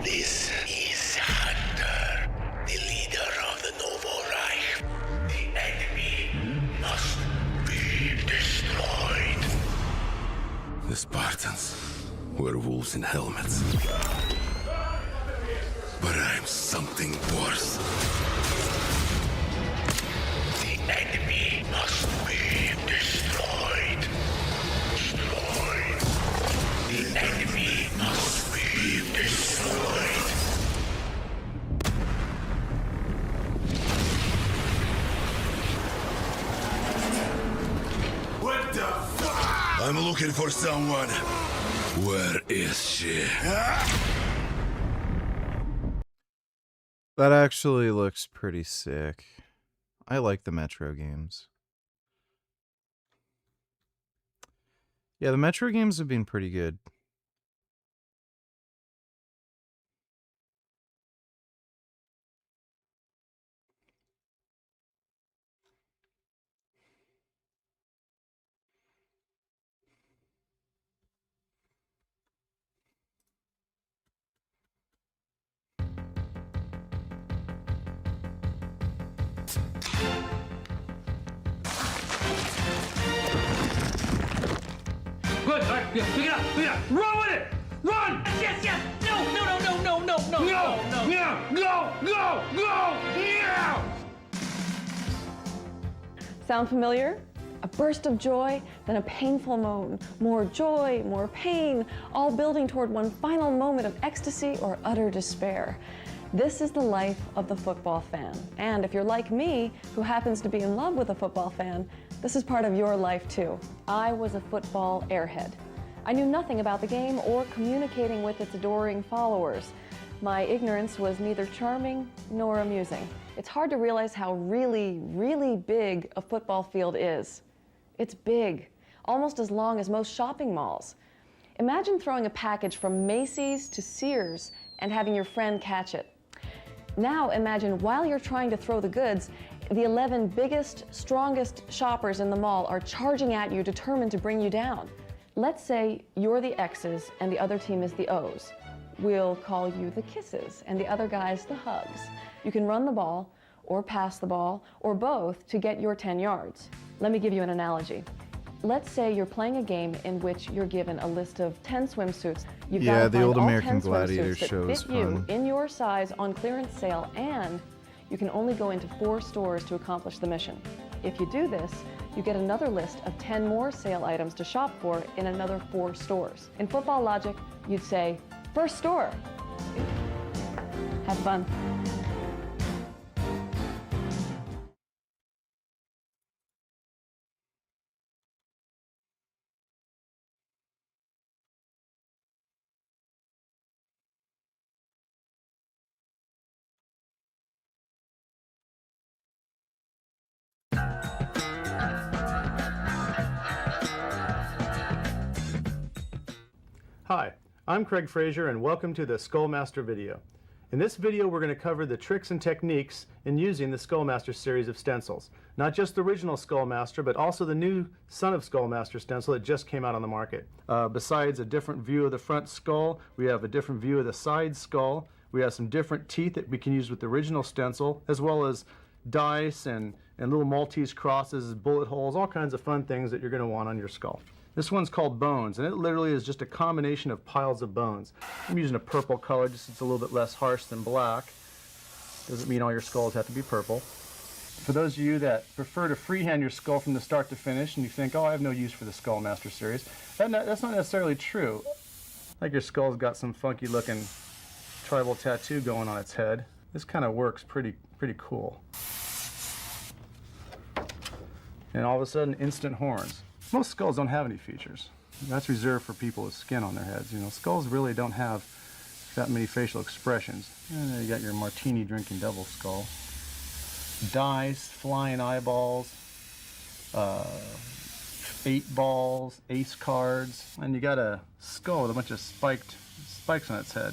This is Hunter, the leader of the Novo Reich. The enemy must be destroyed. The Spartans were wolves in helmets. But I'm something worse. The enemy must be destroyed. Destroyed. The enemy must be destroyed. What the fuck? I'm looking for someone. Where is she? That actually looks pretty sick. I like the Metro games. Yeah, the Metro games have been pretty good. Good, all right, yeah, pick it up, run with it! Run! Yes, yes! No! Go! Yeah! Sound familiar? A burst of joy, then a painful moan. More joy, more pain, all building toward one final moment of ecstasy or utter despair. This is the life of the football fan. And if you're like me, who happens to be in love with a football fan, this is part of your life too. I was a football airhead. I knew nothing about the game or communicating with its adoring followers. My ignorance was neither charming nor amusing. It's hard to realize how really, really big a football field is. It's big, almost as long as most shopping malls. Imagine throwing a package from Macy's to Sears and having your friend catch it. Now imagine while you're trying to throw the goods, the 11 biggest, strongest shoppers in the mall are charging at you, determined to bring you down. Let's say you're the X's and the other team is the O's. We'll call you the kisses and the other guys the hugs. You can run the ball or pass the ball or both to get your 10 yards. Let me give you an analogy. Let's say you're playing a game in which you're given a list of 10 swimsuits. You've got to the find old all American 10 Gladiator swimsuits that show is fit you fun. in your size on clearance sale, and you can only go into 4 stores to accomplish the mission. If you do this, you get another list of 10 more sale items to shop for in another 4 stores. In football logic, you'd say, first store. Have fun. Hi, I'm Craig Frazier and welcome to the Skullmaster video. In this video we're going to cover the tricks and techniques in using the Skullmaster series of stencils. Not just the original Skullmaster, but also the new Son of Skullmaster stencil that just came out on the market. Besides a different view of the front skull, we have a different view of the side skull. We have some different teeth that we can use with the original stencil, as well as dice and little Maltese crosses, bullet holes, all kinds of fun things that you're going to want on your skull. This one's called Bones, and it literally is just a combination of piles of bones. I'm using a purple color just so it's a little bit less harsh than black. Doesn't mean all your skulls have to be purple. For those of you that prefer to freehand your skull from the start to finish and you think, oh, I have no use for the Skullmaster series, that's not necessarily true. Like your skull's got some funky looking tribal tattoo going on its head. This kind of works pretty cool. And all of a sudden, instant horns. Most skulls don't have any features. That's reserved for people with skin on their heads. You know, skulls really don't have that many facial expressions. And then you got your martini drinking devil skull. Dice, flying eyeballs, 8 balls, ace cards, and you got a skull with a bunch of spikes on its head.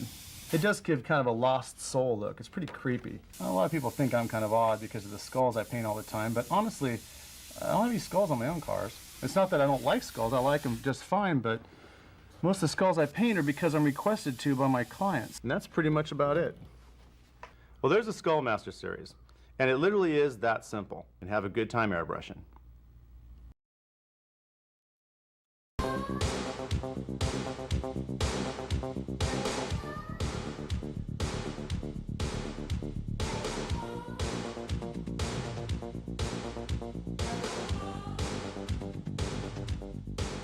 It does give kind of a lost soul look. It's pretty creepy. A lot of people think I'm kind of odd because of the skulls I paint all the time, but honestly, I don't have any skulls on my own cars. It's not that I don't like skulls, I like them just fine, but most of the skulls I paint are because I'm requested to by my clients. And that's pretty much about it. Well, there's the Skullmaster series, and it literally is that simple. And have a good time airbrushing.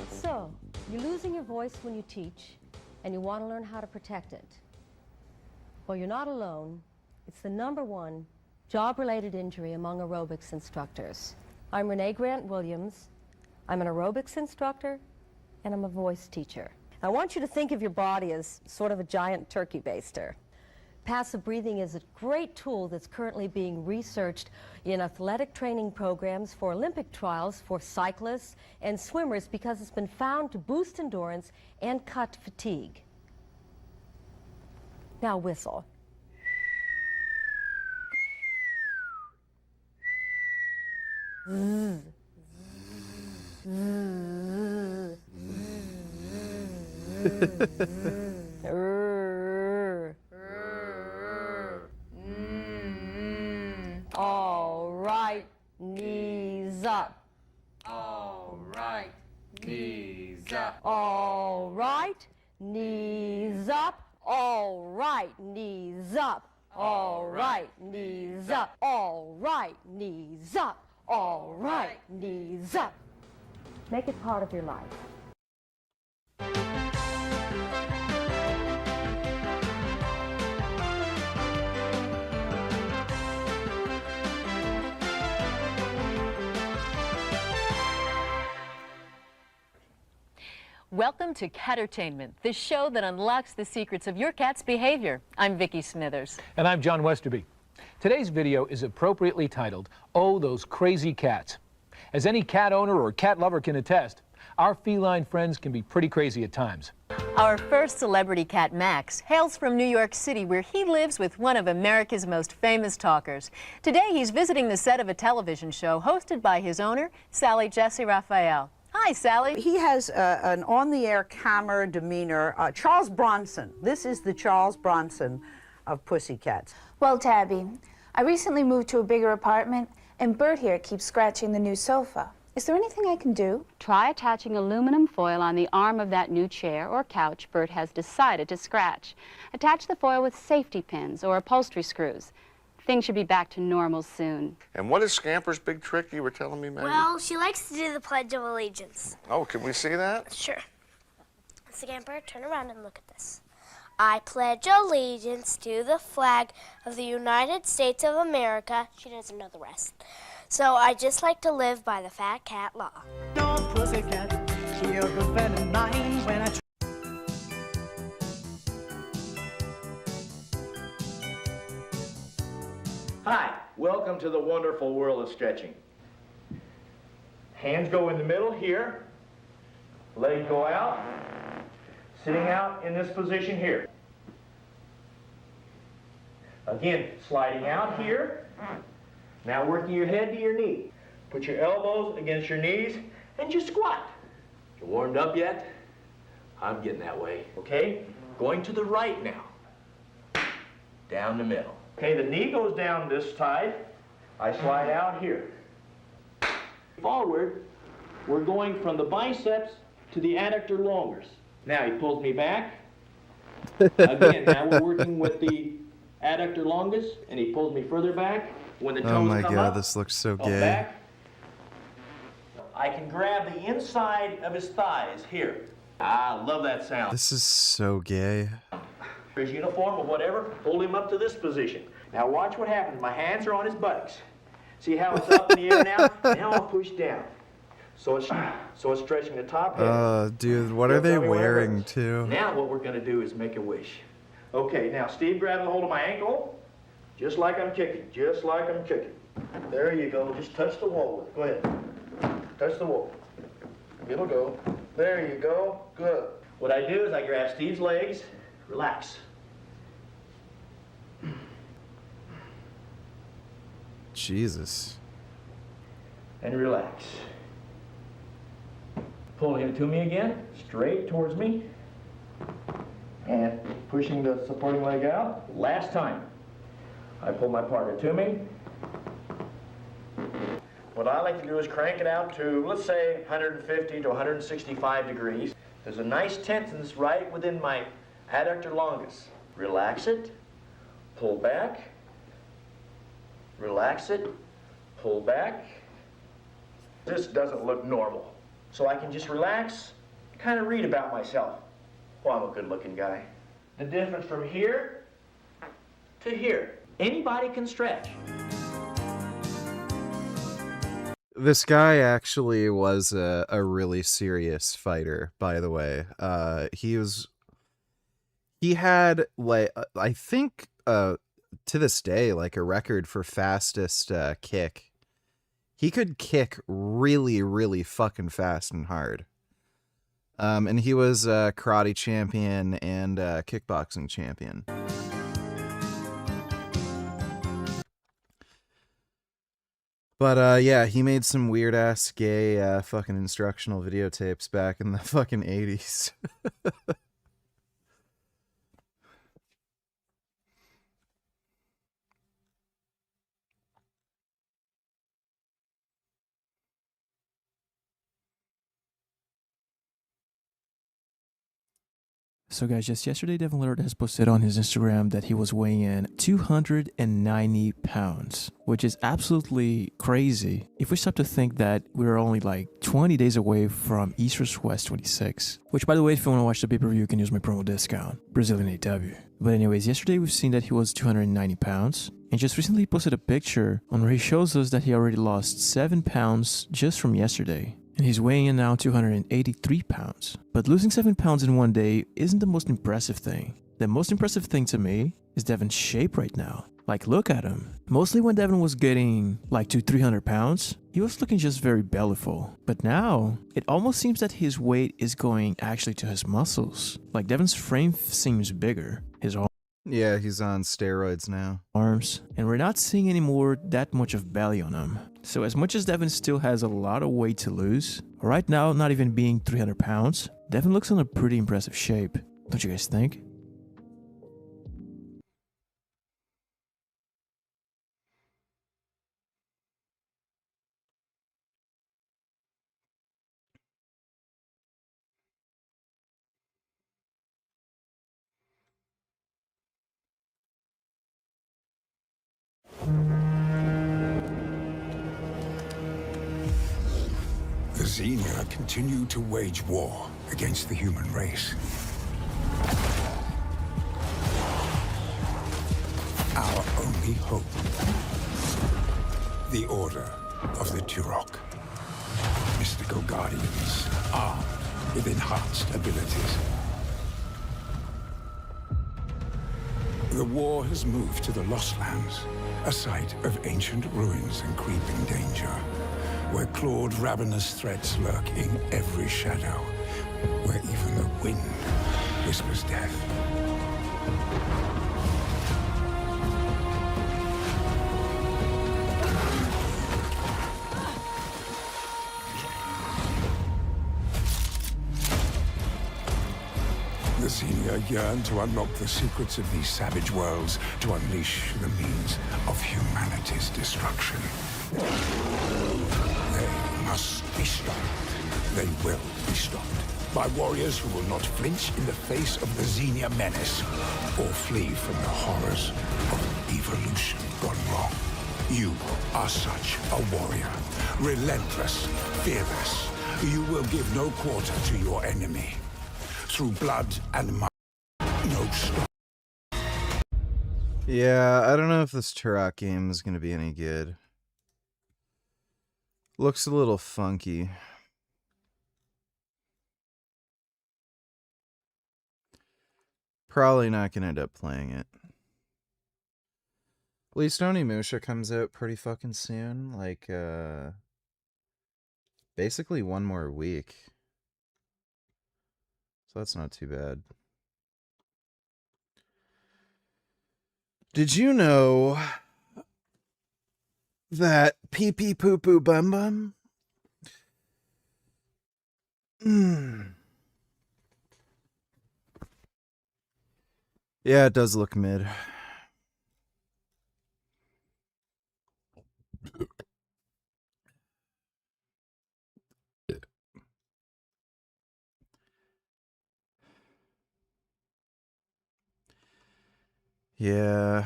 So, you're losing your voice when you teach, and you want to learn how to protect it. Well, you're not alone. It's the #1 job-related injury among aerobics instructors. I'm Renee Grant Williams. I'm an aerobics instructor, and I'm a voice teacher. I want you to think of your body as sort of a giant turkey baster. Passive breathing is a great tool that's currently being researched in athletic training programs for Olympic trials for cyclists and swimmers because it's been found to boost endurance and cut fatigue. Now whistle. All right, knees up. All right, knees up. All right, knees up. All right, knees up. All right, knees up. All right, knees up. All right, knees up. Make it part of your life. Welcome to Catertainment, the show that unlocks the secrets of your cat's behavior. I'm Vicki Smithers. And I'm John Westerby. Today's video is appropriately titled, Oh, Those Crazy Cats. As any cat owner or cat lover can attest, our feline friends can be pretty crazy at times. Our first celebrity cat, Max, hails from New York City, where he lives with one of America's most famous talkers. Today, he's visiting the set of a television show hosted by his owner, Sally Jesse Raphael. Hi, Sally. He has an on-the-air camera demeanor. Charles Bronson. This is the Charles Bronson of Pussycats. Well, Tabby, I recently moved to a bigger apartment, and Bert here keeps scratching the new sofa. Is there anything I can do? Try attaching aluminum foil on the arm of that new chair or couch Bert has decided to scratch. Attach the foil with safety pins or upholstery screws. Things should be back to normal soon. And what is Scamper's big trick you were telling me, Maggie? Well, she likes to do the Pledge of Allegiance. Oh, can we see that? Sure. Scamper, turn around and look at this. I pledge allegiance to the flag of the United States of America. She doesn't know the rest. So I just like to live by the fat cat law. No pussycat, she a good friend of mine when I Hi, welcome to the wonderful world of stretching. Hands go in the middle here, legs go out, sitting out in this position here. Again, sliding out here. Now working your head to your knee. Put your elbows against your knees and just squat. You warmed up yet? I'm getting that way. Okay, going to the right now. Down the middle. Okay, the knee goes down this side. I slide out here. Forward, we're going from the biceps to the adductor longus. Now he pulls me back. Again, now we're working with the adductor longus, and he pulls me further back. When the toes Oh my come god, up, this looks so go gay. back. I can grab the inside of his thighs here. I love that sound. This is so gay. His uniform or whatever, hold him up to this position. Now watch what happens. My hands are on his buttocks. See how it's up in the air now? Now I'll push down. So it's stretching the top head. Dude, what are they wearing too? Now what we're gonna do is make a wish. Okay, now Steve grabs a hold of my ankle, just like I'm kicking, just like I'm kicking. There you go, just touch the wall. Go ahead, touch the wall. It'll go. There you go, good. What I do is I grab Steve's legs, relax. Jesus. And relax. Pull him to me again, straight towards me. And pushing the supporting leg out. Last time. I pull my partner to me. What I like to do is crank it out to, let's say, 150 to 165 degrees. There's a nice tension right within my adductor longus. Relax it, pull back, relax it, pull back. This doesn't look normal. So I can just relax, kind of read about myself. Well, I'm a good-looking guy. The difference from here to here. Anybody can stretch. This guy actually was a really serious fighter, by the way. He had, like, I think, to this day, like, a record for fastest kick. He could kick really, really fucking fast and hard. And he was a karate champion and a kickboxing champion. But, yeah, he made some weird-ass gay fucking instructional videotapes back in the fucking 80s. So guys, just yesterday, Devin Lillard has posted on his Instagram that he was weighing in 290 pounds, which is absolutely crazy. If we stop to think that we're only like 20 days away from East vs. West 26, which by the way, if you want to watch the pay-per-view, you can use my promo discount, Brazilian AW. But anyways, yesterday we've seen that he was 290 pounds, and just recently posted a picture on where he shows us that he already lost 7 pounds just from yesterday. And he's weighing in now 283 pounds. But losing 7 pounds in one day isn't the most impressive thing. The most impressive thing to me is Devin's shape right now. Like, look at him. Mostly when Devin was getting like to 300 pounds, he was looking just very bellyful. But now, it almost seems that his weight is going actually to his muscles. Like, Devin's frame seems bigger. His Yeah, he's on steroids now. Arms. And we're not seeing anymore that much of belly on him. So as much as Devin still has a lot of weight to lose, right now not even being 300 pounds, Devin looks in a pretty impressive shape. Don't you guys think? The Xenia continue to wage war against the human race. Our only hope. The Order of the Turok. Mystical guardians armed with enhanced abilities. The war has moved to the Lost Lands, a site of ancient ruins and creeping danger, where clawed, ravenous threats lurk in every shadow, where even the wind whispers death. The Xenia yearn to unlock the secrets of these savage worlds, to unleash the means of humanity's destruction. They must be stopped. They will be stopped by warriors who will not flinch in the face of the Xenia menace or flee from the horrors of evolution gone wrong. You are such a warrior, relentless, fearless. You will give no quarter to your enemy. Through blood and mud, no stop. Yeah, I don't know if this Turok game is going to be any good. Looks a little funky. Probably not going to end up playing it. At least Onimusha comes out pretty fucking soon. Like, basically one more week. So that's not too bad. Did you know that pee pee poo poo bum bum? Yeah, it does look mid. Yeah.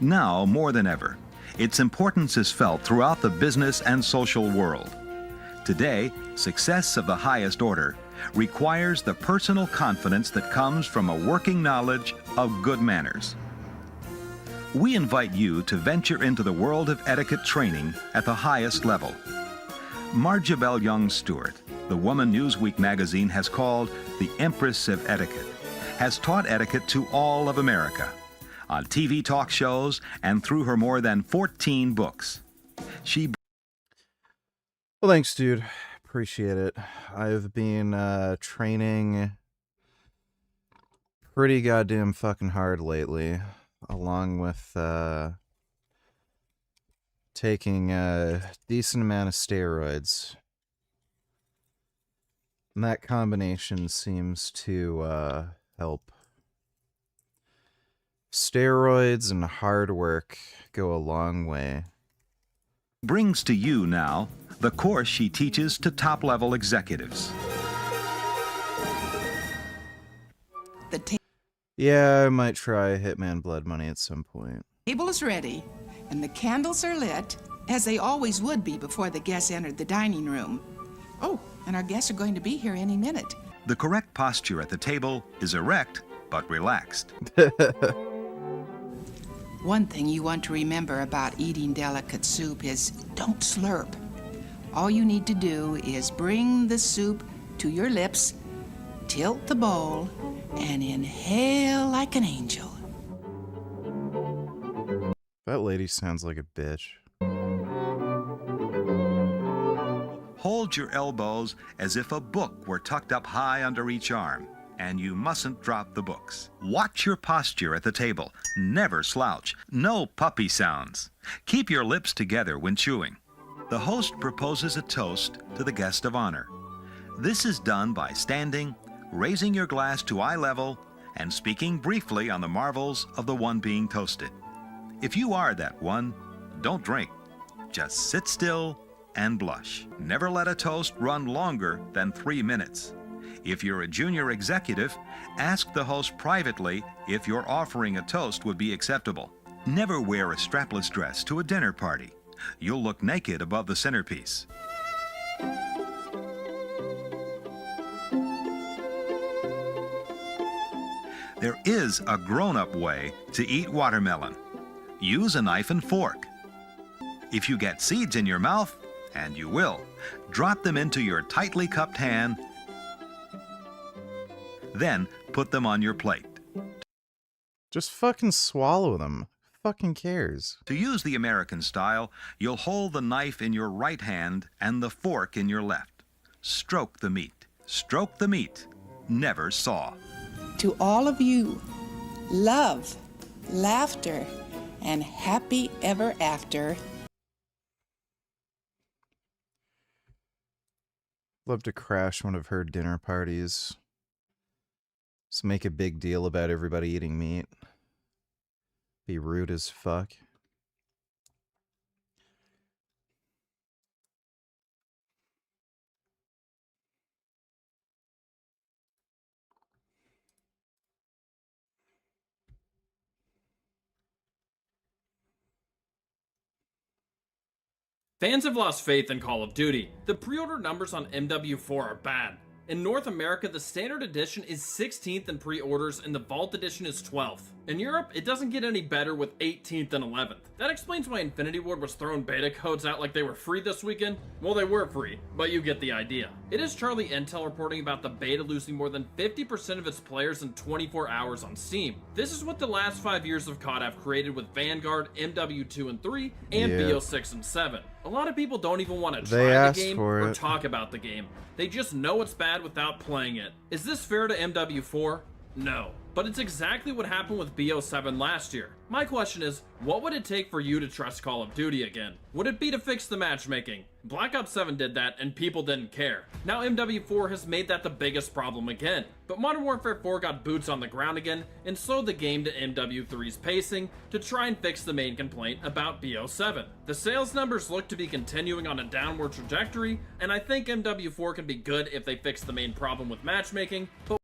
Now more than ever, its importance is felt throughout the business and social world. Today, success of the highest order requires the personal confidence that comes from a working knowledge of good manners. We invite you to venture into the world of etiquette training at the highest level. Marjabelle Young Stewart, the woman Newsweek magazine has called the Empress of Etiquette, has taught etiquette to all of America, on TV talk shows and through her more than 14 books. Well, thanks, dude. Appreciate it. I've been training pretty goddamn fucking hard lately, along with taking a decent amount of steroids. And that combination seems to help. Steroids and hard work go a long way. Brings to you now the course she teaches to top-level executives. Yeah, I might try Hitman Blood Money at some point. Table is ready, and the candles are lit, as they always would be before the guests entered the dining room. Oh, and our guests are going to be here any minute. The correct posture at the table is erect but relaxed. One thing you want to remember about eating delicate soup is don't slurp. All you need to do is bring the soup to your lips, tilt the bowl, and inhale like an angel. That lady sounds like a bitch. Hold your elbows as if a book were tucked up high under each arm, and you mustn't drop the books. Watch your posture at the table. Never slouch. No puppy sounds. Keep your lips together when chewing. The host proposes a toast to the guest of honor. This is done by standing, raising your glass to eye level, and speaking briefly on the marvels of the one being toasted. If you are that one, don't drink. Just sit still and blush. Never let a toast run longer than 3 minutes. If you're a junior executive, ask the host privately if your offering a toast would be acceptable. Never wear a strapless dress to a dinner party. You'll look naked above the centerpiece. There is a grown-up way to eat watermelon. Use a knife and fork. If you get seeds in your mouth, and you will, drop them into your tightly cupped hand, then put them on your plate. Just fucking swallow them. Who fucking cares? To use the American style, you'll hold the knife in your right hand and the fork in your left. Stroke the meat. Stroke the meat. Never saw. To all of you, love, laughter, and happy ever after. Love to crash one of her dinner parties. Just make a big deal about everybody eating meat. Be rude as fuck. Fans have lost faith in Call of Duty. The pre-order numbers on MW4 are bad. In North America, the Standard Edition is 16th in pre-orders and the Vault Edition is 12th. In Europe, it doesn't get any better with 18th and 11th. That explains why Infinity Ward was throwing beta codes out like they were free this weekend. Well, they were free, but you get the idea. It is Charlie Intel reporting about the beta losing more than 50% of its players in 24 hours on Steam. This is what the last 5 years of COD have created with Vanguard, MW2 and 3, and BO6 and 7. A lot of people don't even want to try the game or talk about the game. They just know it's bad without playing it. Is this fair to MW4? No. But it's exactly what happened with BO7 last year. My question is, what would it take for you to trust Call of Duty again? Would it be to fix the matchmaking? Black Ops 7 did that and people didn't care. Now MW4 has made that the biggest problem again. But Modern Warfare 4 got boots on the ground again and slowed the game to MW3's pacing to try and fix the main complaint about BO7. The sales numbers look to be continuing on a downward trajectory, and I think MW4 can be good if they fix the main problem with matchmaking, but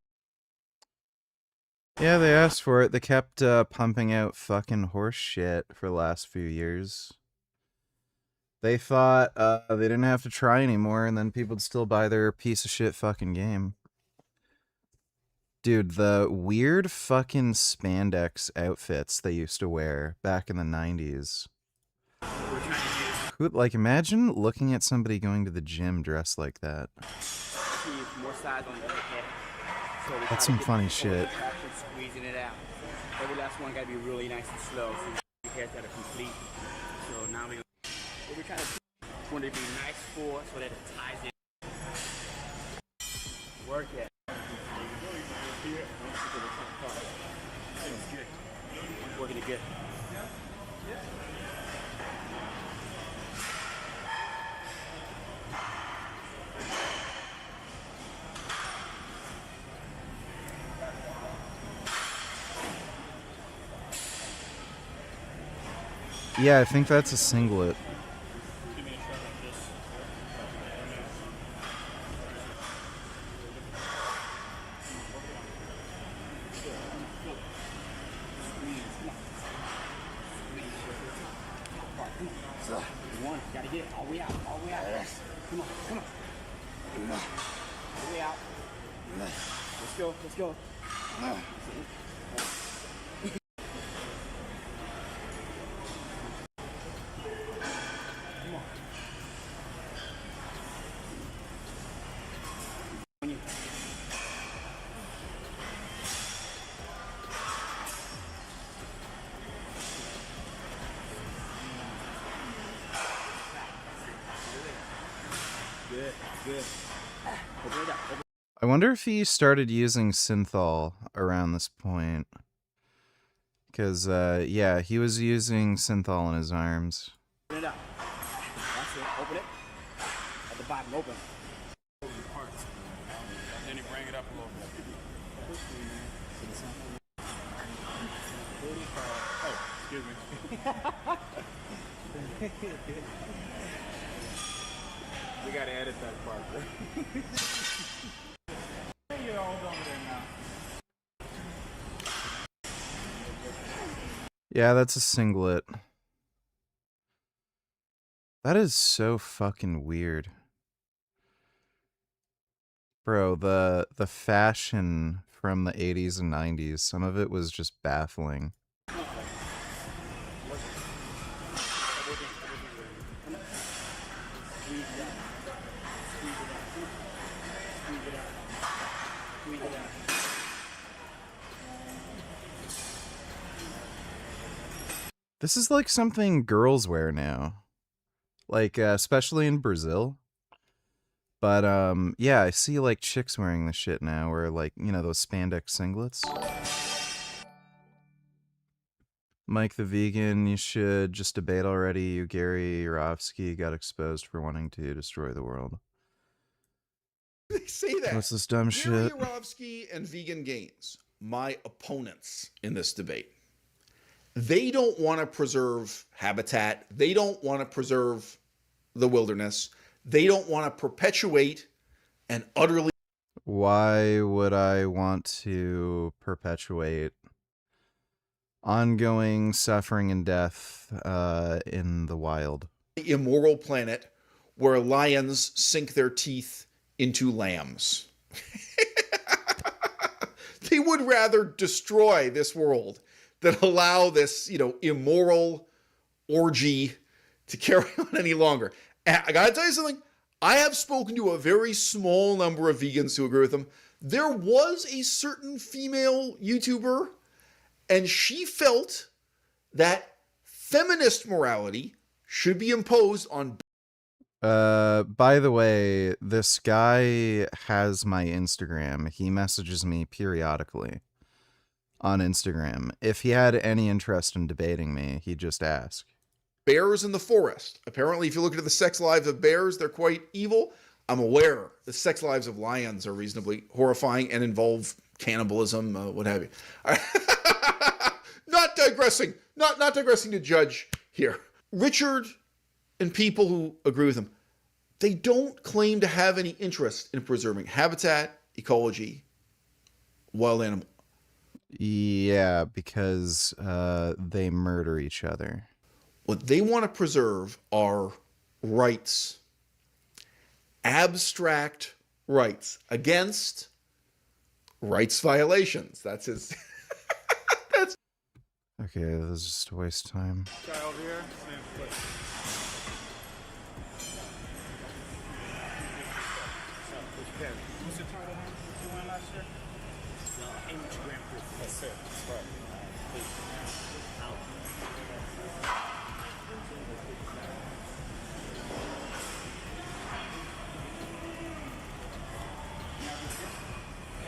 yeah, they asked for it. They kept pumping out fucking horse shit for the last few years. They thought they didn't have to try anymore, and then people would still buy their piece of shit fucking game. Dude, the weird fucking spandex outfits they used to wear back in the 90s. Like, imagine looking at somebody going to the gym dressed like that. That's some funny shit. Squeezing it out. Every last one gotta be really nice and slow. So your hair's gotta complete. So now we're trying to want it to be nice for so that it ties in. Work it. Working it good. Yeah, I think that's a singlet. Gotta get it all the way out, all the way out. Come on, come on. All the way out. Let's go, let's go. Good. Open it up. Open. I wonder if he started using synthol around this point. Because, yeah, he was using synthol in his arms. Open it up. That's it. Open it. At the bottom, open. Then you bring it up a little bit. Oh, excuse me. We gotta edit that part, bro. You're all over there now. Yeah, that's a singlet. That is so fucking weird. Bro, the fashion from the 80s and 90s, some of it was just baffling. This is like something girls wear now. Like, especially in Brazil. But, yeah, I see, like, chicks wearing this shit now, or, like, you know, those spandex singlets. Mike the Vegan, you should just debate already. You, Gary Yourofsky, got exposed for wanting to destroy the world. They say that. What's this dumb Gary shit? Yourofsky and Vegan Gains, my opponents in this debate. They don't want to preserve habitat. They don't want to preserve the wilderness. They don't want to perpetuate and utterly... Why would I want to perpetuate ongoing suffering and death in the wild? ...immoral planet where lions sink their teeth into lambs. They would rather destroy this world than allow this, you know, immoral orgy to carry on any longer. And I gotta tell you something. I have spoken to a very small number of vegans who agree with them. There was a certain female YouTuber, and she felt that feminist morality should be imposed on... By the way, this guy has my Instagram. He messages me periodically on Instagram. If he had any interest in debating me, he'd just ask. Bears in the forest. Apparently, if you look into the sex lives of bears, they're quite evil. I'm aware the sex lives of lions are reasonably horrifying and involve cannibalism, what have you. Not digressing. Not digressing to judge here. Richard and people who agree with him, they don't claim to have any interest in preserving habitat, ecology, wild animal. Yeah, because they murder each other. What they want to preserve are rights, abstract rights against rights violations. That's his. That's. Okay, this is just a waste of time. Try over here. What's the title you won last year? 80 Grand Prix. That's it. That's right.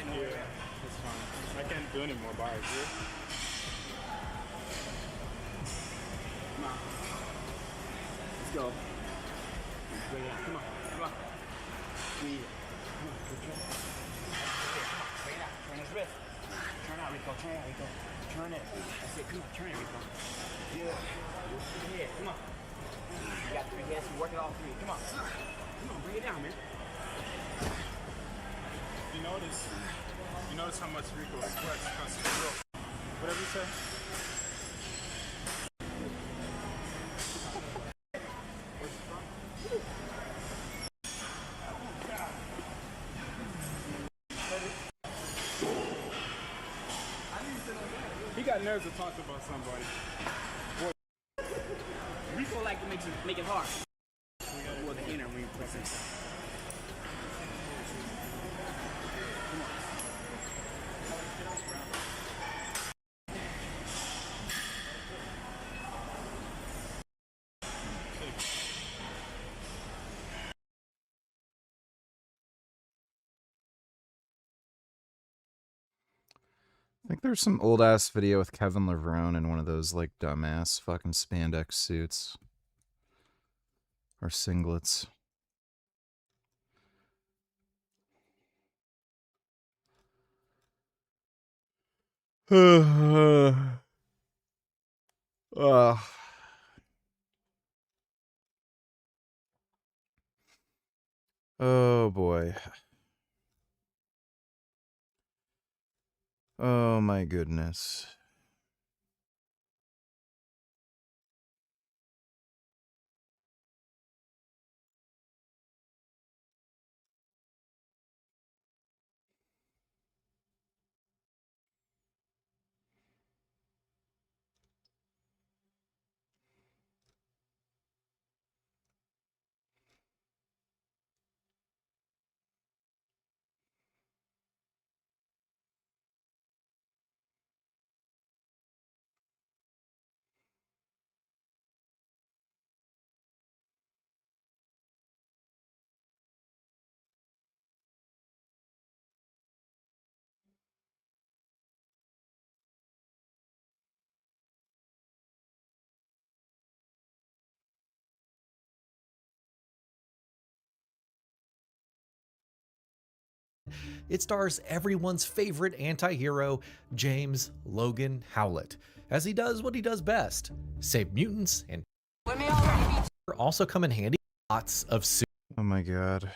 Yeah, that's fine. I can't do any more bars here. Come on. Let's go. Bring it out. Come on. Come on. Breathe it. Come on. Good job. Come on. Bring it out. Turn his wrist. Turn out, Rico. Turn out, Rico. Turn it. That's it. Come on. Turn it, Rico. Yeah. Yeah. Come on. You got 3 heads. You work it all 3. Come on. Come on. Bring it down, man. You notice how much Rico sweats because he's real. Whatever you say. He got nerves to talk about somebody. Boy. Rico like to make it hard. Well, the inner when you press inside. think there's some old ass video with Kevin Levrone in one of those like dumbass fucking spandex suits or singlets. Oh boy. Oh my goodness. It stars everyone's favorite anti-hero, James Logan Howlett, as he does what he does best, save mutants, and also come in handy lots of suits. Oh my god.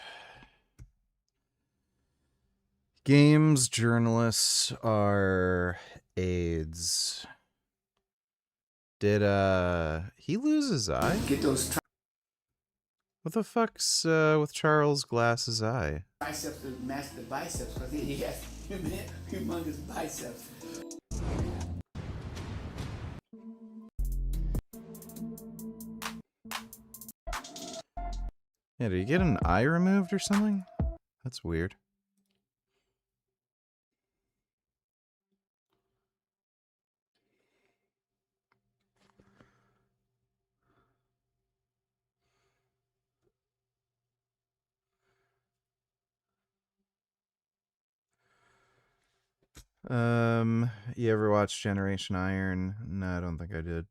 Games journalists are AIDS. Did he lose his eye? Get those What the fuck's with Charles Glass's eye? triceps to match the biceps because he has humongous biceps. Yeah, did he get an eye removed or something? That's weird. You ever watch Generation Iron? No, I don't think I did.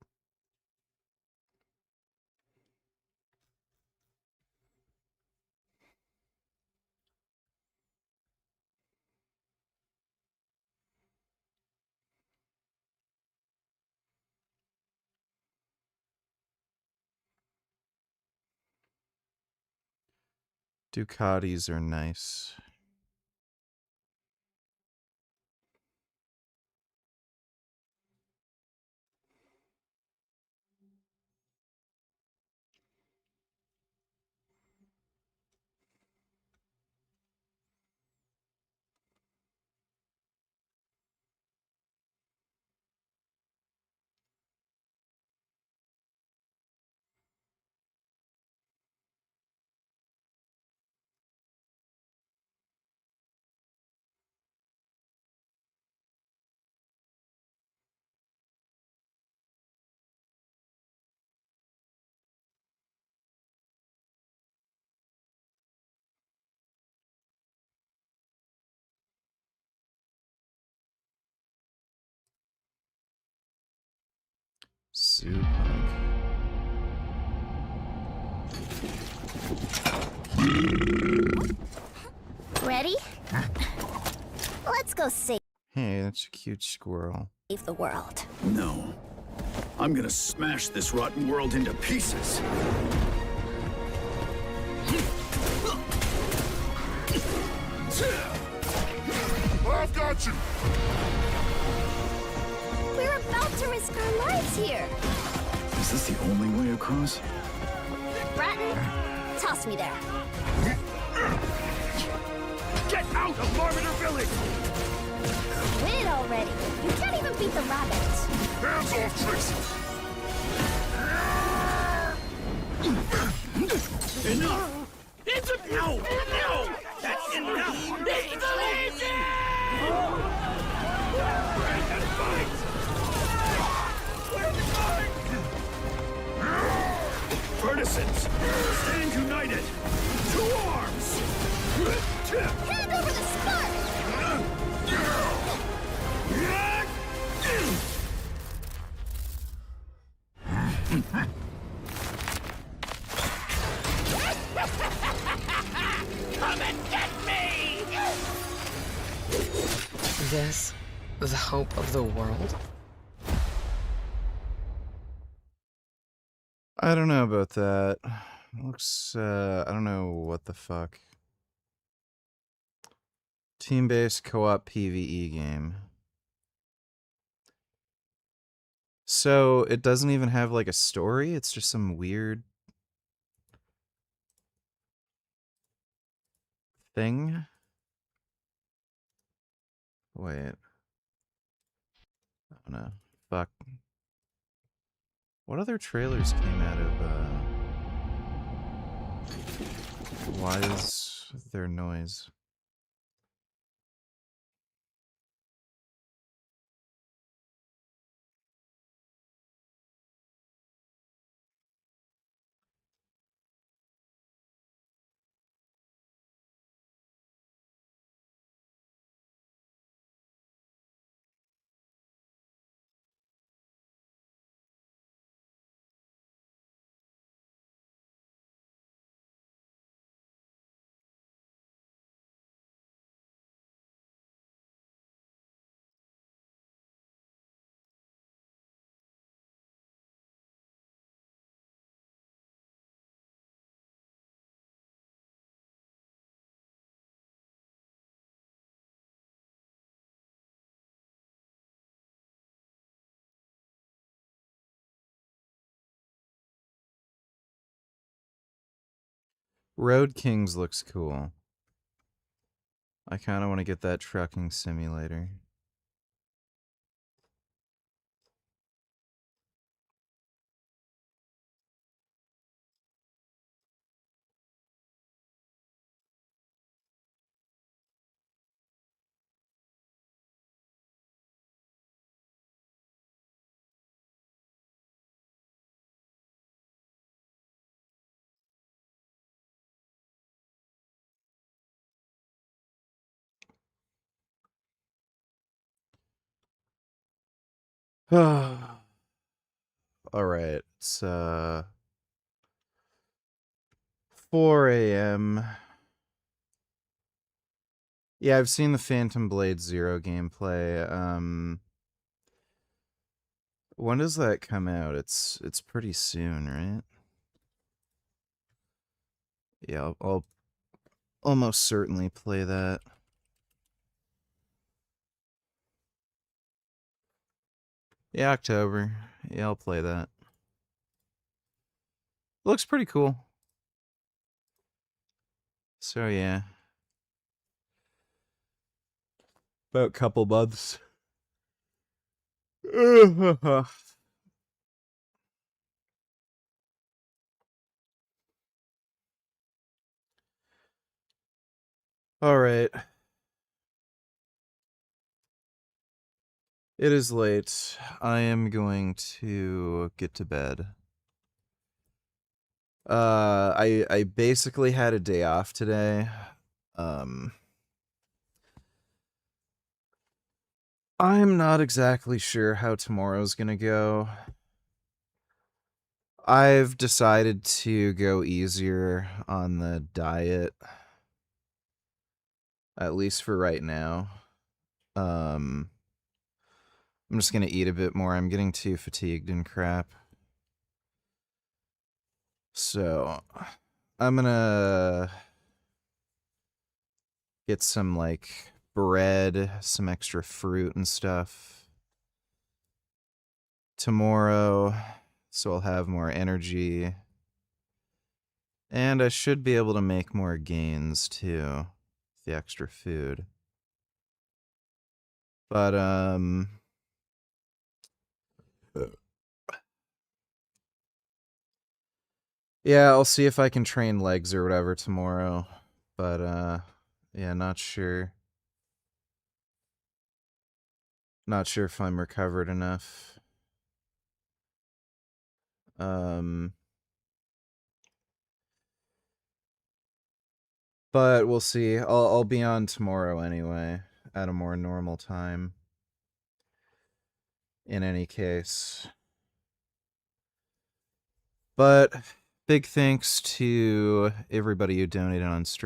Ducatis are nice. Soup. Ready? Let's go save Hey, that's a cute squirrel. the world. No. I'm gonna smash this rotten world into pieces. I've got you! We're about to risk our lives here. Is this the only way across? Bratton, toss me there. Get out of Larmater Village! Quit already. You can't even beat the rabbit. Hands off, Trixie! Enough! It's a no! No! That's enough! It's the Legion! Partisans, stand united! To arms! Hand over the spark! Come and get me! This, the hope of the world? I don't know about that. Looks, I don't know what the fuck. Team-based co-op PvE game. So, it doesn't even have, like, a story? It's just some weird thing? Wait. Oh no. Fuck. What other trailers came out of, Why is there noise? Road Kings looks cool. I kind of want to get that trucking simulator. All right, it's 4 a.m. Yeah, I've seen the Phantom Blade Zero gameplay. When does that come out? It's pretty soon, right? Yeah, I'll almost certainly play that. Yeah, October. Yeah, I'll play that. Looks pretty cool. So yeah. About a couple months. All right. It is late. I am going to get to bed. I basically had a day off today. I'm not exactly sure how tomorrow's gonna go. I've decided to go easier on the diet, at least for right now. I'm just gonna eat a bit more. I'm getting too fatigued and crap. So, I'm gonna get some, like, bread, some extra fruit and stuff tomorrow, so I'll have more energy. And I should be able to make more gains, too, with the extra food. But, yeah, I'll see if I can train legs or whatever tomorrow. But, yeah, not sure. Not sure if I'm recovered enough. But we'll see. I'll be on tomorrow anyway, at a more normal time. In any case. But big thanks to everybody who donated on stream.